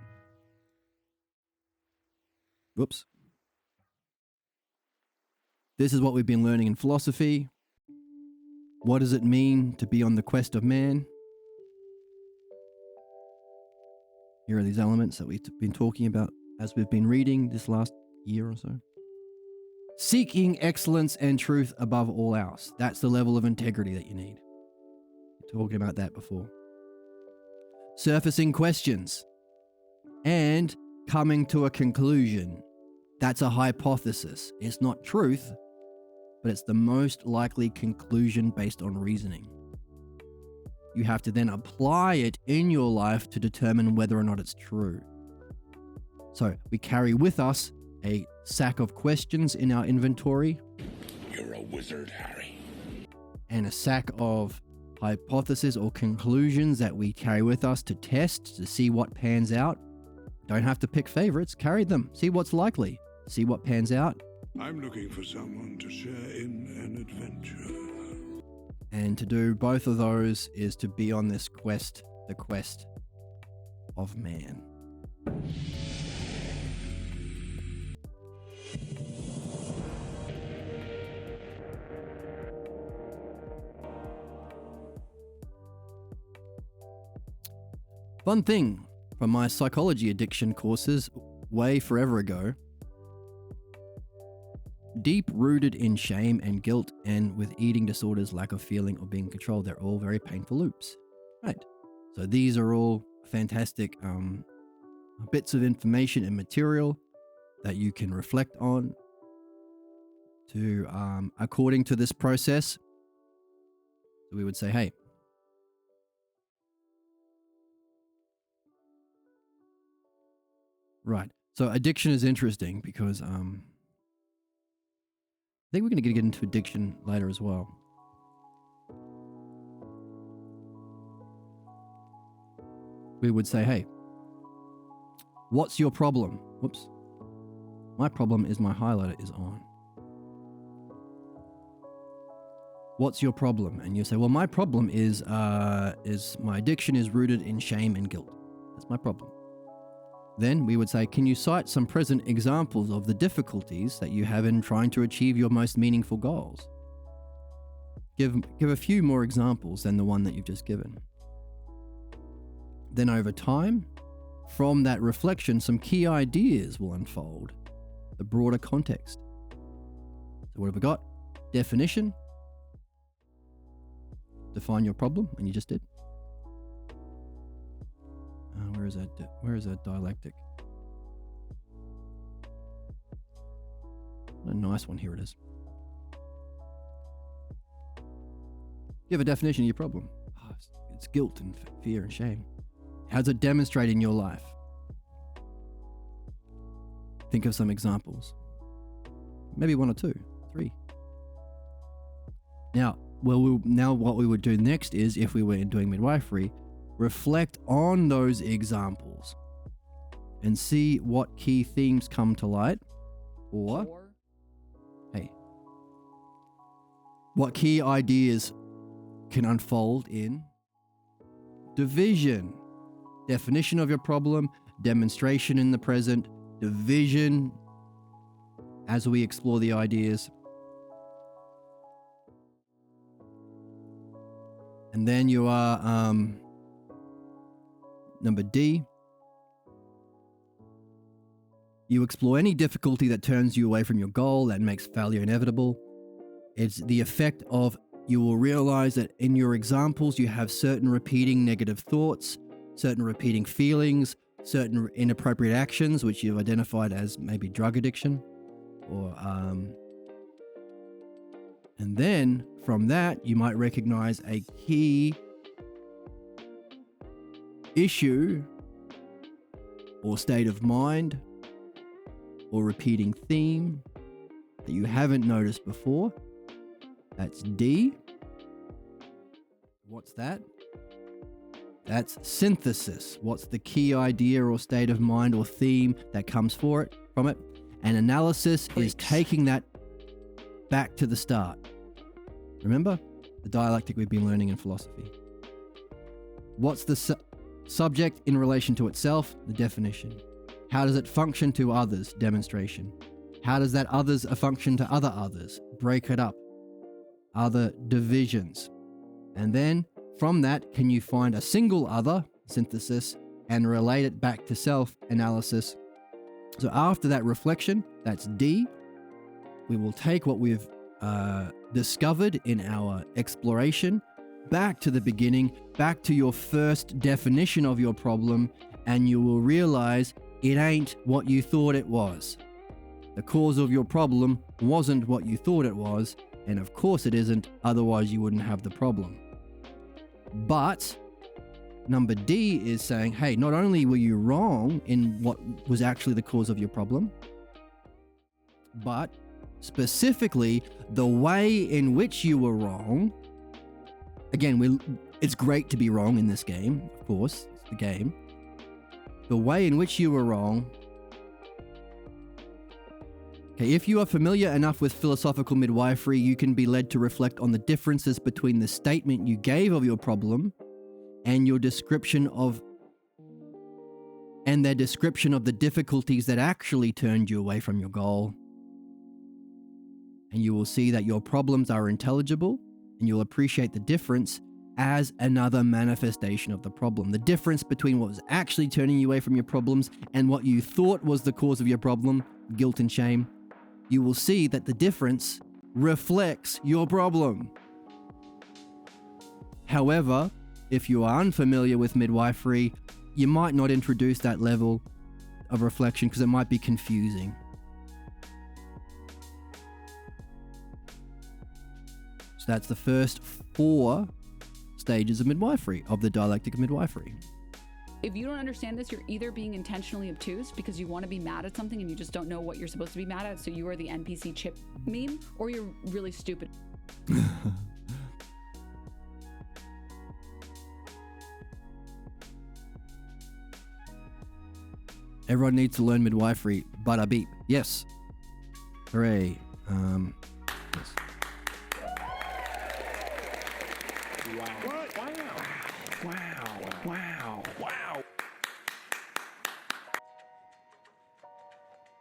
Whoops. This is what we've been learning in philosophy. What does it mean to be on the quest of man? Here are these elements that we've been talking about as we've been reading this last year or so. seeking excellence and truth above all else. That's the level of integrity that you need. Talking about that before. Surfacing questions and coming to a conclusion. That's a hypothesis. It's not truth, but it's the most likely conclusion based on reasoning. You have to then apply it in your life to determine whether or not it's true. So we carry with us a sack of questions in our inventory. You're a wizard, Harry. And a sack of hypotheses or conclusions that we carry with us to test, to see what pans out. Don't have to pick favorites, carry them, see what's likely, see what pans out. I'm looking for someone to share in an adventure. And to do both of those is to be on this quest, the quest of man. Fun thing from my psychology addiction courses way forever ago. Deep rooted in shame and guilt and with eating disorders, lack of feeling or being controlled, they're all very painful loops. Right. So these are all fantastic bits of information and material that you can reflect on to according to this process. So we would say, hey, right. So addiction is interesting because I think we're going to get into addiction later as well. We would say, hey, what's your problem? Whoops. My problem is my highlighter is on. What's your problem? And you say, well, my problem is my addiction is rooted in shame and guilt. That's my problem. Then we would say, can you cite some present examples of the difficulties that you have in trying to achieve your most meaningful goals? Give a few more examples than the one that you've just given. Then over time, from that reflection, some key ideas will unfold, the broader context. So what have we got? Definition. Define your problem, and you just did. Where is that dialectic? A nice one, here it is. Give a definition of your problem. Oh, it's guilt and fear and shame. How does it demonstrate in your life? Think of some examples. Maybe 1 or 2, 3. Now, what we would do next is, if we were doing midwifery, reflect on those examples and see what key themes come to light, or hey, what key ideas can unfold in division. Definition of your problem, demonstration in the present, division as we explore the ideas. And then you are number D. You explore any difficulty that turns you away from your goal, that makes failure inevitable. It's the effect of, you will realize that in your examples you have certain repeating negative thoughts, certain repeating feelings, certain inappropriate actions, which you've identified as maybe drug addiction, or and then from that you might recognize a key issue or state of mind or repeating theme that you haven't noticed before. That's D. What's that? That's synthesis. What's the key idea or state of mind or theme that comes from it? And analysis is taking that back to the start. Remember the dialectic we've been learning in philosophy. What's the subject in relation to itself? The definition. How does it function to others? Demonstration. How does that others function to other others? Break it up. Other divisions. And then from that, can you find a single other, synthesis, and relate it back to self, analysis? So after that reflection, that's D. we will take what we've discovered in our exploration back to the beginning, back to your first definition of your problem, and you will realize it ain't what you thought it was. The cause of your problem wasn't what you thought it was, and of course it isn't, otherwise you wouldn't have the problem. But number D is saying, hey, not only were you wrong in what was actually the cause of your problem, but specifically the way in which you were wrong. Again, it's great to be wrong in this game, of course, it's the game. The way in which you were wrong. Okay, if you are familiar enough with philosophical midwifery, you can be led to reflect on the differences between the statement you gave of your problem and your description of their description of the difficulties that actually turned you away from your goal. And you will see that your problems are intelligible, and you'll appreciate the difference as another manifestation of the problem. The difference between what was actually turning you away from your problems and what you thought was the cause of your problem, guilt and shame. You will see that the difference reflects your problem. However, if you are unfamiliar with midwifery, you might not introduce that level of reflection because it might be confusing. So that's the first 4 stages of midwifery, of the dialectic of midwifery. If you don't understand this, you're either being intentionally obtuse because you want to be mad at something and you just don't know what you're supposed to be mad at, so you are the NPC chip meme, or you're really stupid. Everyone needs to learn midwifery. Bada beep. Yes. Hooray. Yes. Wow.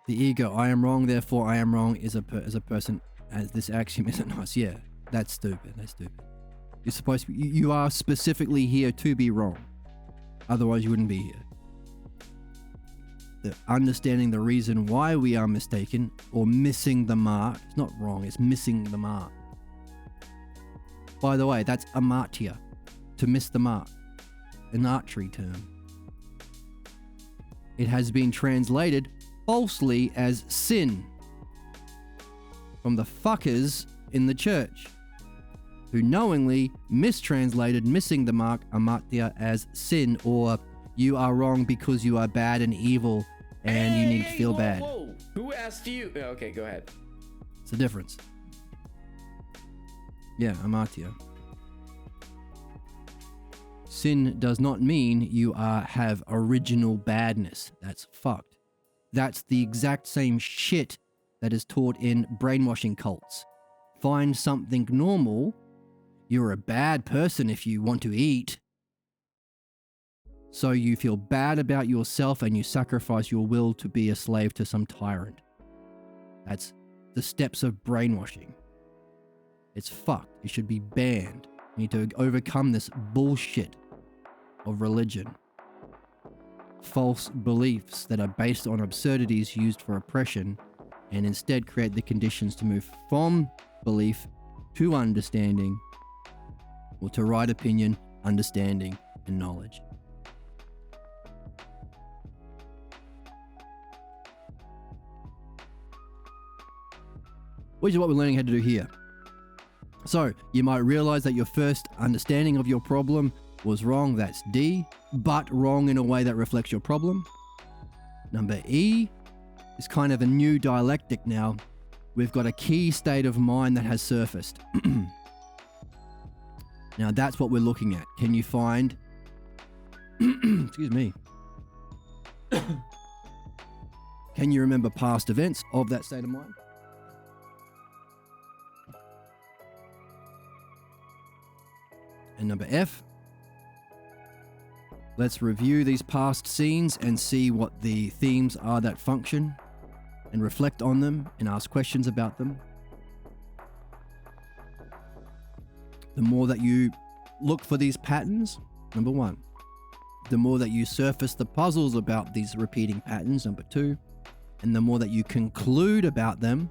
The ego, I am wrong, therefore I am wrong, is as a person, as this axiom isn't nice. Yeah, that's stupid. That's stupid. You're supposed to be, you are specifically here to be wrong. Otherwise you wouldn't be here. Understanding the reason why we are mistaken or missing the mark. It's not wrong, it's missing the mark. By the way, that's amartia, to miss the mark, an archery term. It has been translated falsely as sin from the fuckers in the church who knowingly mistranslated missing the mark, amartia, as sin, or you are wrong because you are bad and evil and you need to feel bad. Whoa. Who asked you? Okay, go ahead. It's a difference. Yeah, amartia. Sin does not mean you have original badness. That's fucked. That's the exact same shit that is taught in brainwashing cults. Find something normal. You're a bad person if you want to eat. So you feel bad about yourself and you sacrifice your will to be a slave to some tyrant. That's the steps of brainwashing. It's fucked. It should be banned. You need to overcome this bullshit of religion. False beliefs that are based on absurdities used for oppression, and instead create the conditions to move from belief to understanding, or to right opinion, understanding, and knowledge. Which is what we're learning how to do here. So, you might realize that your first understanding of your problem was wrong, that's D, but wrong in a way that reflects your problem. Number E is kind of a new dialectic now. We've got a key state of mind that has surfaced. Now that's what we're looking at. Can you find... Excuse me. Can you remember past events of that state of mind? And number F, let's review these past scenes and see what the themes are that function, and reflect on them and ask questions about them. The more that you look for these patterns, number 1. The more that you surface the puzzles about these repeating patterns, number 2. And the more that you conclude about them,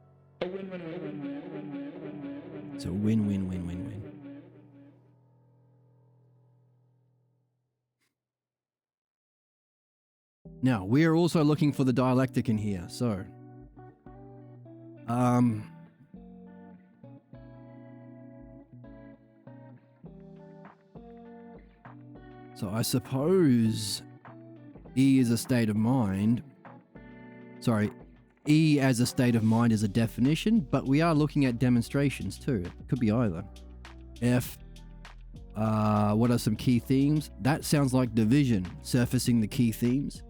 A win-win-win-win-win-win-win-win-win. So win-win-win-win-win. Now, we are also looking for the dialectic in here. So, I suppose E is a state of mind. Sorry, E as a state of mind is a definition, but we are looking at demonstrations too. It could be either. F, what are some key themes? That sounds like division, surfacing the key themes.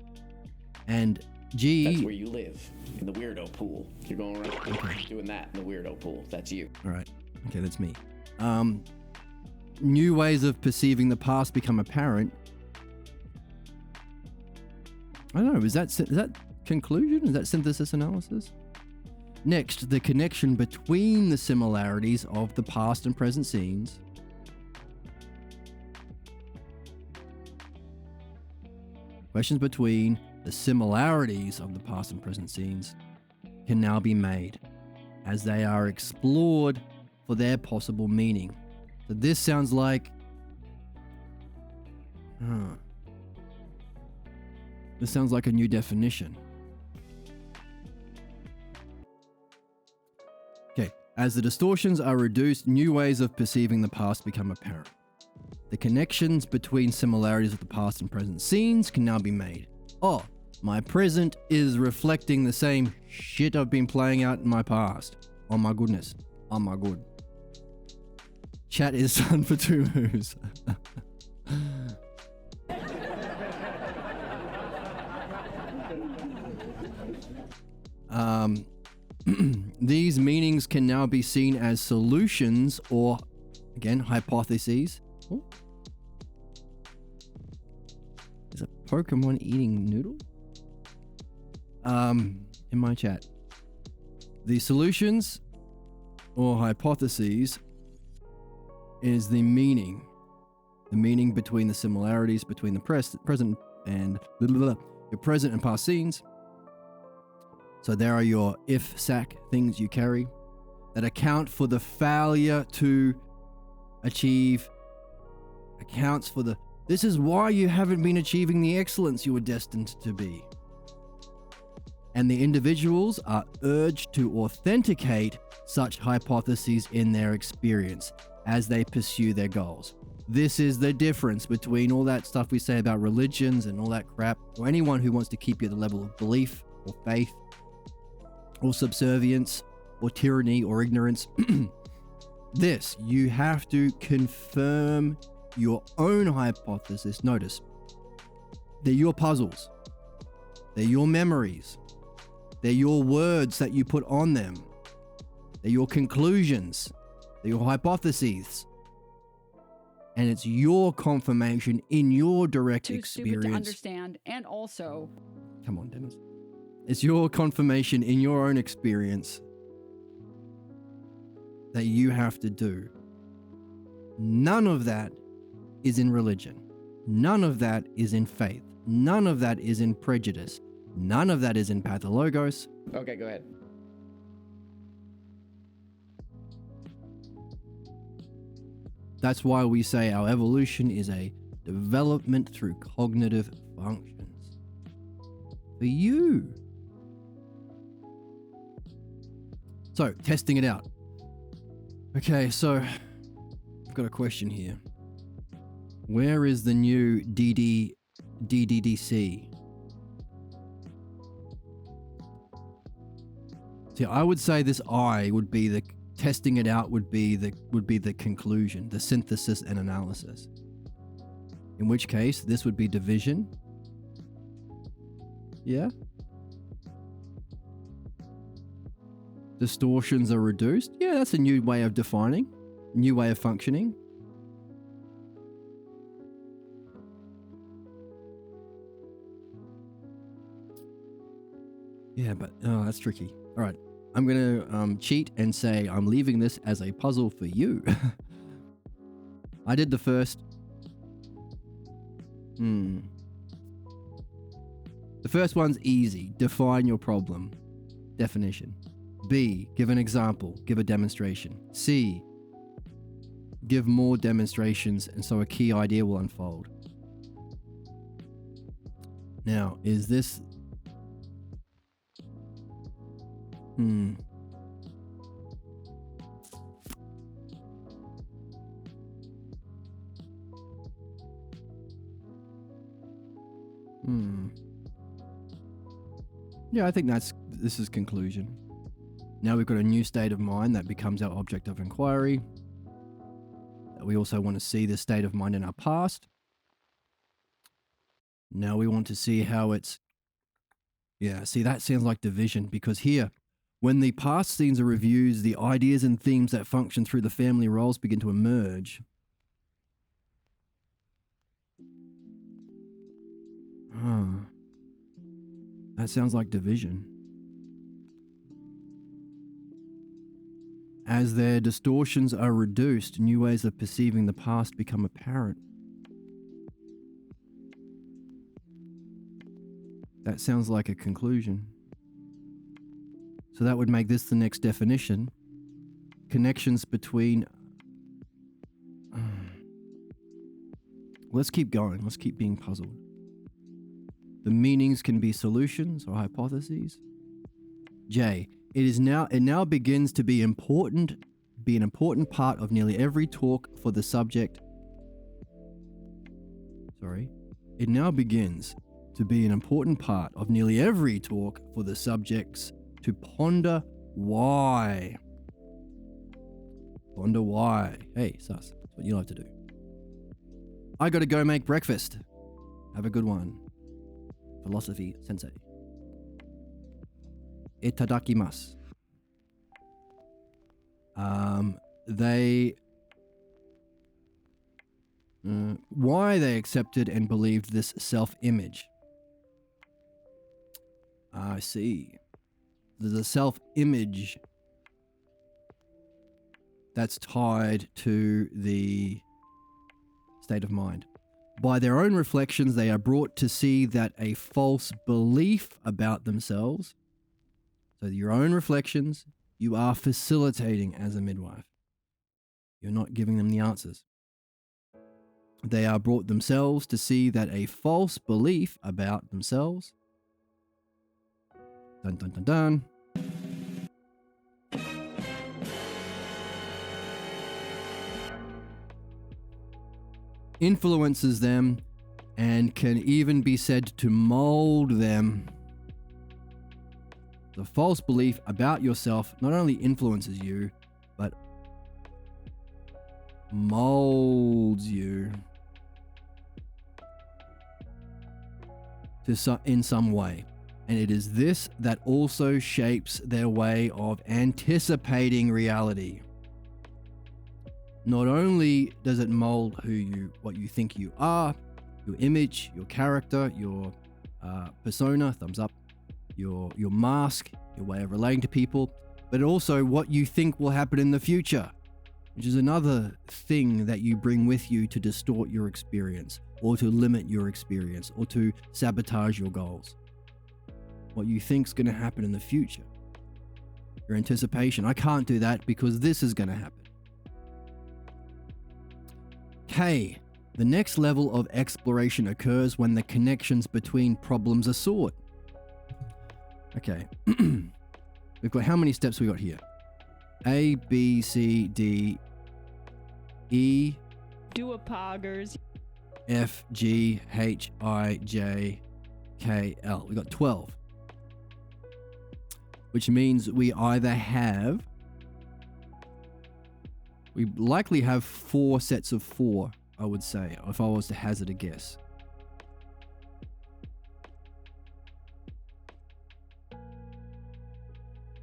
And G... That's where you live, in the weirdo pool. You're going around doing that in the weirdo pool. That's you. All right. Okay, that's me. New ways of perceiving the past become apparent. I don't know, is that conclusion? Is that synthesis analysis? Next, the connection between the similarities of the past and present scenes. Questions between the similarities of the past and present scenes can now be made as they are explored for their possible meaning. So this sounds like... This sounds like a new definition. Okay, as the distortions are reduced, new ways of perceiving the past become apparent. The connections between similarities of the past and present scenes can now be made. Oh, my present is reflecting the same shit I've been playing out in my past. Oh my goodness. Oh my good. Chat is done for 2 moves. These meanings can now be seen as solutions or, again, hypotheses. Oh. Is a Pokemon eating noodle? In my chat. The solutions or hypotheses is the meaning between the similarities between the present and your present and past scenes. So there are your if sac things you carry that account for the failure to achieve, accounts for the, this is why you haven't been achieving the excellence you were destined to be. And the individuals are urged to authenticate such hypotheses in their experience as they pursue their goals. This is the difference between all that stuff we say about religions and all that crap, or anyone who wants to keep you at the level of belief or faith or subservience or tyranny or ignorance. This, you have to confirm your own hypothesis. Notice, they're your puzzles. They're your memories. They're your words that you put on them. They're your conclusions. They're your hypotheses. And it's your confirmation in your direct Too experience. stupid to understand, and also... Come on, Dennis. It's your confirmation in your own experience that you have to do. None of that is in religion. None of that is in faith. None of that is in prejudice. None of that is in pathologos. Okay, go ahead. That's why we say our evolution is a development through cognitive functions. For you. So, testing it out. Okay, so I've got a question here. Where is the new DDDC? See, I would say this I would be the testing it out would be the conclusion, the synthesis and analysis. In which case, this would be division. Yeah. Distortions are reduced. Yeah, that's a new way of defining, new way of functioning. Yeah, but oh, that's tricky. All right, I'm gonna cheat and say I'm leaving this as a puzzle for you. I did the first. The first one's easy. Define your problem. Definition. B, give an example. Give a demonstration. C, give more demonstrations, and so a key idea will unfold. Now, is this... Yeah, I think this is conclusion. Now we've got a new state of mind that becomes our object of inquiry. We also want to see this state of mind in our past. Now we want to see how it's... Yeah, see, that sounds like division, because here, when the past scenes are reviewed, the ideas and themes that function through the family roles begin to emerge. That sounds like division. As their distortions are reduced, new ways of perceiving the past become apparent. That sounds like a conclusion. So that would make this the next definition. Connections between... Let's keep going. Let's keep being puzzled. The meanings can be solutions or hypotheses. J. It now begins to be an important part of nearly every talk for the subject. It now begins to be an important part of nearly every talk for the subjects to ponder why. Ponder why. Hey, sus. That's what you like to do. I gotta go make breakfast. Have a good one. Philosophy Sensei. Itadakimasu. Why they accepted and believed this self-image. I see. There's a self-image that's tied to the state of mind. By their own reflections, they are brought to see that a false belief about themselves. So your own reflections, you are facilitating as a midwife. You're not giving them the answers. They are brought themselves to see that a false belief about themselves. Dun dun dun dun. Influences them and can even be said to mold them. The false belief about yourself not only influences you, but molds you in some way. And it is this that also shapes their way of anticipating reality. Not only does it mold what you think you are, your image, your character, your persona, thumbs up, your mask, your way of relating to people, but also what you think will happen in the future, which is another thing that you bring with you to distort your experience, or to limit your experience, or to sabotage your goals. What you think's going to happen in the future. Your anticipation. I can't do that because this is going to happen. K. The next level of exploration occurs when the connections between problems are sought. Okay. We've got how many steps we got here? A, B, C, D, E, Do a poggers. F, G, H, I, J, K, L. We got 12. Which means we likely have 4 sets of 4 I would say, if I was to hazard a guess.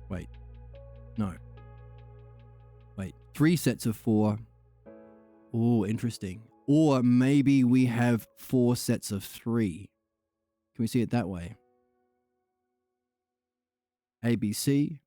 Wait. No. Wait. 3 sets of 4. Oh, interesting. Or maybe we have 4 sets of 3. Can we see it that way? ABC.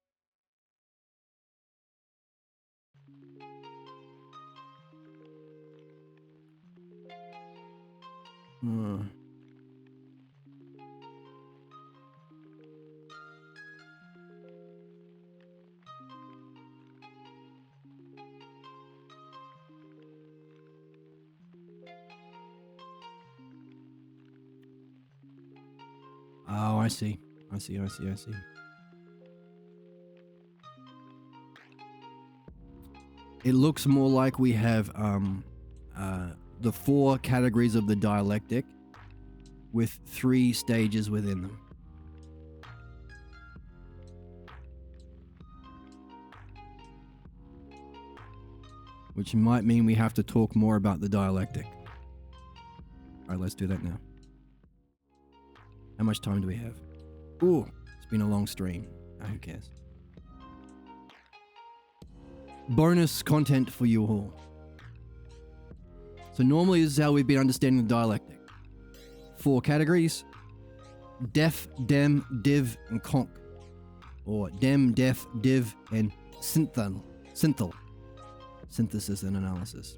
Oh, I see. I see. It looks more like we have the 4 categories of the dialectic with 3 stages within them. Which might mean we have to talk more about the dialectic. Alright, let's do that now. How much time do we have? Ooh, it's been a long stream. Oh, who cares? Bonus content for you all. So normally this is how we've been understanding the dialectic. 4 categories: def, dem, div, and conc. Or dem, def, div, and synthal. Synthesis and analysis.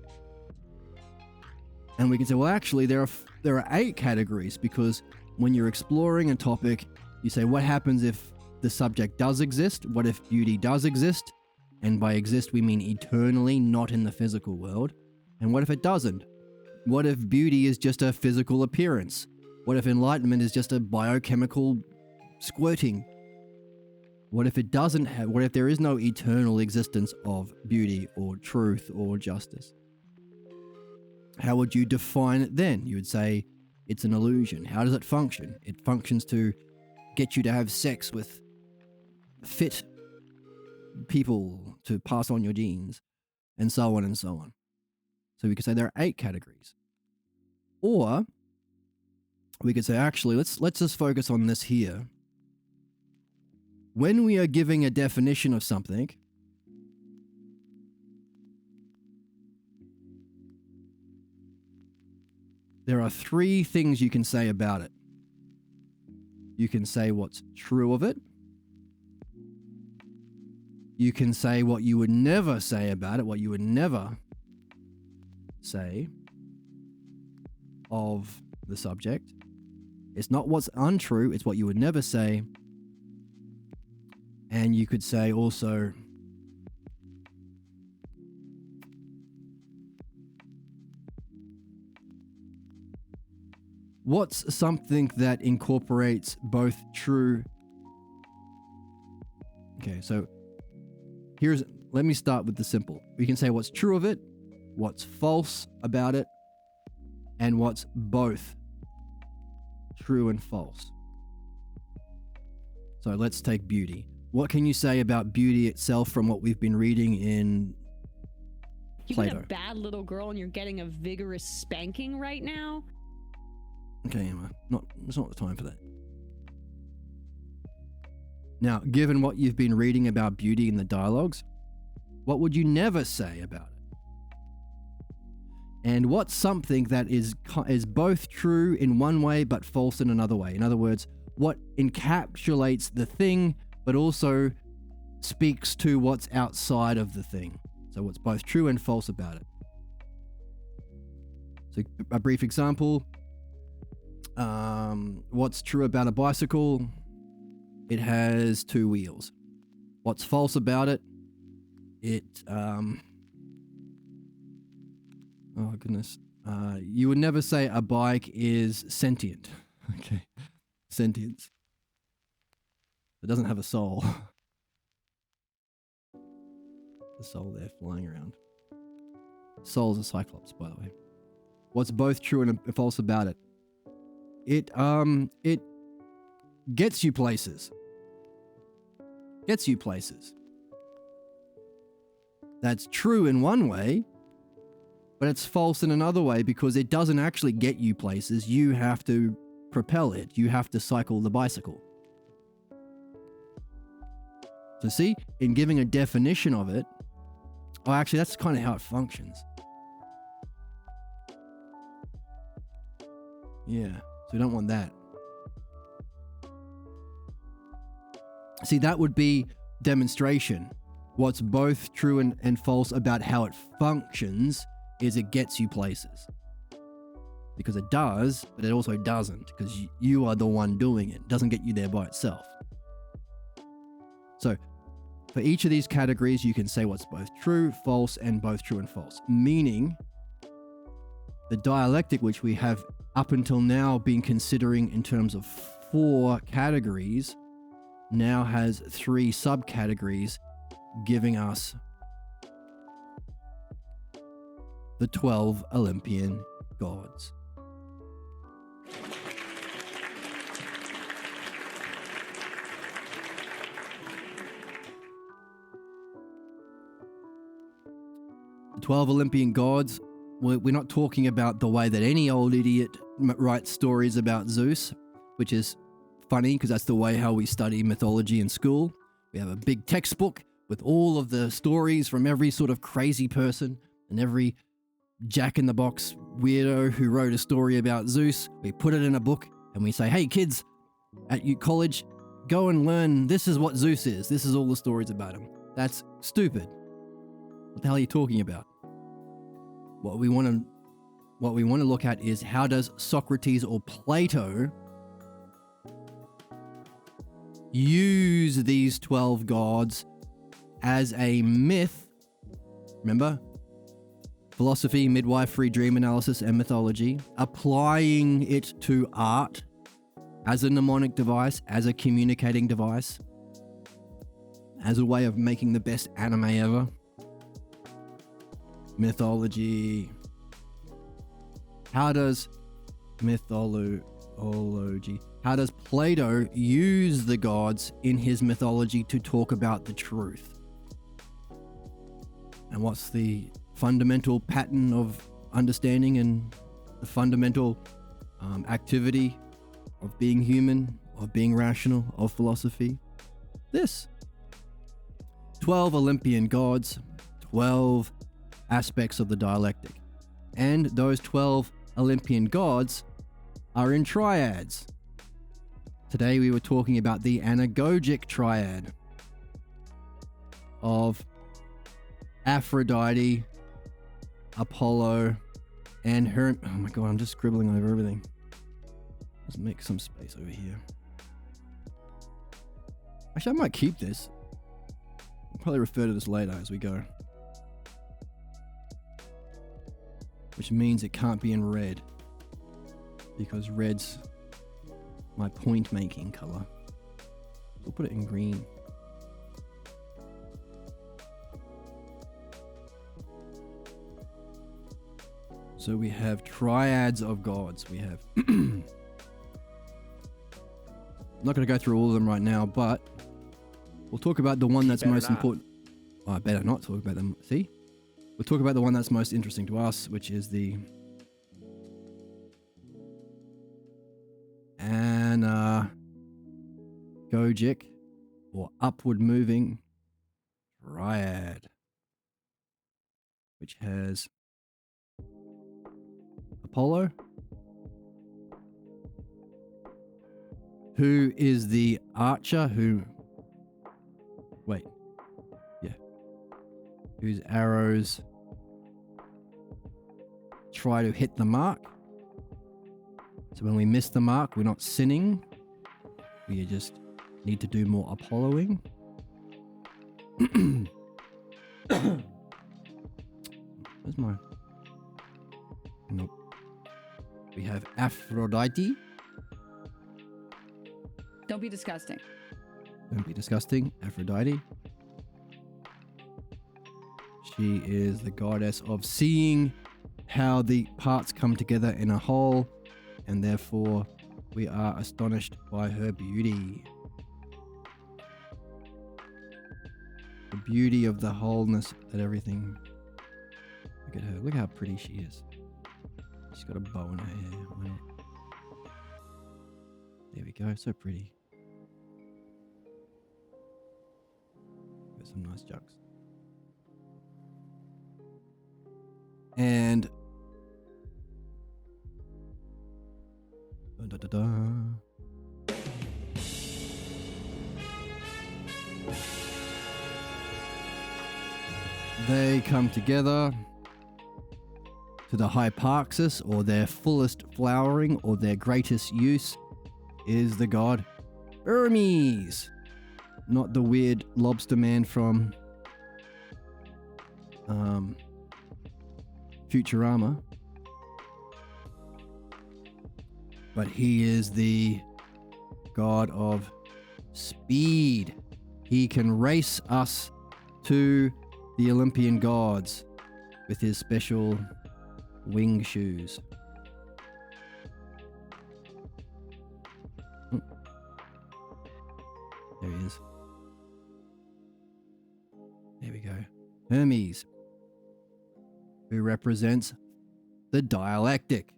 And we can say, well, actually, there are 8 categories, because when you're exploring a topic, you say, what happens if the subject does exist? What if beauty does exist? And by exist, we mean eternally, not in the physical world. And what if it doesn't? What if beauty is just a physical appearance? What if enlightenment is just a biochemical squirting? What if it doesn't have, what if there is no eternal existence of beauty or truth or justice? How would you define it then? You would say it's an illusion. How does it function? It functions to get you to have sex with fit people to pass on your genes, and so on and so on. So we could say there are 8 categories. Or we could say, actually, let's just focus on this here. When we are giving a definition of something, there are 3 things you can say about it. You can say what's true of it. You can say what you would never say about it, what you would never say of the subject. It's not what's untrue, it's what you would never say. And you could say also, what's something that incorporates both true... Okay, so let me start with the simple. We can say what's true of it, what's false about it, and what's both true and false. So let's take beauty. What can you say about beauty itself from what we've been reading in You've Plato? been a bad little girl and you're getting a vigorous spanking right now? Okay, Emma, it's not the time for that. Now, given what you've been reading about beauty in the dialogues, what would you never say about it? And what's something that is both true in one way but false in another way? In other words, what encapsulates the thing but also speaks to what's outside of the thing? So what's both true and false about it? So a brief example. What's true about a bicycle? It has 2 wheels. What's false about it? Oh goodness. You would never say a bike is sentient. Okay. Sentience. It doesn't have a soul. The soul there flying around. Soul's a cyclops, by the way. What's both true and false about it? It gets you places. Gets you places. That's true in one way, But it's false in another way because it doesn't actually get you places. You have to propel it. You have to cycle the bicycle. So see, in giving a definition of it, oh, actually, that's kind of how it functions. Yeah, so we don't want that. See, that would be demonstration. What's both true and false about how it functions is it gets you places. Because it does, but it also doesn't, because you are the one doing it. It doesn't get you there by itself. So, for each of these categories, you can say what's both true, false, and both true and false. Meaning, the dialectic, which we have up until now been considering in terms of 4 categories, now has 3 subcategories, giving us the 12 Olympian gods. The 12 Olympian gods, we're not talking about the way that any old idiot writes stories about Zeus, which is funny because that's the way how we study mythology in school. We have a big textbook with all of the stories from every sort of crazy person and every jack-in-the-box weirdo who wrote a story about Zeus. We put it in a book and we say, hey kids, at college, go and learn this is what Zeus is. This is all the stories about him. That's stupid. What the hell are you talking about? What we want to look at is how does Socrates or Plato use these 12 gods as a myth. Remember? Philosophy, midwifery, dream analysis, and mythology. Applying it to art as a mnemonic device, as a communicating device, as a way of making the best anime ever. Mythology. How does how does Plato use the gods in his mythology to talk about the truth? And what's the fundamental pattern of understanding and the fundamental activity of being human, of being rational, of philosophy? This. 12 Olympian gods, 12 aspects of the dialectic. And those 12 Olympian gods are in triads. Today we were talking about the anagogic triad of Aphrodite, Apollo, and Hermes. Oh my god, I'm just scribbling over everything. Let's make some space over here. Actually, I might keep this. I'll probably refer to this later as we go. Which means it can't be in red, because red's my point making color. We'll put it in green. So we have triads of gods. We have I'm not going to go through all of them right now, but we'll talk about the one that's most important. Oh, I better not talk about them. See? We'll talk about the one that's most interesting to us, which is the anagogic or upward moving triad, which has Apollo, who is the archer whose arrows try to hit the mark. So when we miss the mark, we're not sinning. We just need to do more Apolloing. Where's my... Nope. We have Aphrodite. Don't be disgusting. Don't be disgusting. Aphrodite. She is the goddess of seeing how the parts come together in a whole, and therefore we are astonished by her beauty. The beauty of the wholeness that everything Look at her. Look how pretty she is. She's got a bow in her hair. On it. There we go. So pretty. Got some nice jugs. And da, da, da. They come together to the hyparxis, or their fullest flowering, or their greatest use is the god Hermes, not the weird lobster man from Futurama, but he is the god of speed. He can race us to the Olympian gods with his special wing shoes. There he is. There we go. Hermes, who represents the dialectic.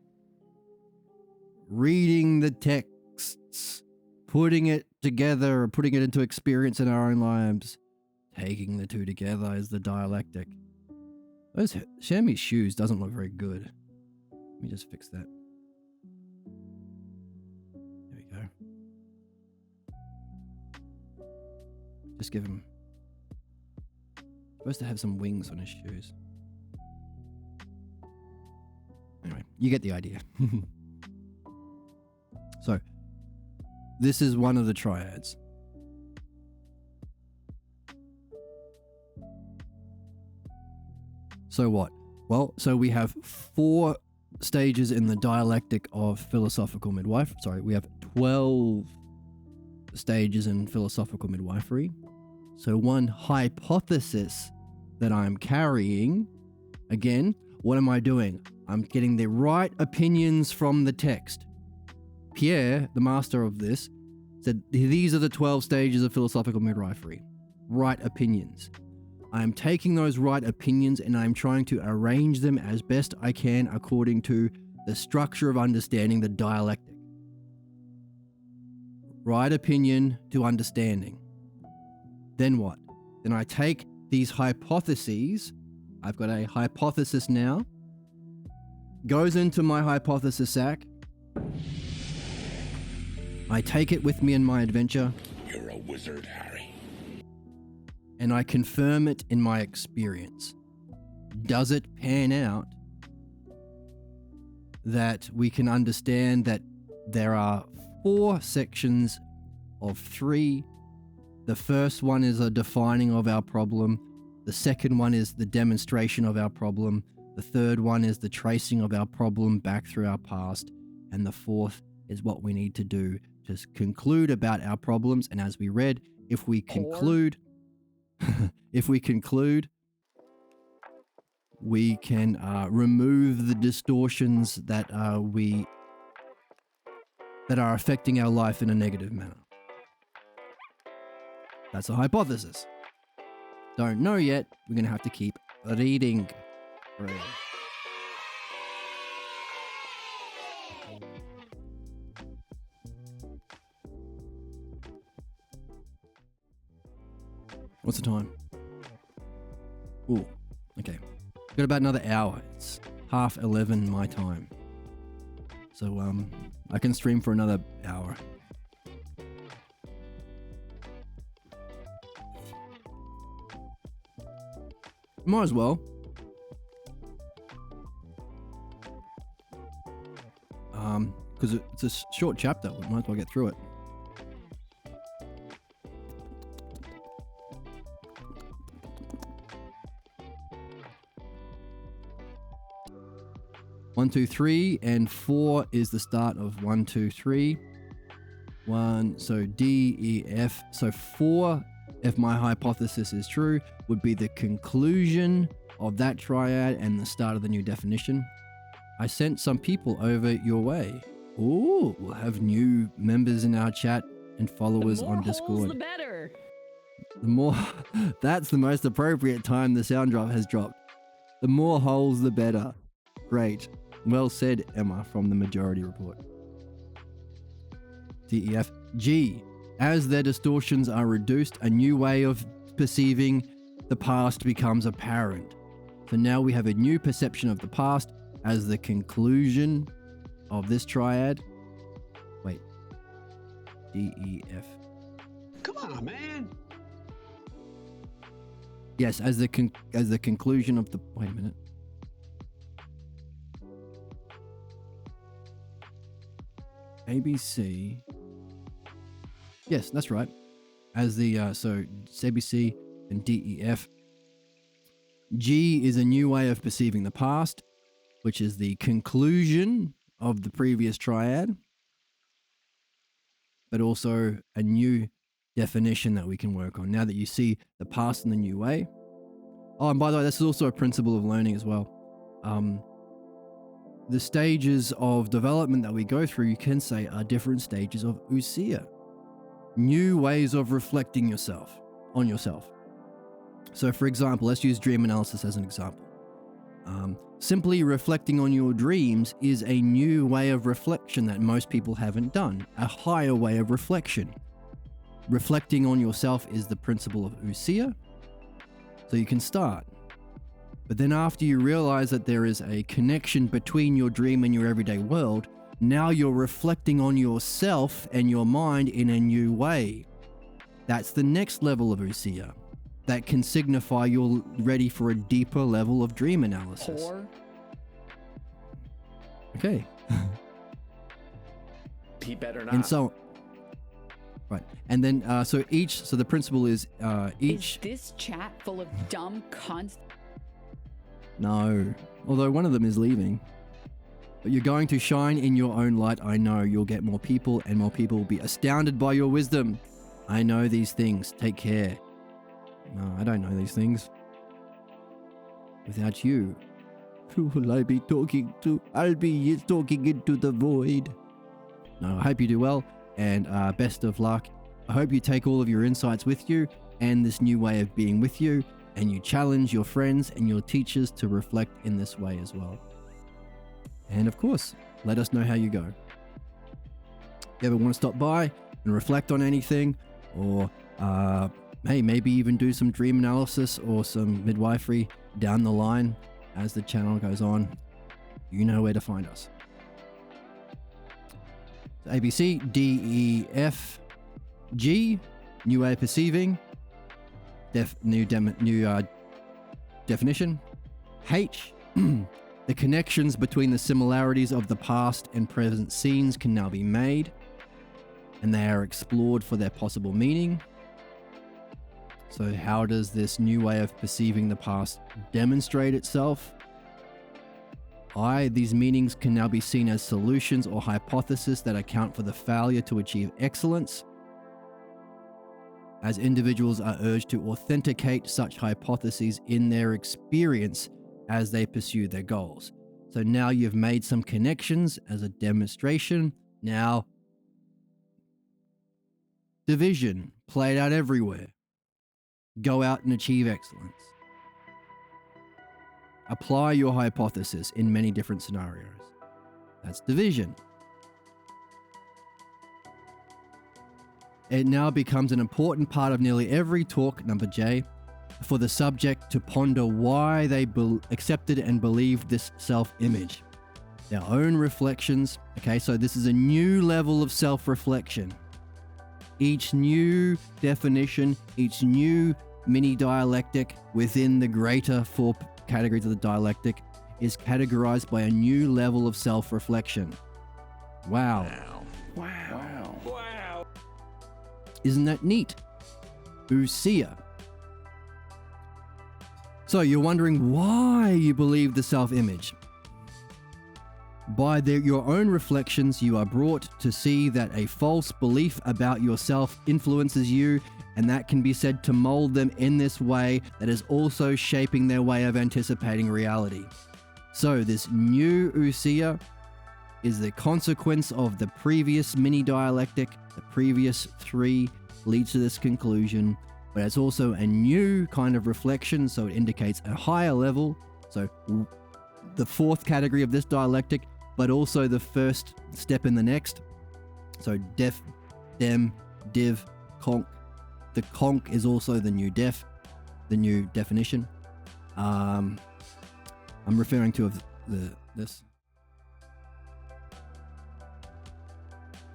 Reading the texts, putting it together, putting it into experience in our own lives. Taking the two together is the dialectic. Those Shermie's shoes doesn't look very good. Let me just fix that. There we go. Just give him. Supposed to have some wings on his shoes. Anyway, you get the idea. So, this is one of the triads. So what? Well, so we have 4 stages in the dialectic of philosophical midwife. Sorry, we have 12 stages in philosophical midwifery. So one hypothesis that I'm carrying, again, what am I doing? I'm getting the right opinions from the text. Pierre, the master of this, said these are the 12 stages of philosophical midwifery. Right opinions. I'm taking those right opinions and I'm trying to arrange them as best I can according to the structure of understanding the dialectic. Right opinion to understanding. Then what? Then I take these hypotheses. I've got a hypothesis now. Goes into my hypothesis sack. I take it with me in my adventure. You're a wizard, Harry. And I confirm it in my experience. Does it pan out that we can understand that there are 4 sections of 3? The first one is a defining of our problem. The second one is the demonstration of our problem. The third one is the tracing of our problem back through our past. And the fourth is what we need to do to conclude about our problems. And as we read, if we conclude, we can remove the distortions that are affecting our life in a negative manner. That's a hypothesis. Don't know yet. We're going to have to keep reading. What's the time? Ooh, okay. Got about another hour. It's 11:30 my time. So, I can stream for another hour. Might as well. Because it's a short chapter. We might as well get through it. One, 2, 3, and 4 is the start of 1, 2, 3. 1, so D, E, F. So 4, if my hypothesis is true, would be the conclusion of that triad and the start of the new definition. I sent some people over your way. Ooh, we'll have new members in our chat and followers on Discord. Holes, the better. The more, that's the most appropriate time the sound drop has dropped. The more holes, the better. Great. Well said, Emma, from the Majority Report. DEF. G. As their distortions are reduced, a new way of perceiving the past becomes apparent. So now we have a new perception of the past as the conclusion of this triad. Wait. DEF. Come on, man. Yes, as the conclusion of the... Wait a minute. ABC. Yes, that's right. As the so it's ABC and DEF. G is a new way of perceiving the past, which is the conclusion of the previous triad, but also a new definition that we can work on now that you see the past in the new way. Oh, and by the way, this is also a principle of learning as well. The stages of development that we go through, you can say, are different stages of ousia. New ways of reflecting on yourself. So for example, let's use dream analysis as an example. Simply reflecting on your dreams is a new way of reflection that most people haven't done, a higher way of reflection. Reflecting on yourself is the principle of ousia, so you can start. But then after you realize that there is a connection between your dream and your everyday world, now you're reflecting on yourself and your mind in a new way. That's the next level of ousia. That can signify you're ready for a deeper level of dream analysis. Poor. Okay. He better not. And so, right. And then, so the principle is each. Is this chat full of dumb cunts? No. Although one of them is leaving. But you're going to shine in your own light. I know you'll get more people, and more people will be astounded by your wisdom. I know these things. Take care. No, I don't know these things. Without you, who will I be talking to? I'll be talking into the void. No, I hope you do well, and best of luck. I hope you take all of your insights with you and this new way of being with you, and you challenge your friends and your teachers to reflect in this way as well. And of course, let us know how you go. If you ever want to stop by and reflect on anything, or hey, maybe even do some dream analysis or some midwifery down the line as the channel goes on, you know where to find us. So ABC, D, E, F, G, new way of perceiving, new definition. H, the connections between the similarities of the past and present scenes can now be made, and they are explored for their possible meaning. So how does this new way of perceiving the past demonstrate itself? These meanings can now be seen as solutions or hypotheses that account for the failure to achieve excellence, as individuals are urged to authenticate such hypotheses in their experience as they pursue their goals. So now you've made some connections as a demonstration. Now, division played out everywhere. Go out and achieve excellence. Apply your hypothesis in many different scenarios. That's division. It now becomes an important part of nearly every talk, number J, for the subject to ponder why they accepted and believed this self-image. Their own reflections. Okay, so this is a new level of self-reflection. Each new definition, each new mini dialectic within the greater four categories of the dialectic is categorized by a new level of self-reflection. Wow. Wow. Isn't that neat? Ousia. So you're wondering why you believe the self-image. By your own reflections, you are brought to see that a false belief about yourself influences you, and that can be said to mold them in this way that is also shaping their way of anticipating reality. So this new ousia is the consequence of the previous mini dialectic. The previous three leads to this conclusion, but it's also a new kind of reflection, so it indicates a higher level So the fourth category of this dialectic, but also the first step in the next. So def, dem, div, conc. The conc is also the new def, the new definition. I'm referring to this.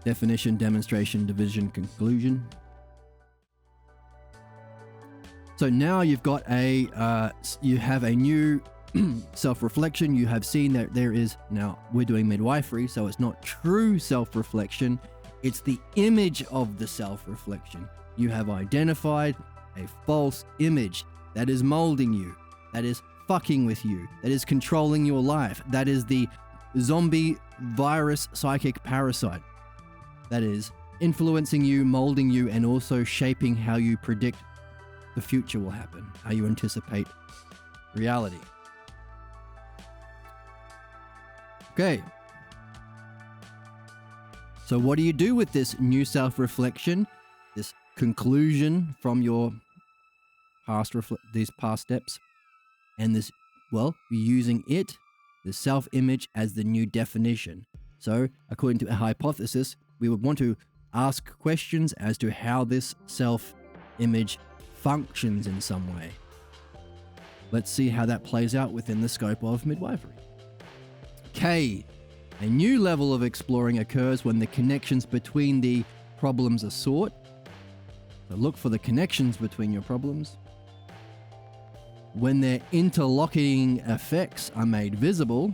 Definition, demonstration, division, conclusion. So now you've got you have a new self-reflection. You have seen that there is, now we're doing midwifery, so it's not true self-reflection. It's the image of the self-reflection. You have identified a false image that is molding you, that is fucking with you, that is controlling your life. That is the zombie virus psychic parasite that is influencing you, molding you, and also shaping how you predict the future will happen, how you anticipate reality. Okay. So what do you do with this new self-reflection, this conclusion from your these past steps, and this, well, you're using it, the self-image, as the new definition. So according to a hypothesis, we would want to ask questions as to how this self-image functions in some way. Let's see how that plays out within the scope of midwifery. K. A new level of exploring occurs when the connections between the problems are sought. So look for the connections between your problems. When their interlocking effects are made visible.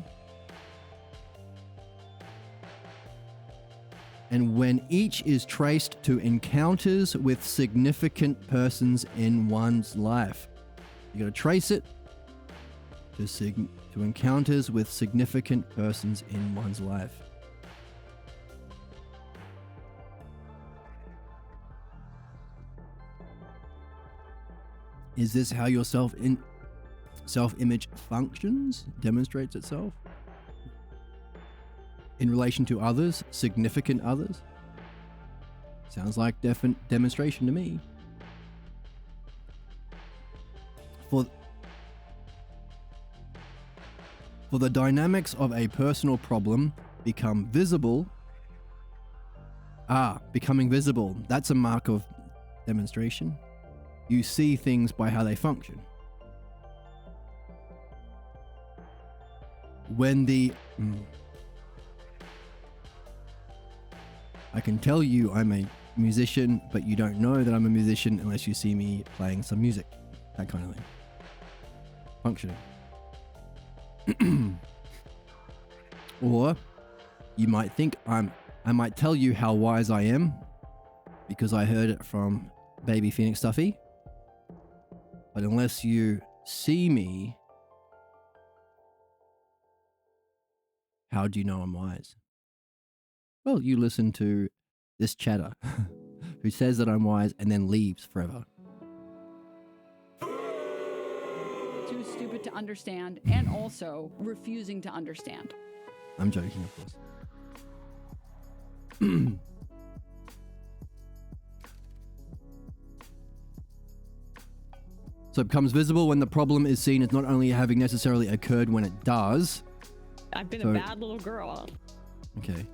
And when each is traced to encounters with significant persons in one's life. You gotta trace it to encounters with significant persons in one's life. Is this how your self-image functions, demonstrates itself? In relation to others, significant others? Sounds like demonstration to me. For the dynamics of a personal problem become visible. Becoming visible. That's a mark of demonstration. You see things by how they function. When the... I can tell you I'm a musician, but you don't know that I'm a musician unless you see me playing some music. That kind of thing. Functioning. Or you might think I might tell you how wise I am because I heard it from Baby Phoenix Stuffy. But unless you see me, how do you know I'm wise? Well, you listen to this chatter who says that I'm wise and then leaves forever. Too stupid to understand and also refusing to understand. I'm joking, of course. So it becomes visible when the problem is seen as not only having necessarily occurred when it does. I've been a bad little girl. Okay.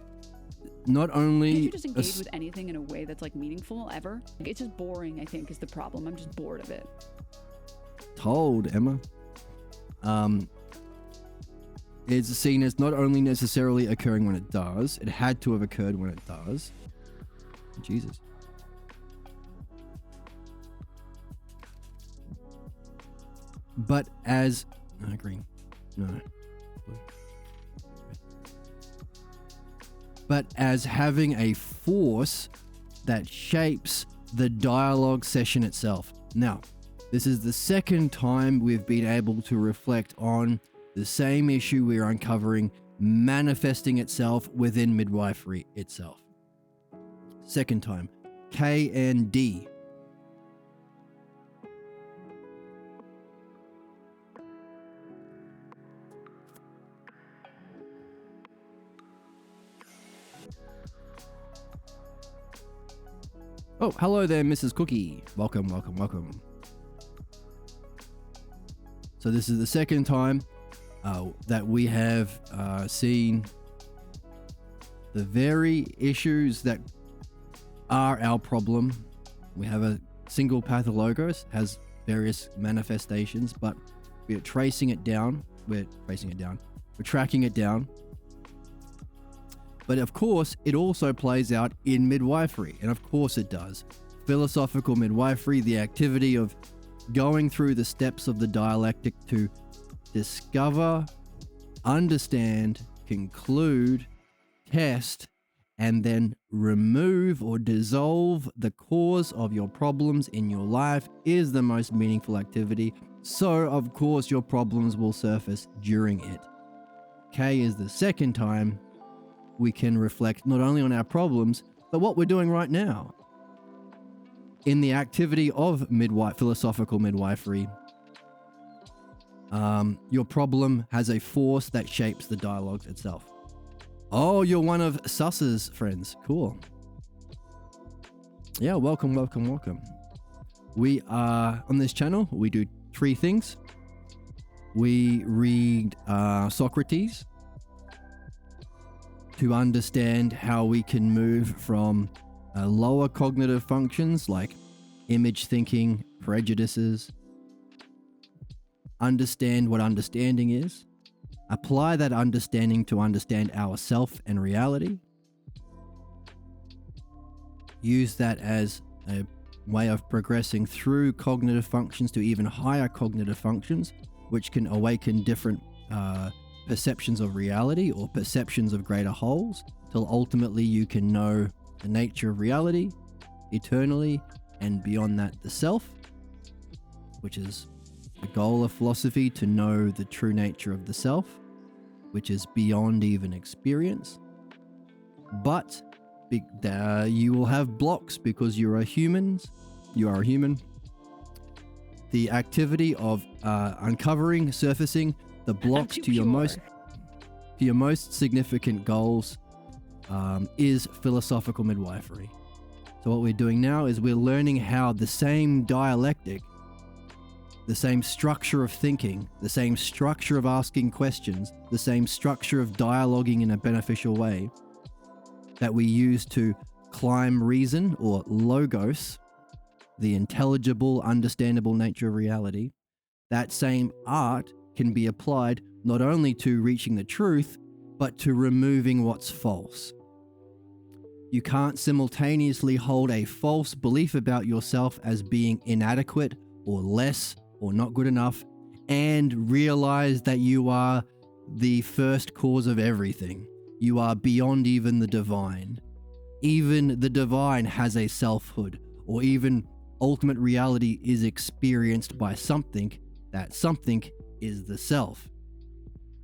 Not only... Can't you just engage with anything in a way that's like meaningful ever? It's just boring, I think, is the problem. I'm just bored of it. Told, Emma. It's seen as not only necessarily occurring when it does, it had to have occurred when it does. Jesus. But as... green. No. Blue. But as having a force that shapes the dialogue session itself. Now, this is the second time we've been able to reflect on the same issue we're uncovering manifesting itself within midwifery itself. Second time, K and D. Oh, hello there, Mrs. Cookie. Welcome, welcome, welcome. So this is the second time that we have seen the very issues that are our problem. We have a single pathologos, has various manifestations, but we're tracing it down. We're tracking it down. But of course, it also plays out in midwifery, and of course it does. Philosophical midwifery, the activity of going through the steps of the dialectic to discover, understand, conclude, test, and then remove or dissolve the cause of your problems in your life is the most meaningful activity. So, of course, your problems will surface during it. K is the second time we can reflect not only on our problems, but what we're doing right now. In the activity of philosophical midwifery, your problem has a force that shapes the dialogue itself. Oh, you're one of Sus's friends. Cool. Yeah, welcome. We are on this channel. We do 3 things. We read Socrates to understand how we can move from lower cognitive functions like image thinking, prejudices, understand what understanding is, apply that understanding to understand ourself and reality, use that as a way of progressing through cognitive functions to even higher cognitive functions, which can awaken different perceptions of reality or perceptions of greater wholes, till ultimately you can know the nature of reality eternally, and beyond that, the self, which is the goal of philosophy, to know the true nature of the self, which is beyond even experience. But you will have blocks because you are humans. You are a human. The activity of uncovering, surfacing the blocks to your most significant goals is philosophical midwifery. So what we're doing now is we're learning how the same dialectic, the same structure of thinking, the same structure of asking questions, the same structure of dialoguing in a beneficial way that we use to climb reason or logos, the intelligible, understandable nature of reality, that same art can be applied not only to reaching the truth, but to removing what's false. You can't simultaneously hold a false belief about yourself as being inadequate or less or not good enough and realize that you are the first cause of everything. You are beyond even the divine. Even the divine has a selfhood, or even ultimate reality is experienced by something. That something is the self.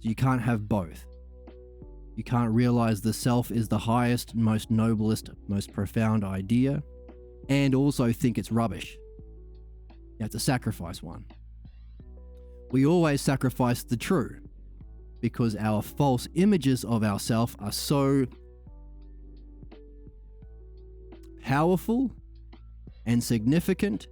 So you can't have both. You can't realize the self is the highest, most noblest, most profound idea, and also think it's rubbish. You have to sacrifice one. We always sacrifice the true, because our false images of ourselves are so powerful and significant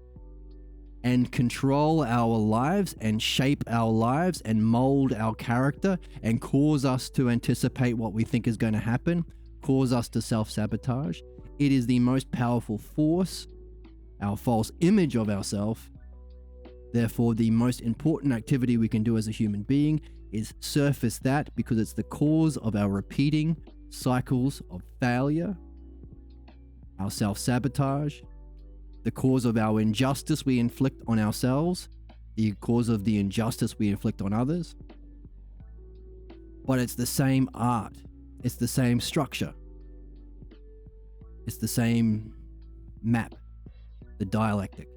and control our lives and shape our lives and mold our character and cause us to anticipate what we think is going to happen, cause us to self-sabotage. It is the most powerful force, our false image of ourselves. Therefore, the most important activity we can do as a human being is surface that, because it's the cause of our repeating cycles of failure, our self-sabotage, the cause of our injustice we inflict on ourselves, the cause of the injustice we inflict on others. But it's the same art. It's the same structure. It's the same map, the dialectic.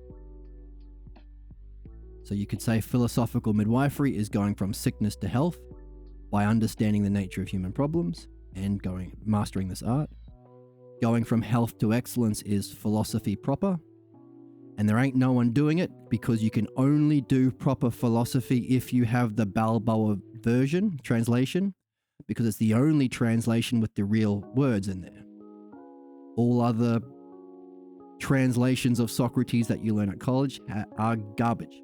So you could say philosophical midwifery is going from sickness to health by understanding the nature of human problems and mastering this art. Going from health to excellence is philosophy proper. And there ain't no one doing it, because you can only do proper philosophy if you have the Balboa translation, because it's the only translation with the real words in there. All other translations of Socrates that you learn at college are garbage.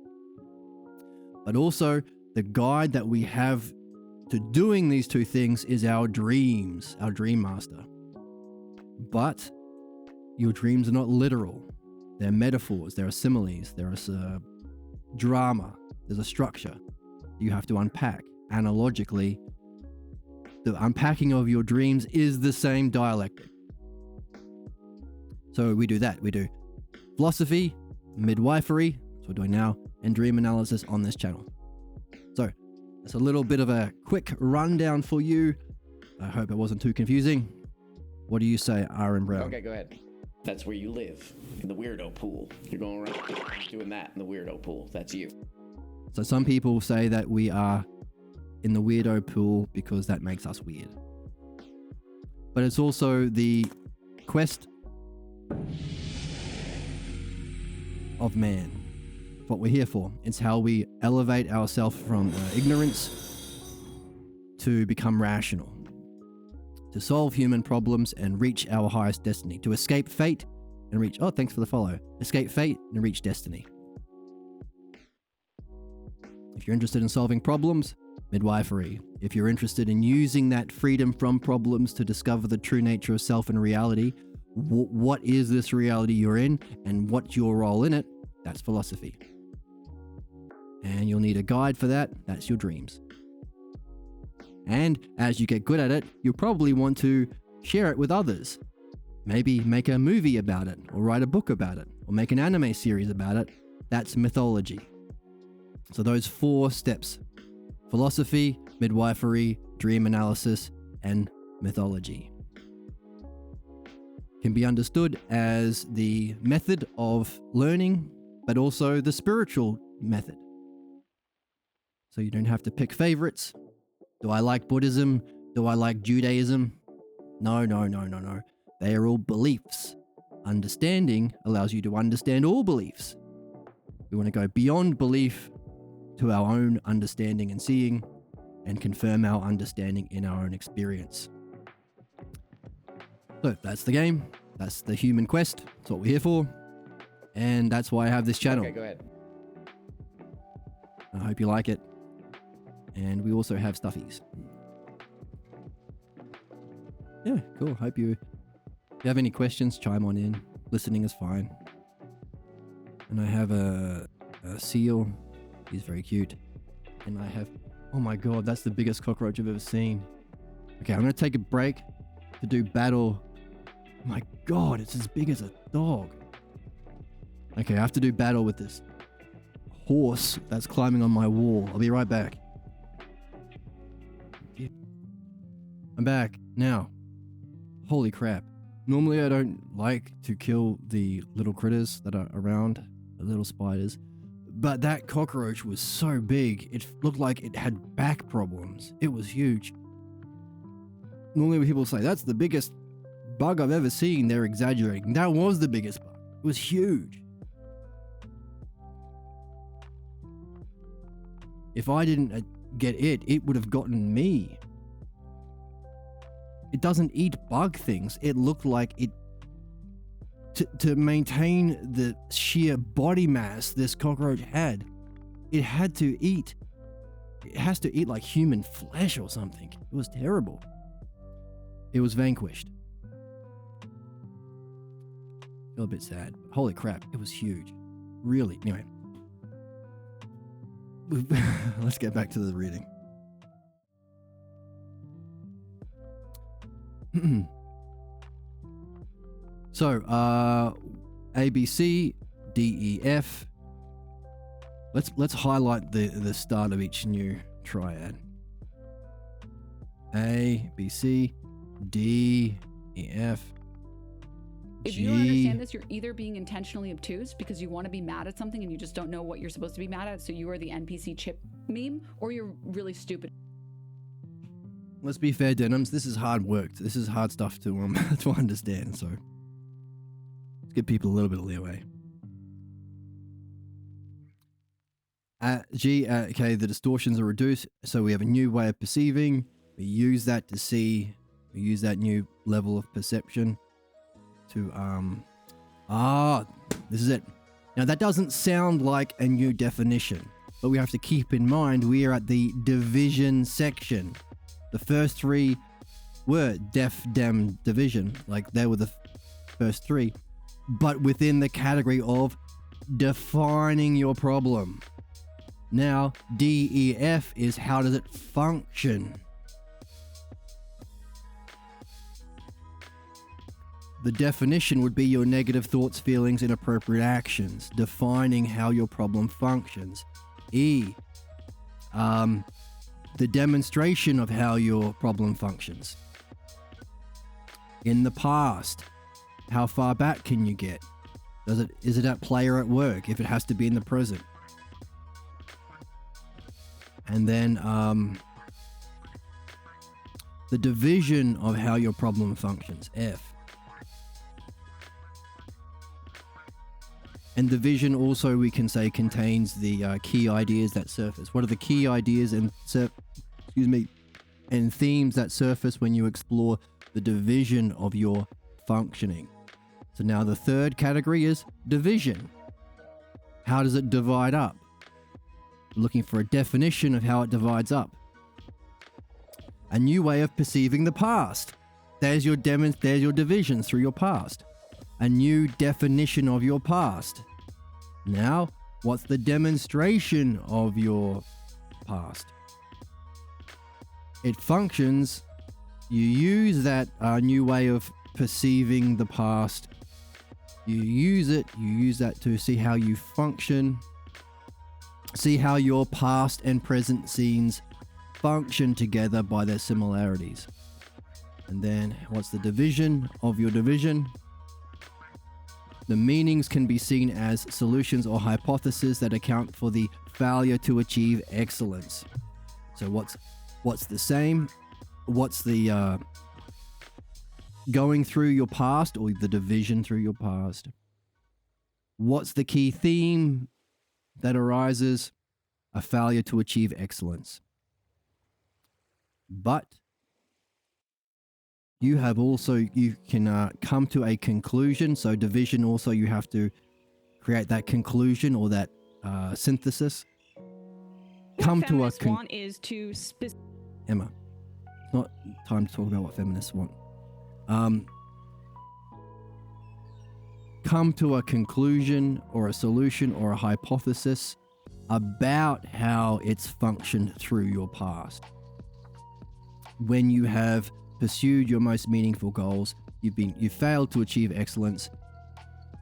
But also, the guide that we have to doing these two things is our dreams, our dream master. But your dreams are not literal. They're metaphors, there are similes, there is a drama, there's a structure you have to unpack. Analogically, the unpacking of your dreams is the same dialectic. So we do that. We do philosophy, midwifery, that's what we're doing now, and dream analysis on this channel. So it's a little bit of a quick rundown for you. I hope it wasn't too confusing. What do you say, Aaron Brown? Okay, go ahead. That's where you live, in the weirdo pool. You're going around doing that in the weirdo pool. That's you. So some people say that we are in the weirdo pool because that makes us weird. But it's also the quest of man. It's what we're here for. It's how we elevate ourselves from ignorance to become rational, to solve human problems and reach our highest destiny, to escape fate and reach, oh, thanks for the follow, escape fate and reach destiny. If you're interested in solving problems, midwifery. If you're interested in using that freedom from problems to discover the true nature of self and reality, what is this reality you're in and what's your role in it, that's philosophy. And you'll need a guide for that, that's your dreams. And as you get good at it, you'll probably want to share it with others. Maybe make a movie about it, or write a book about it, or make an anime series about it. That's mythology. So those 4 steps: philosophy, midwifery, dream analysis, and mythology can be understood as the method of learning, but also the spiritual method. So you don't have to pick favorites. Do I like Buddhism? Do I like Judaism? No. They are all beliefs. Understanding allows you to understand all beliefs. We want to go beyond belief to our own understanding and seeing, and confirm our understanding in our own experience. So that's the game. That's the human quest. That's what we're here for. And that's why I have this channel. Okay, go ahead. I hope you like it. And we also have stuffies. Yeah, cool. Hope you... If you have any questions, chime on in. Listening is fine. And I have a seal. He's very cute. And I have... Oh my god, that's the biggest cockroach I've ever seen. Okay, I'm going to take a break to do battle. My god, it's as big as a dog. Okay, I have to do battle with this horse that's climbing on my wall. I'll be right back. I'm back now. Holy crap. Normally I don't like to kill the little critters that are around, the little spiders, but that cockroach was so big, it looked like it had back problems. It was huge. Normally when people say, that's the biggest bug I've ever seen, they're exaggerating. That was the biggest bug. It was huge. If I didn't get it, it would have gotten me. It doesn't eat bug things. It looked like it... To maintain the sheer body mass this cockroach had, it had to eat... It has to eat like human flesh or something. It was terrible. It was vanquished. I feel a bit sad. Holy crap, it was huge. Really. Anyway. Let's get back to the reading. So, A, B, C, D, E, F. Let's highlight the start of each new triad. A, B, C, D, E, F. If you don't understand this, you're either being intentionally obtuse because you want to be mad at something and you just don't know what you're supposed to be mad at, so you are the NPC chip meme, or you're really stupid. Let's be fair, Denims. This is hard work. This is hard stuff to to understand. So let's give people a little bit of leeway. G, okay, the distortions are reduced, so we have a new way of perceiving. We use that to see. We use that new level of perception to this is it. Now that doesn't sound like a new definition, but we have to keep in mind we are at the division section. The first three were def, dem, division, like they were the first three, but within the category of defining your problem. Now, DEF is how does it function? The definition would be your negative thoughts, feelings, inappropriate actions, defining how your problem functions. E, the demonstration of how your problem functions. In the past, how far back can you get? Is it at play or at work, if it has to be in the present? And then the division of how your problem functions, F. And division also, we can say, contains the key ideas that surface. What are the key ideas and themes that surface when you explore the division of your functioning? So now the third category is division. How does it divide up? We're looking for a definition of how it divides up. A new way of perceiving the past. There's your division through your past. A new definition of your past. Now, what's the demonstration of your past? It functions. You use that new way of perceiving the past. You use that to see how you function. See how your past and present scenes function together by their similarities. And then, what's the division of your division? The meanings can be seen as solutions or hypotheses that account for the failure to achieve excellence. So what's the same? What's the going through your past, or the division through your past? What's the key theme that arises? A failure to achieve excellence. But you can come to a conclusion. So division also, you have to create that conclusion or that synthesis. Come to a want is to Emma, it's not time to talk about what feminists want. Come to a conclusion or a solution or a hypothesis about how it's functioned through your past. When you have pursued your most meaningful goals, you failed to achieve excellence,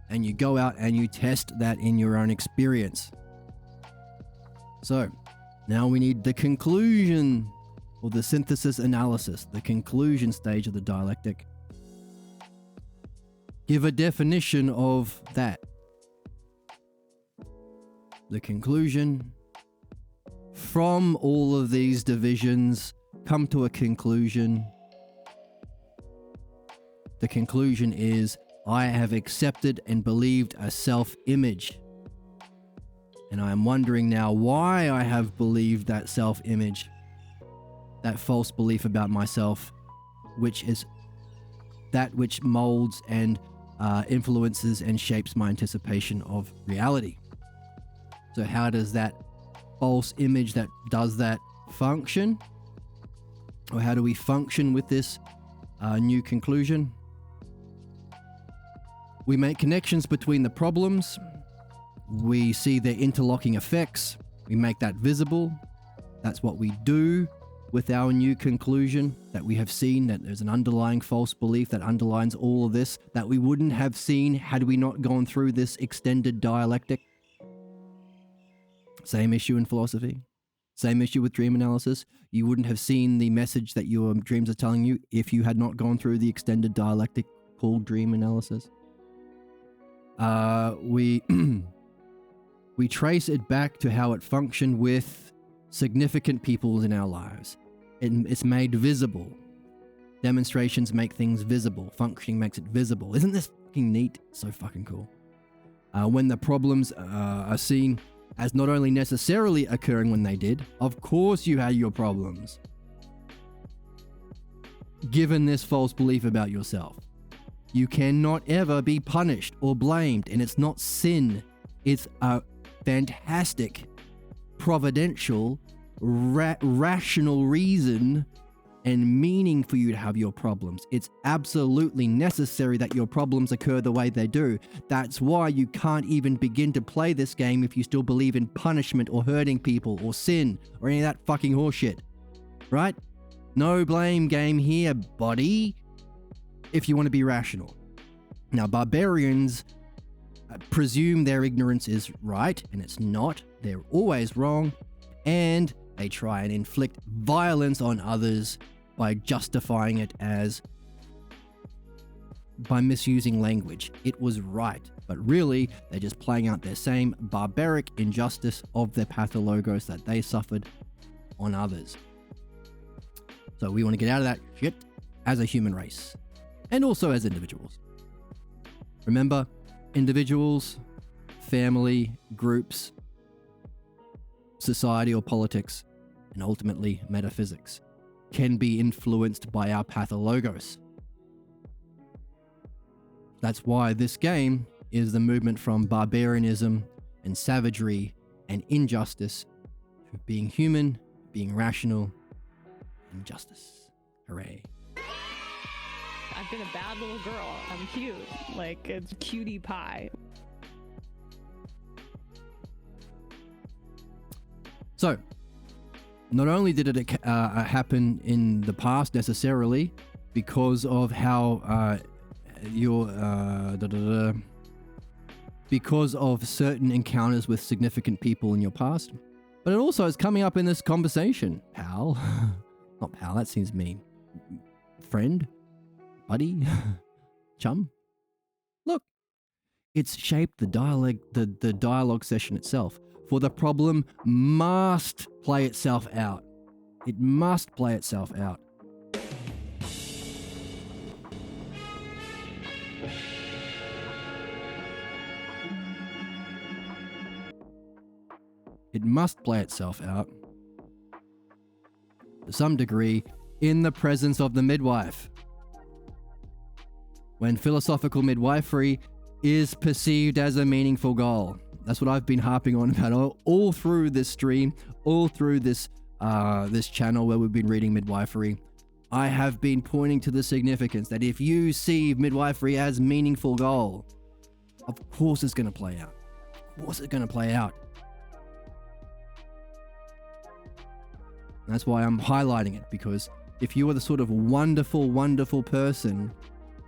and you go out and you test that in your own experience. So now we need the conclusion, or the synthesis analysis, the conclusion stage of the dialectic. Give a definition of that. The conclusion. From all of these divisions, come to a conclusion. The conclusion is, I have accepted and believed a self-image. And I am wondering now why I have believed that self-image, that false belief about myself, which is that which molds and influences and shapes my anticipation of reality. So how does that false image that does that function? Or how do we function with this new conclusion? We make connections between the problems. We see their interlocking effects. We make that visible. That's what we do with our new conclusion, that we have seen that there's an underlying false belief that underlines all of this that we wouldn't have seen had we not gone through this extended dialectic. Same issue in philosophy. Same issue with dream analysis. You wouldn't have seen the message that your dreams are telling you if you had not gone through the extended dialectic called dream analysis. We trace it back to how it functioned with significant people in our lives. It's made visible. Demonstrations make things visible. Functioning makes it visible. Isn't this fucking neat? So fucking cool. When the problems are seen as not only necessarily occurring when they did, of course you had your problems. Given this false belief about yourself, you cannot ever be punished or blamed, and it's not sin. It's a fantastic providential, rational reason and meaning for you to have your problems. It's absolutely necessary that your problems occur the way they do. That's why you can't even begin to play this game if you still believe in punishment or hurting people or sin or any of that fucking horseshit. Right? No blame game here, buddy, if you want to be rational. Now, barbarians presume their ignorance is right, and it's not. They're always wrong, and they try and inflict violence on others by justifying it by misusing language. It was right, but really, they're just playing out their same barbaric injustice of their pathologos that they suffered on others. So we want to get out of that shit as a human race, and also as individuals. Remember, individuals, family, groups, society or politics, and ultimately metaphysics can be influenced by our pathologos. That's why this game is the movement from barbarianism and savagery and injustice to being human, being rational, and justice. Hooray. I've been a bad little girl. I'm cute. Like, it's cutie pie. So, not only did it happen in the past necessarily because of how because of certain encounters with significant people in your past, but it also is coming up in this conversation, pal. Not pal, that seems mean. Friend? Buddy? Chum? Look, it's shaped the dialogue session itself. For the problem must play itself out. It must play itself out. It must play itself out, to some degree, in the presence of the midwife. When philosophical midwifery is perceived as a meaningful goal. That's what I've been harping on about all through this stream, all through this this channel where we've been reading midwifery. I have been pointing to the significance that if you see midwifery as meaningful goal, of course it's going to play out. Of course it's going to play out. That's why I'm highlighting it, because if you are the sort of wonderful, wonderful person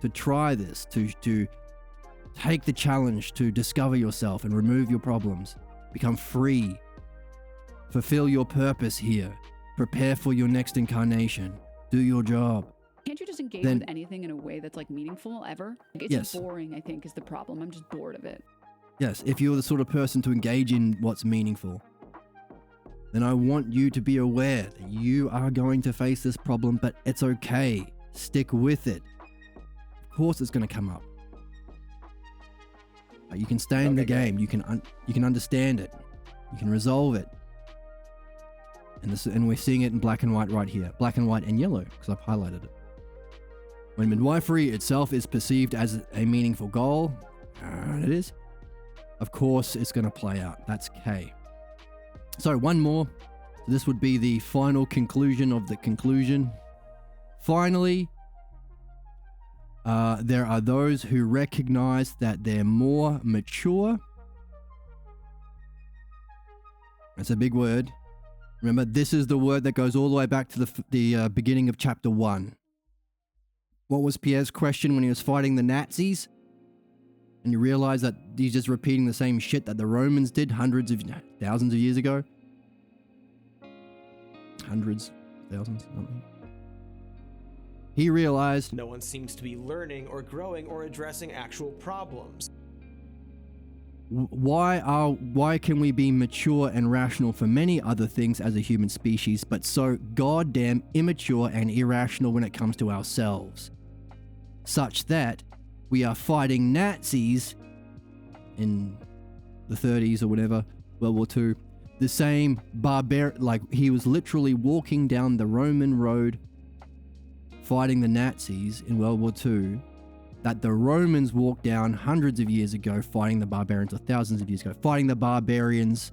to try this, to take the challenge to discover yourself and remove your problems, become free, fulfill your purpose here, prepare for your next incarnation, do your job. Can't you just engage with anything in a way that's like meaningful ever? Like, it's Yes. boring, I think, is the problem. I'm just bored of it. Yes, if you're the sort of person to engage in what's meaningful, then I want you to be aware that you are going to face this problem, but it's okay. Stick with it. Of course it's going to come up. But you can stay in the game. You can understand it. You can resolve it. And we're seeing it in black and white right here. Black and white and yellow, because I've highlighted it. When midwifery itself is perceived as a meaningful goal, and it is, of course it's going to play out. That's K. So one more. This would be the final conclusion of the conclusion. Finally, there are those who recognize that they're more mature. That's a big word. Remember, this is the word that goes all the way back to the beginning of chapter 1. What was Pierre's question when he was fighting the Nazis? And you realize that he's just repeating the same shit that the Romans did thousands of years ago. Hundreds, thousands, something. He realized No one seems to be learning or growing or addressing actual problems. why can we be mature and rational for many other things as a human species, but so goddamn immature and irrational when it comes to ourselves? Such that we are fighting Nazis in the 30s or whatever, World War II, the same like he was literally walking down the Roman road fighting the Nazis in World War II, that the Romans walked down hundreds of years ago fighting the barbarians, or thousands of years ago, fighting the barbarians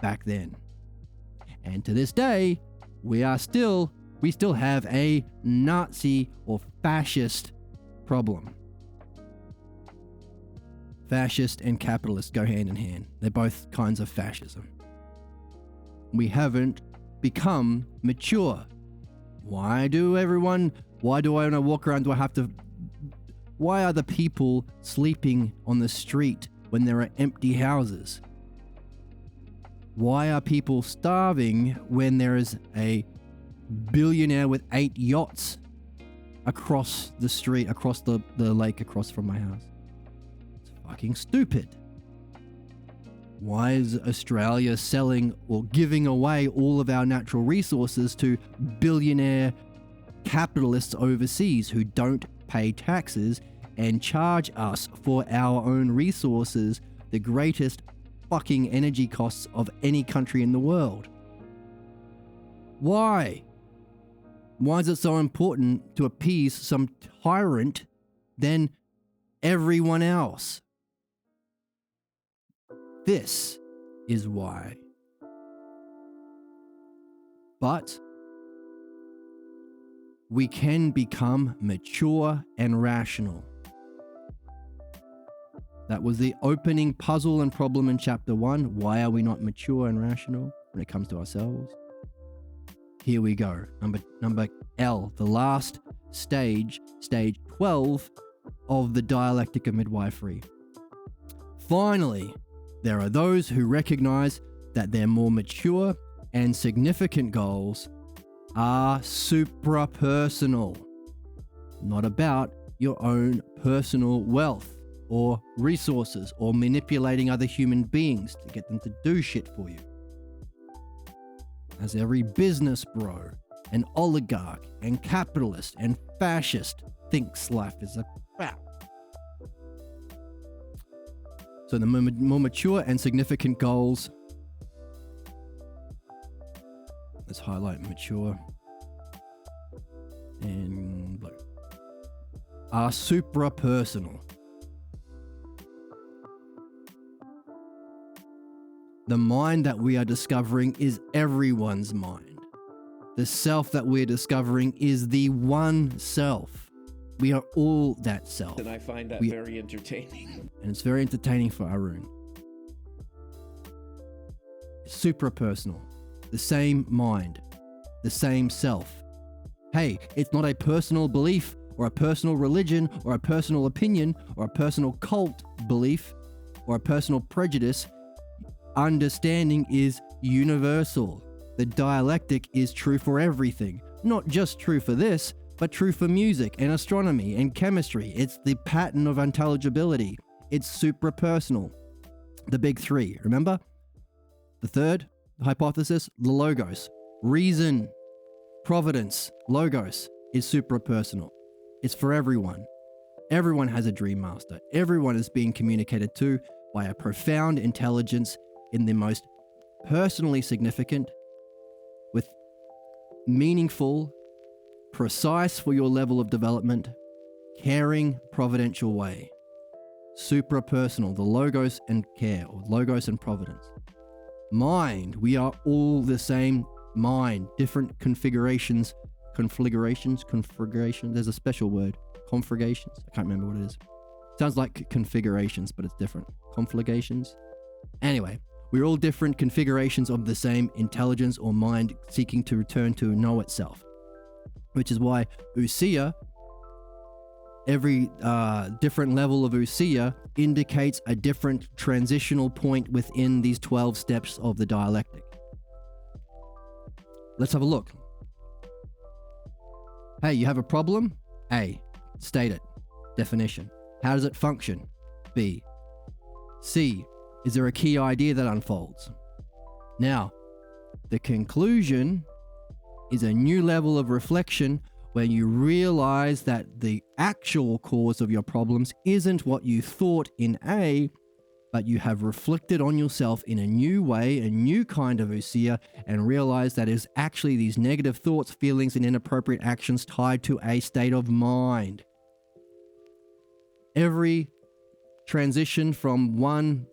back then. And to this day, we still have a Nazi or fascist problem. Fascist and capitalist go hand in hand. They're both kinds of fascism. We haven't become mature. Why do I want to walk around? Why are the people sleeping on the street when there are empty houses? Why are people starving when there is a billionaire with 8 yachts across the street, across the lake across from my house? It's fucking stupid. Why is Australia selling or giving away all of our natural resources to billionaire capitalists overseas who don't pay taxes and charge us for our own resources, the greatest fucking energy costs of any country in the world? Why? Why is it so important to appease some tyrant than everyone else? This is why. But we can become mature and rational. That was the opening puzzle and problem in chapter 1. Why are we not mature and rational when it comes to ourselves? Here we go. Number L, the last stage, stage 12 of the dialectic of midwifery. Finally, there are those who recognize that their more mature and significant goals are suprapersonal, not about your own personal wealth or resources or manipulating other human beings to get them to do shit for you. As every business bro, and oligarch, and capitalist, and fascist thinks life is about. So the more mature and significant goals, let's highlight mature and blue, are suprapersonal. The mind that we are discovering is everyone's mind. The self that we're discovering is the one self. We are all that self. And I find that very entertaining. And it's very entertaining for Arun. Suprapersonal. The same mind. The same self. Hey, it's not a personal belief or a personal religion or a personal opinion or a personal cult belief or a personal prejudice. Understanding is universal. The dialectic is true for everything. Not just true for this, but true for music and astronomy and chemistry. It's the pattern of intelligibility. It's suprapersonal. The big three, remember? The third hypothesis, the logos. Reason, providence, logos is suprapersonal. It's for everyone. Everyone has a dream master. Everyone is being communicated to by a profound intelligence in the most personally significant, with meaningful, precise for your level of development, caring, providential way. Suprapersonal, the logos and care, or logos and providence. Mind, we are all the same mind, different configurations, there's a special word, configurations, I can't remember what it is. Sounds like configurations, but it's different. Conflagrations? Anyway, we're all different configurations of the same intelligence or mind seeking to return to know itself. Which is why Usia, every different level of Usia indicates a different transitional point within these 12 steps of the dialectic. Let's have a look. Hey, you have a problem? A. State it. Definition. How does it function? B. C. Is there a key idea that unfolds? Now, the conclusion is a new level of reflection when you realize that the actual cause of your problems isn't what you thought in A, but you have reflected on yourself in a new way, a new kind of usia, and realize that it's actually these negative thoughts, feelings, and inappropriate actions tied to a state of mind. Every transition from one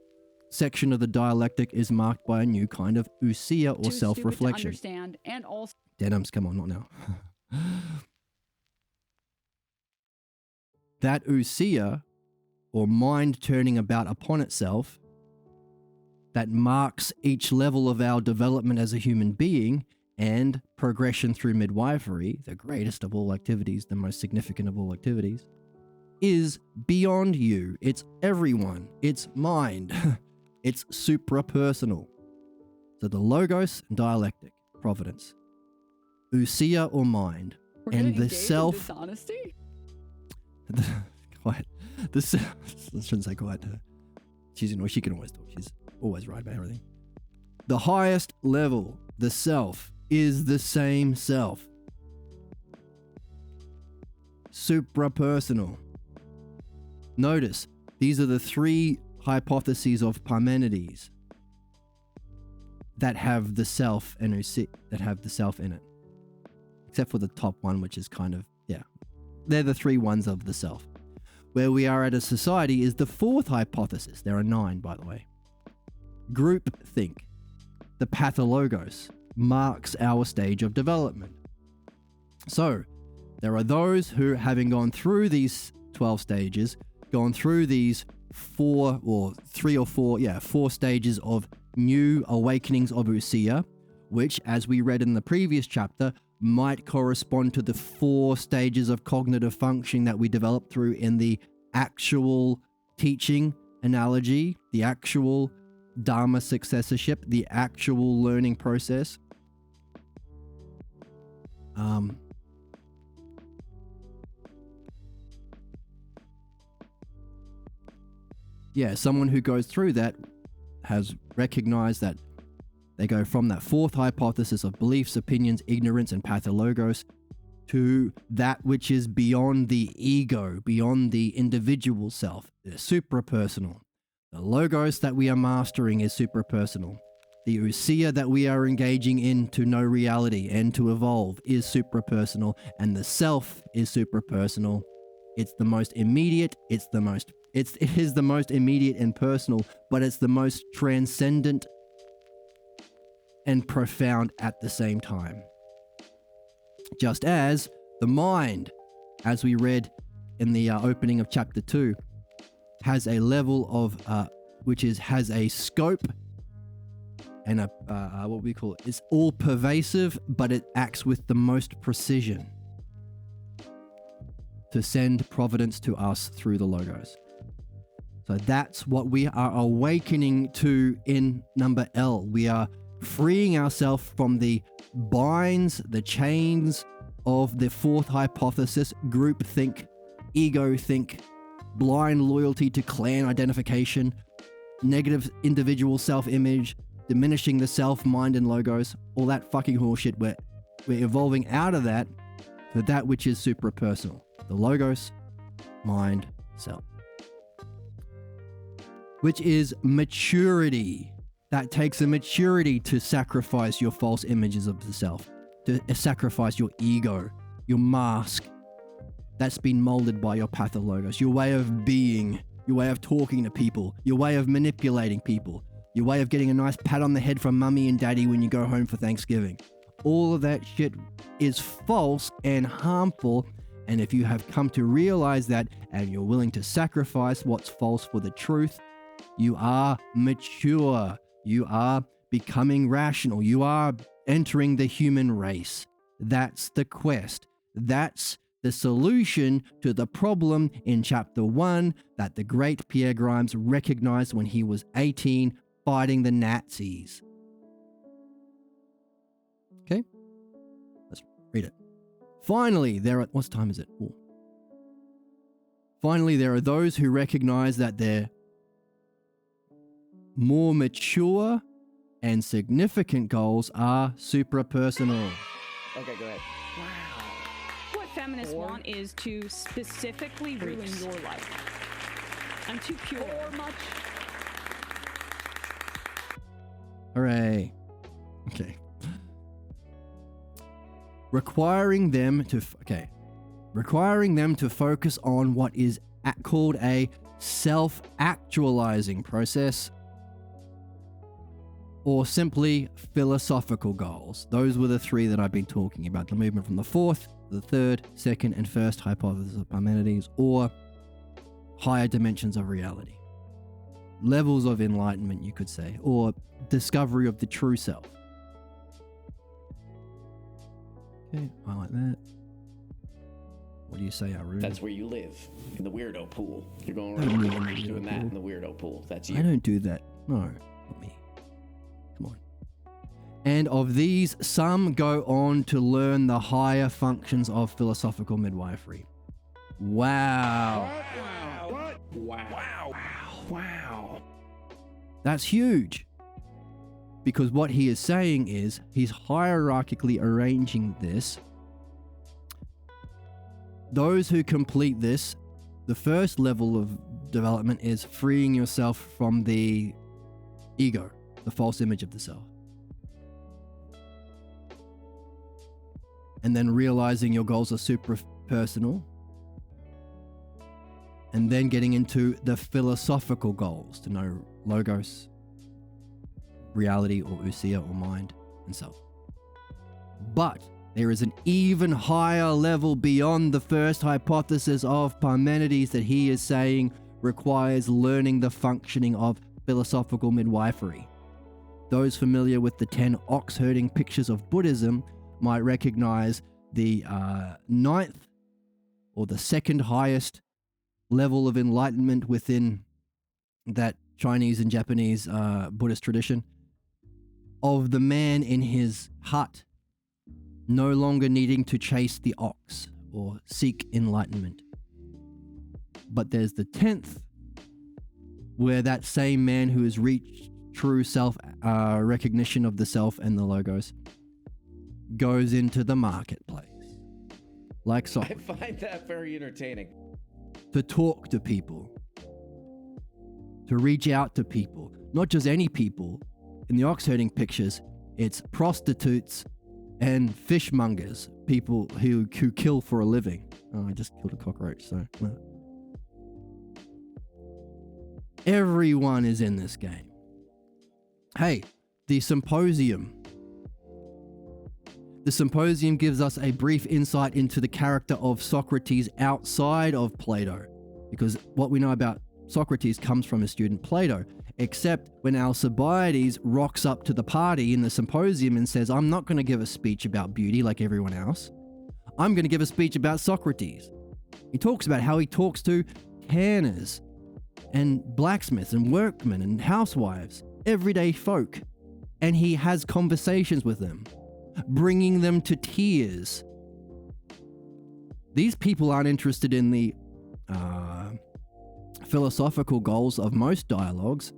section of the dialectic is marked by a new kind of ousia or Too stupid to self-reflection. understand, and also Denims, come on, not now. That ousia, or mind turning about upon itself, that marks each level of our development as a human being and progression through midwifery, the greatest of all activities, the most significant of all activities, is beyond you. It's everyone. It's mind. It's suprapersonal. So the logos and dialectic, providence, ousia or mind, we're and getting the engaged in self. dishonesty. Quiet. I shouldn't say quiet. She can always talk. She's always right about everything. The highest level, the self, is the same self. Suprapersonal. Notice, these are the three hypotheses of Parmenides that have the self and that have the self in it. Except for the top one, which is kind of, yeah. They're the three ones of the self. Where we are at a society is the fourth hypothesis. There are 9, by the way. Groupthink, the pathologos, marks our stage of development. So, there are those who, having gone through these 12 stages, gone through these 4 stages of new awakenings of ousia, which, as we read in the previous chapter, might correspond to the 4 stages of cognitive functioning that we developed through in the actual teaching analogy, the actual Dharma successorship, the actual learning process. Someone who goes through that has recognized that they go from that 4th hypothesis of beliefs, opinions, ignorance, and pathologos to that which is beyond the ego, beyond the individual self, the suprapersonal. The logos that we are mastering is suprapersonal. The ousia that we are engaging in to know reality and to evolve is suprapersonal, and the self is suprapersonal. It's the most immediate, it is the most immediate and personal, but it's the most transcendent and profound at the same time. Just as the mind, as we read in the opening of chapter 2, has a level of, has a scope and what we call it, it's all pervasive, but it acts with the most precision to send providence to us through the logos. So that's what we are awakening to in number L. We are freeing ourselves from the binds, the chains of the 4th hypothesis, groupthink, ego think, blind loyalty to clan identification, negative individual self-image, diminishing the self, mind, and logos, all that fucking horseshit. We're evolving out of that to that which is suprapersonal. The logos, mind, self. Which is maturity. That takes a maturity to sacrifice your false images of the self, to sacrifice your ego, your mask that's been molded by your pathologos, your way of being, your way of talking to people, your way of manipulating people, your way of getting a nice pat on the head from mummy and daddy when you go home for Thanksgiving. All of that shit is false and harmful, and if you have come to realize that and you're willing to sacrifice what's false for the truth, you are mature. You are becoming rational. You are entering the human race. That's the quest. That's the solution to the problem in chapter 1 that the great Pierre Grimes recognized when he was 18 fighting the Nazis. Okay? Let's read it. Finally, what time is it? Ooh. Finally, there are those who recognize that they're more mature and significant goals are suprapersonal. Okay, go ahead. Wow. What feminists want is to specifically ruin your life. I'm too pure. Or much. Hooray. Okay. Requiring them to focus on what is called a self-actualizing process or simply philosophical goals. Those were the three that I've been talking about. The movement from the fourth, the third, second, and first hypothesis of Parmenides, or higher dimensions of reality. Levels of enlightenment, you could say, or discovery of the true self. Okay, I like that. What do you say, Arun? That's where you live, in the weirdo pool. You're going I don't live in the around weirdo doing that pool. in the weirdo pool. That's you. I don't do that. No, not me. Come on. And of these, some go on to learn the higher functions of philosophical midwifery. Wow. Wow. That's huge. Because what he is saying is he's hierarchically arranging this. Those who complete this, the first level of development is freeing yourself from the ego, the false image of the self. And then realizing your goals are super personal. And then getting into the philosophical goals to know logos, reality, or ousia, or mind and self. But there is an even higher level beyond the first hypothesis of Parmenides that he is saying requires learning the functioning of philosophical midwifery. Those familiar with the 10 ox-herding pictures of Buddhism might recognize the ninth or the second highest level of enlightenment within that Chinese and Japanese Buddhist tradition of the man in his hut no longer needing to chase the ox or seek enlightenment. But there's the 10th, where that same man who has reached true self recognition of the self and the logos goes into the marketplace, like I Socrates, find that very entertaining. to talk to people, to reach out to people, not just any people. In the ox herding pictures, it's prostitutes and fishmongers, people who kill for a living. Oh, I just killed a cockroach, so no. Everyone is in this game. Hey, the symposium. The symposium gives us a brief insight into the character of Socrates outside of Plato, because what we know about Socrates comes from his student Plato, except when Alcibiades rocks up to the party in the symposium and says, I'm not going to give a speech about beauty like everyone else. I'm going to give a speech about Socrates. He talks about how he talks to tanners and blacksmiths and workmen and housewives, everyday folk, and he has conversations with them, bringing them to tears. These people aren't interested in the philosophical goals of most dialogues.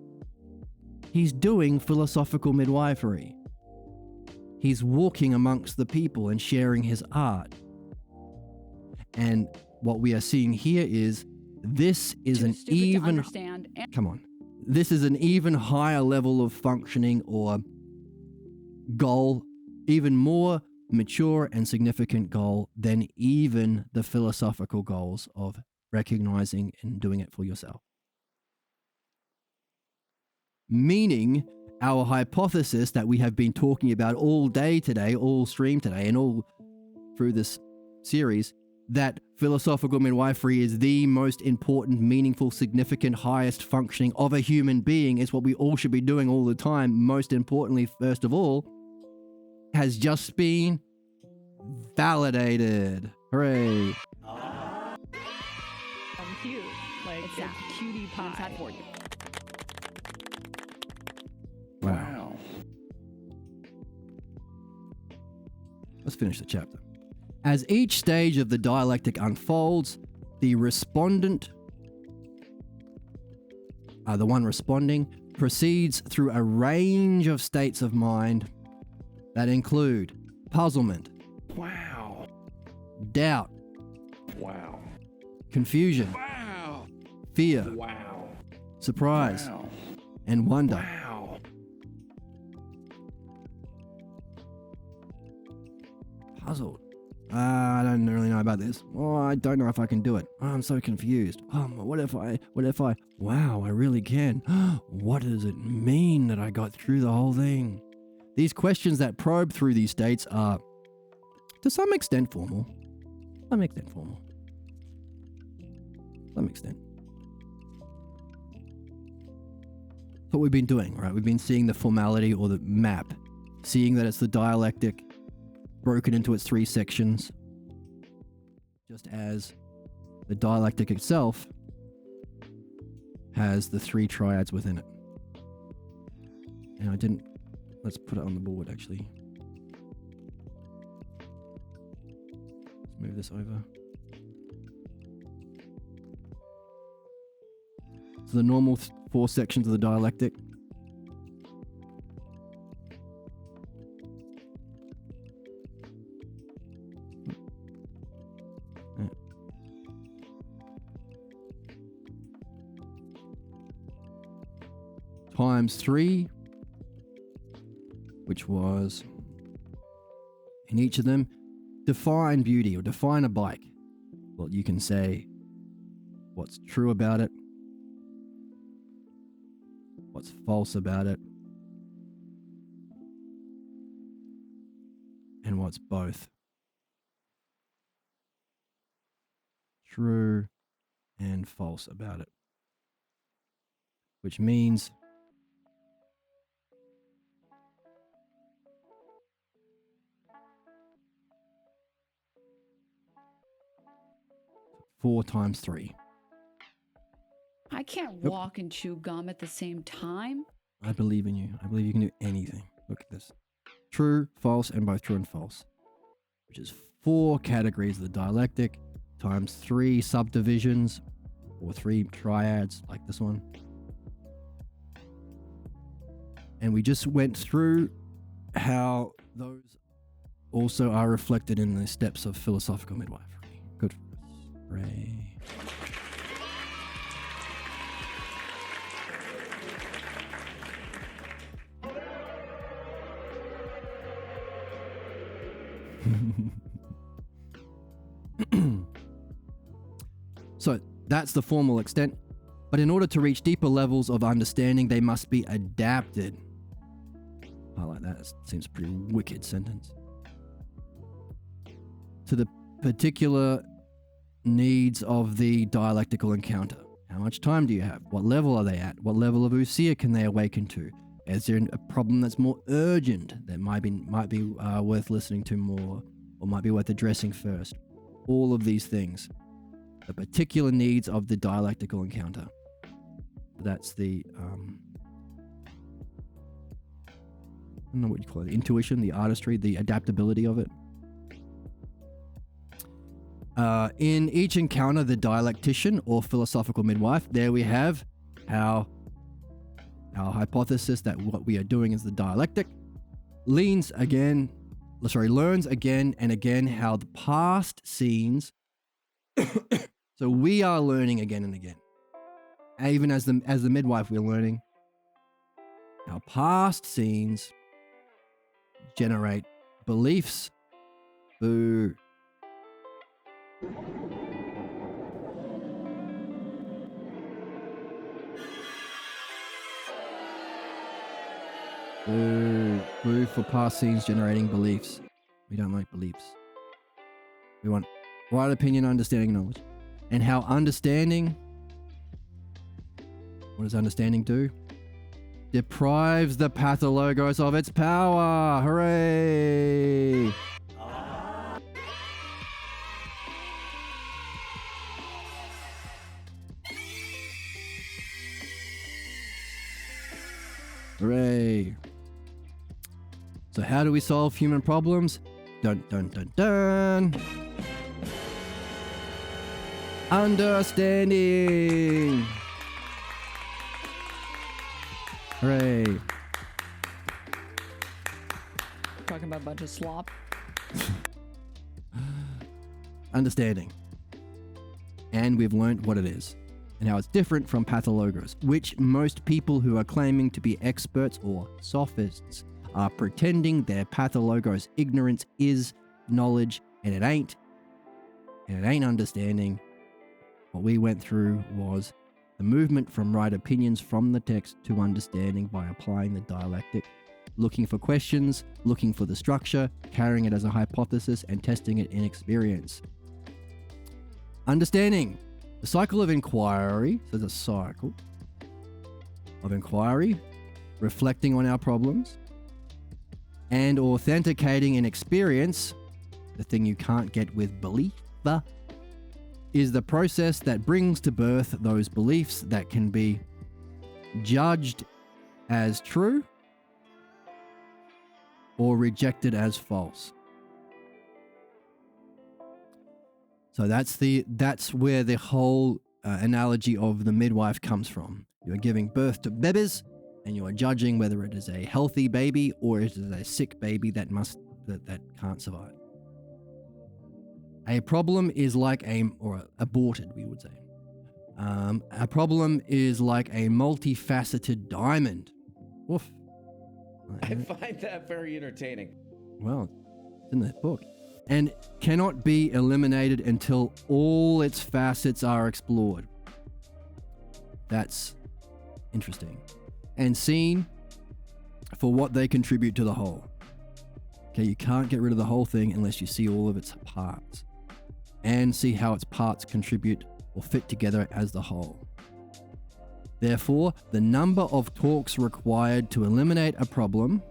He's doing philosophical midwifery. He's walking amongst the people and sharing his art. And what we are seeing here is this is Too an stupid to even understand. come on. This is an even higher level of functioning or goal, even more mature and significant goal than even the philosophical goals of recognizing and doing it for yourself. Meaning, our hypothesis that we have been talking about all day today, all stream today, and all through this series, that philosophical midwifery is the most important, meaningful, significant, highest functioning of a human being, is what we all should be doing all the time, most importantly, first of all, has just been validated. Hooray. Cute. Like, Exactly. it's cutie pie. Inside for you. Wow. Let's finish the chapter. As each stage of the dialectic unfolds, the respondent, the one responding, proceeds through a range of states of mind that include puzzlement, Wow. doubt, Wow. confusion, Wow. fear, Wow. surprise, Wow. and wonder. Wow. Puzzled. I don't really know about this. Oh, I don't know if I can do it. Oh, I'm so confused. What if I, wow, I really can. What does it mean that I got through the whole thing? These questions that probe through these states are, to some extent, formal. Some extent. What we've been doing, right? We've been seeing the formality or the map, seeing that it's the dialectic broken into its 3 sections, just as the dialectic itself has the 3 triads within it. And let's put it on the board actually. Let's move this over. So the normal 4 sections of the dialectic. Times 3, which was in each of them, define beauty or define a bike. Well, you can say what's true about it, what's false about it, and what's both true and false about it. Which means four times 3. I can't walk and chew gum at the same time. I believe in you. I believe you can do anything. Look at this. True, false, and both true and false. Which is 4 categories of the dialectic times 3 subdivisions or 3 triads like this one. And we just went through how those also are reflected in the steps of philosophical midwifery. Good for us. Hooray. So that's the formal extent, but in order to reach deeper levels of understanding, they must be adapted. I like that. It seems a pretty wicked sentence. To the particular needs of the dialectical encounter. How much time do you have? What level are they at? What level of ousia can they awaken to? Is there a problem that's more urgent that might be worth listening to more, or might be worth addressing first? All of these things. The particular needs of the dialectical encounter. That's the I don't know what you call it, the intuition, the artistry, the adaptability of it. In each encounter, the dialectician or philosophical midwife, there we have our hypothesis that what we are doing is the dialectic, learns again and again how the past scenes. So we are learning again and again. Even as the midwife, we're learning how past scenes generate beliefs. Boo. Boo. Boo for past scenes generating beliefs. We don't like beliefs. We want right opinion, understanding, knowledge. And how understanding, what does understanding do? Deprives the pathologos of its power. Hooray! Hooray! So how do we solve human problems? Dun dun dun dun! Understanding! Hooray! Talking about a bunch of slop. Understanding. And we've learned what it is and how it's different from pathologos, which most people who are claiming to be experts or sophists are pretending their pathologos ignorance is knowledge And it ain't understanding. What we went through was the movement from right opinions from the text to understanding by applying the dialectic, looking for questions, looking for the structure, carrying it as a hypothesis, and testing it in experience. Understanding. The cycle of inquiry, so there's a cycle of inquiry, reflecting on our problems, and authenticating an experience, the thing you can't get with belief, is the process that brings to birth those beliefs that can be judged as true or rejected as false. So that's where the whole analogy of the midwife comes from. You're giving birth to babies, and you are judging whether it is a healthy baby or it is a sick baby that can't survive. A problem is like aborted, we would say. A problem is like a multifaceted diamond. Woof. I find that very entertaining. Well, it's in the book. And cannot be eliminated until all its facets are explored. That's interesting. And seen for what they contribute to the whole. Okay, you can't get rid of the whole thing unless you see all of its parts. And see how its parts contribute or fit together as the whole. Therefore, the number of talks required to eliminate a problem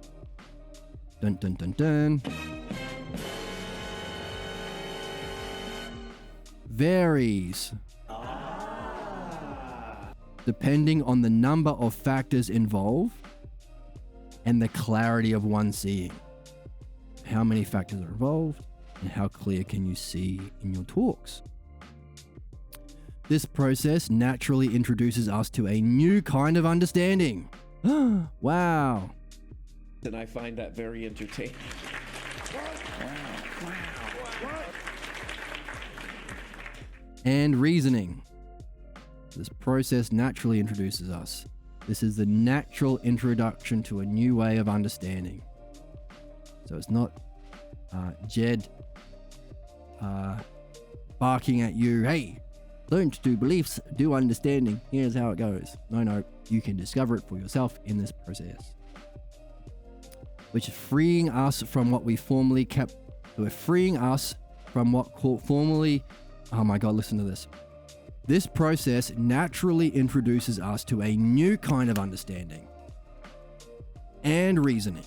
varies depending on the number of factors involved and the clarity of one seeing. How many factors are involved and how clear can you see in your talks? This process naturally introduces us to a new kind of understanding. Wow. And I find that very entertaining. And reasoning. This process naturally introduces us. This is the natural introduction to a new way of understanding. So it's not Jed barking at you, hey, don't do beliefs, do understanding. Here's how it goes. No, you can discover it for yourself in this process. Which is freeing us from what we formerly kept. We're freeing us from what formerly, oh my God, listen to this. This process naturally introduces us to a new kind of understanding and reasoning.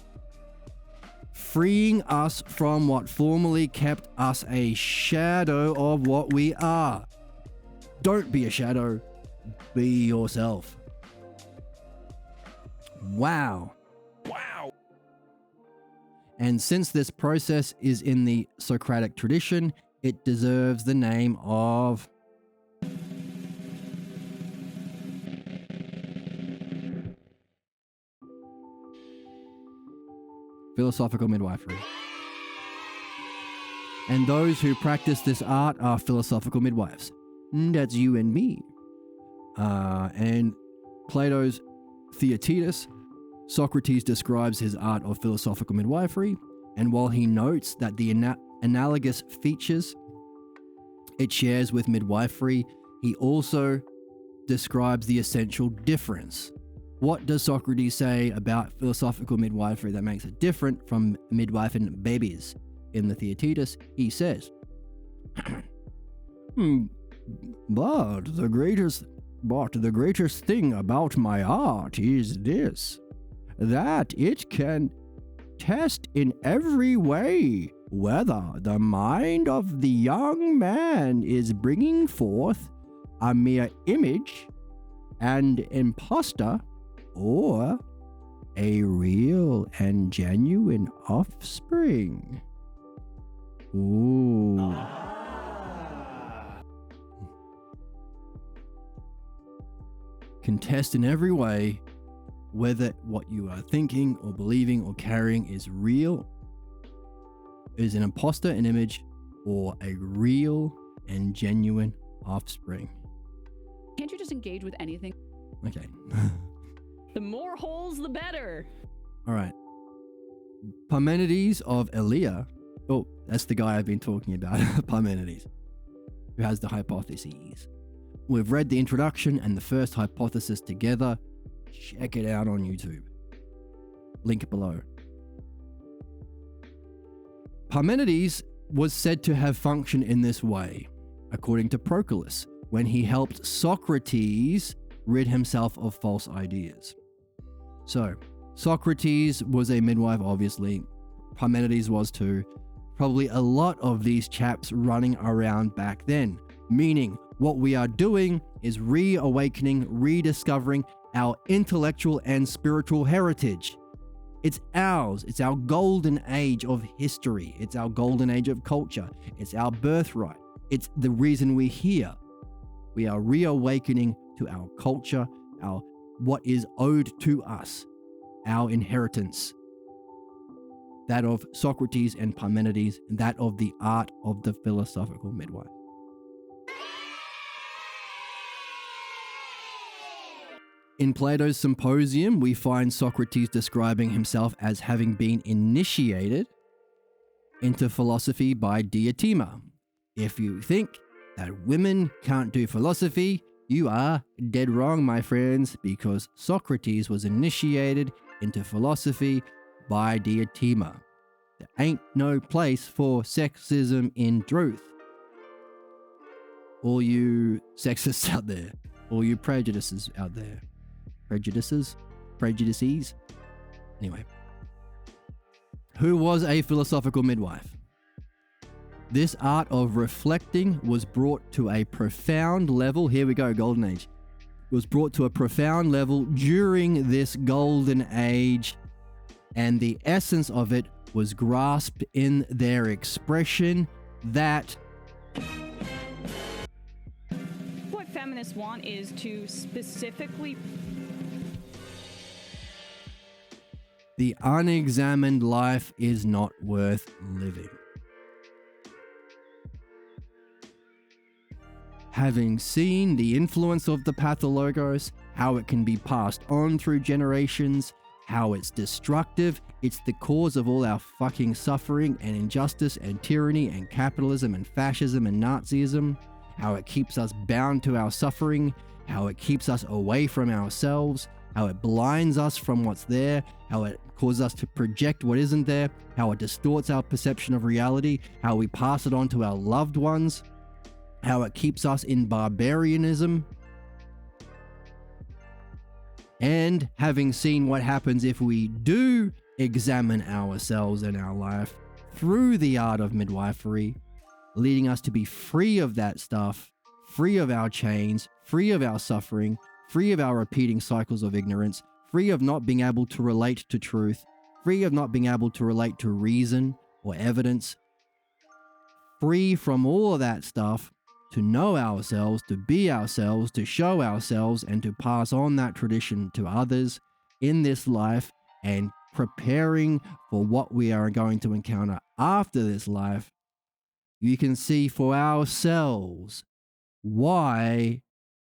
Freeing us from what formerly kept us a shadow of what we are. Don't be a shadow, be yourself. Wow. And since this process is in the Socratic tradition, it deserves the name of philosophical midwifery. And those who practice this art are philosophical midwives. That's you and me. And Plato's Theaetetus, Socrates describes his art of philosophical midwifery, and while he notes that the analogous features it shares with midwifery, he also describes the essential difference. What does Socrates say about philosophical midwifery that makes it different from midwifing babies? In the Theaetetus, he says, But the greatest thing about my art is this, that it can test in every way whether the mind of the young man is bringing forth a mere image and impostor or a real and genuine offspring. Ooh. Can test in every way whether what you are thinking or believing or carrying is real, is an imposter, an image, or a real and genuine offspring. Can't you just engage with anything? Okay. The more holes, the better. All right. Parmenides of Elea Oh, that's the guy I've been talking about, Parmenides, who has the hypotheses. We've read the introduction and the first hypothesis together. Check it out on YouTube. Link below. Parmenides was said to have functioned in this way, according to Proclus, when he helped Socrates rid himself of false ideas. So, Socrates was a midwife, obviously. Parmenides was too. Probably a lot of these chaps running around back then. Meaning, what we are doing is reawakening, rediscovering our intellectual and spiritual heritage. It's ours. It's our golden age of history. It's our golden age of culture. It's our birthright. It's the reason we're here. We are reawakening to our culture, our what is owed to us, our inheritance. That of Socrates and Parmenides, and that of the art of the philosophical midwife. In Plato's Symposium, we find Socrates describing himself as having been initiated into philosophy by Diotima. If you think that women can't do philosophy, you are dead wrong, my friends, because Socrates was initiated into philosophy by Diotima. There ain't no place for sexism in truth. All you sexists out there, all you prejudices out there. Prejudices? Anyway. Who was a philosophical midwife? This art of reflecting was brought to a profound level. Here we go, Golden Age. It was brought to a profound level during this Golden Age, and the essence of it was grasped in their expression that What feminists want is to specifically the unexamined life is not worth living. Having seen the influence of the pathologos, how it can be passed on through generations, how it's destructive, it's the cause of all our fucking suffering and injustice and tyranny and capitalism and fascism and Nazism, how it keeps us bound to our suffering, how it keeps us away from ourselves, how it blinds us from what's there, how it causes us to project what isn't there, how it distorts our perception of reality, how we pass it on to our loved ones, how it keeps us in barbarianism. And having seen what happens if we do examine ourselves and our life through the art of midwifery, leading us to be free of that stuff, free of our chains, free of our suffering, free of our repeating cycles of ignorance, free of not being able to relate to truth, free of not being able to relate to reason or evidence, free from all of that stuff, to know ourselves, to be ourselves, to show ourselves, and to pass on that tradition to others in this life, and preparing for what we are going to encounter after this life, you can see for ourselves why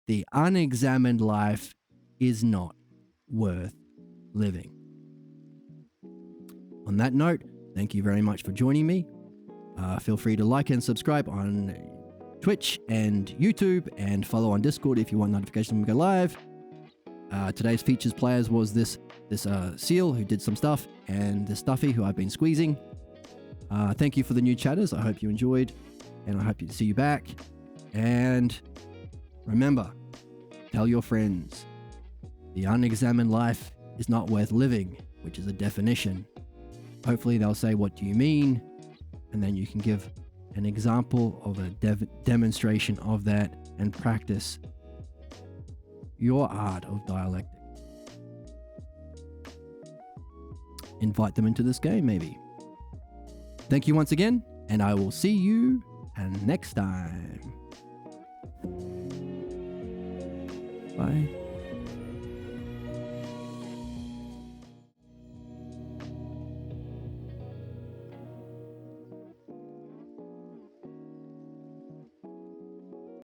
the unexamined life is not worth living. On that note, thank you very much for joining me. Feel free to like and subscribe on Twitch and YouTube, and follow on Discord if you want notifications when we go live. Today's features players was this Seal who did some stuff, and this Stuffy who I've been squeezing. Thank you for the new chatters. I hope you enjoyed, and I hope to see you back. And remember, tell your friends, the unexamined life is not worth living, which is a definition. Hopefully they'll say, what do you mean? And then you can give an example of a demonstration of that and practice your art of dialectic. Invite them into this game, maybe. Thank you once again, and I will see you next time. Bye.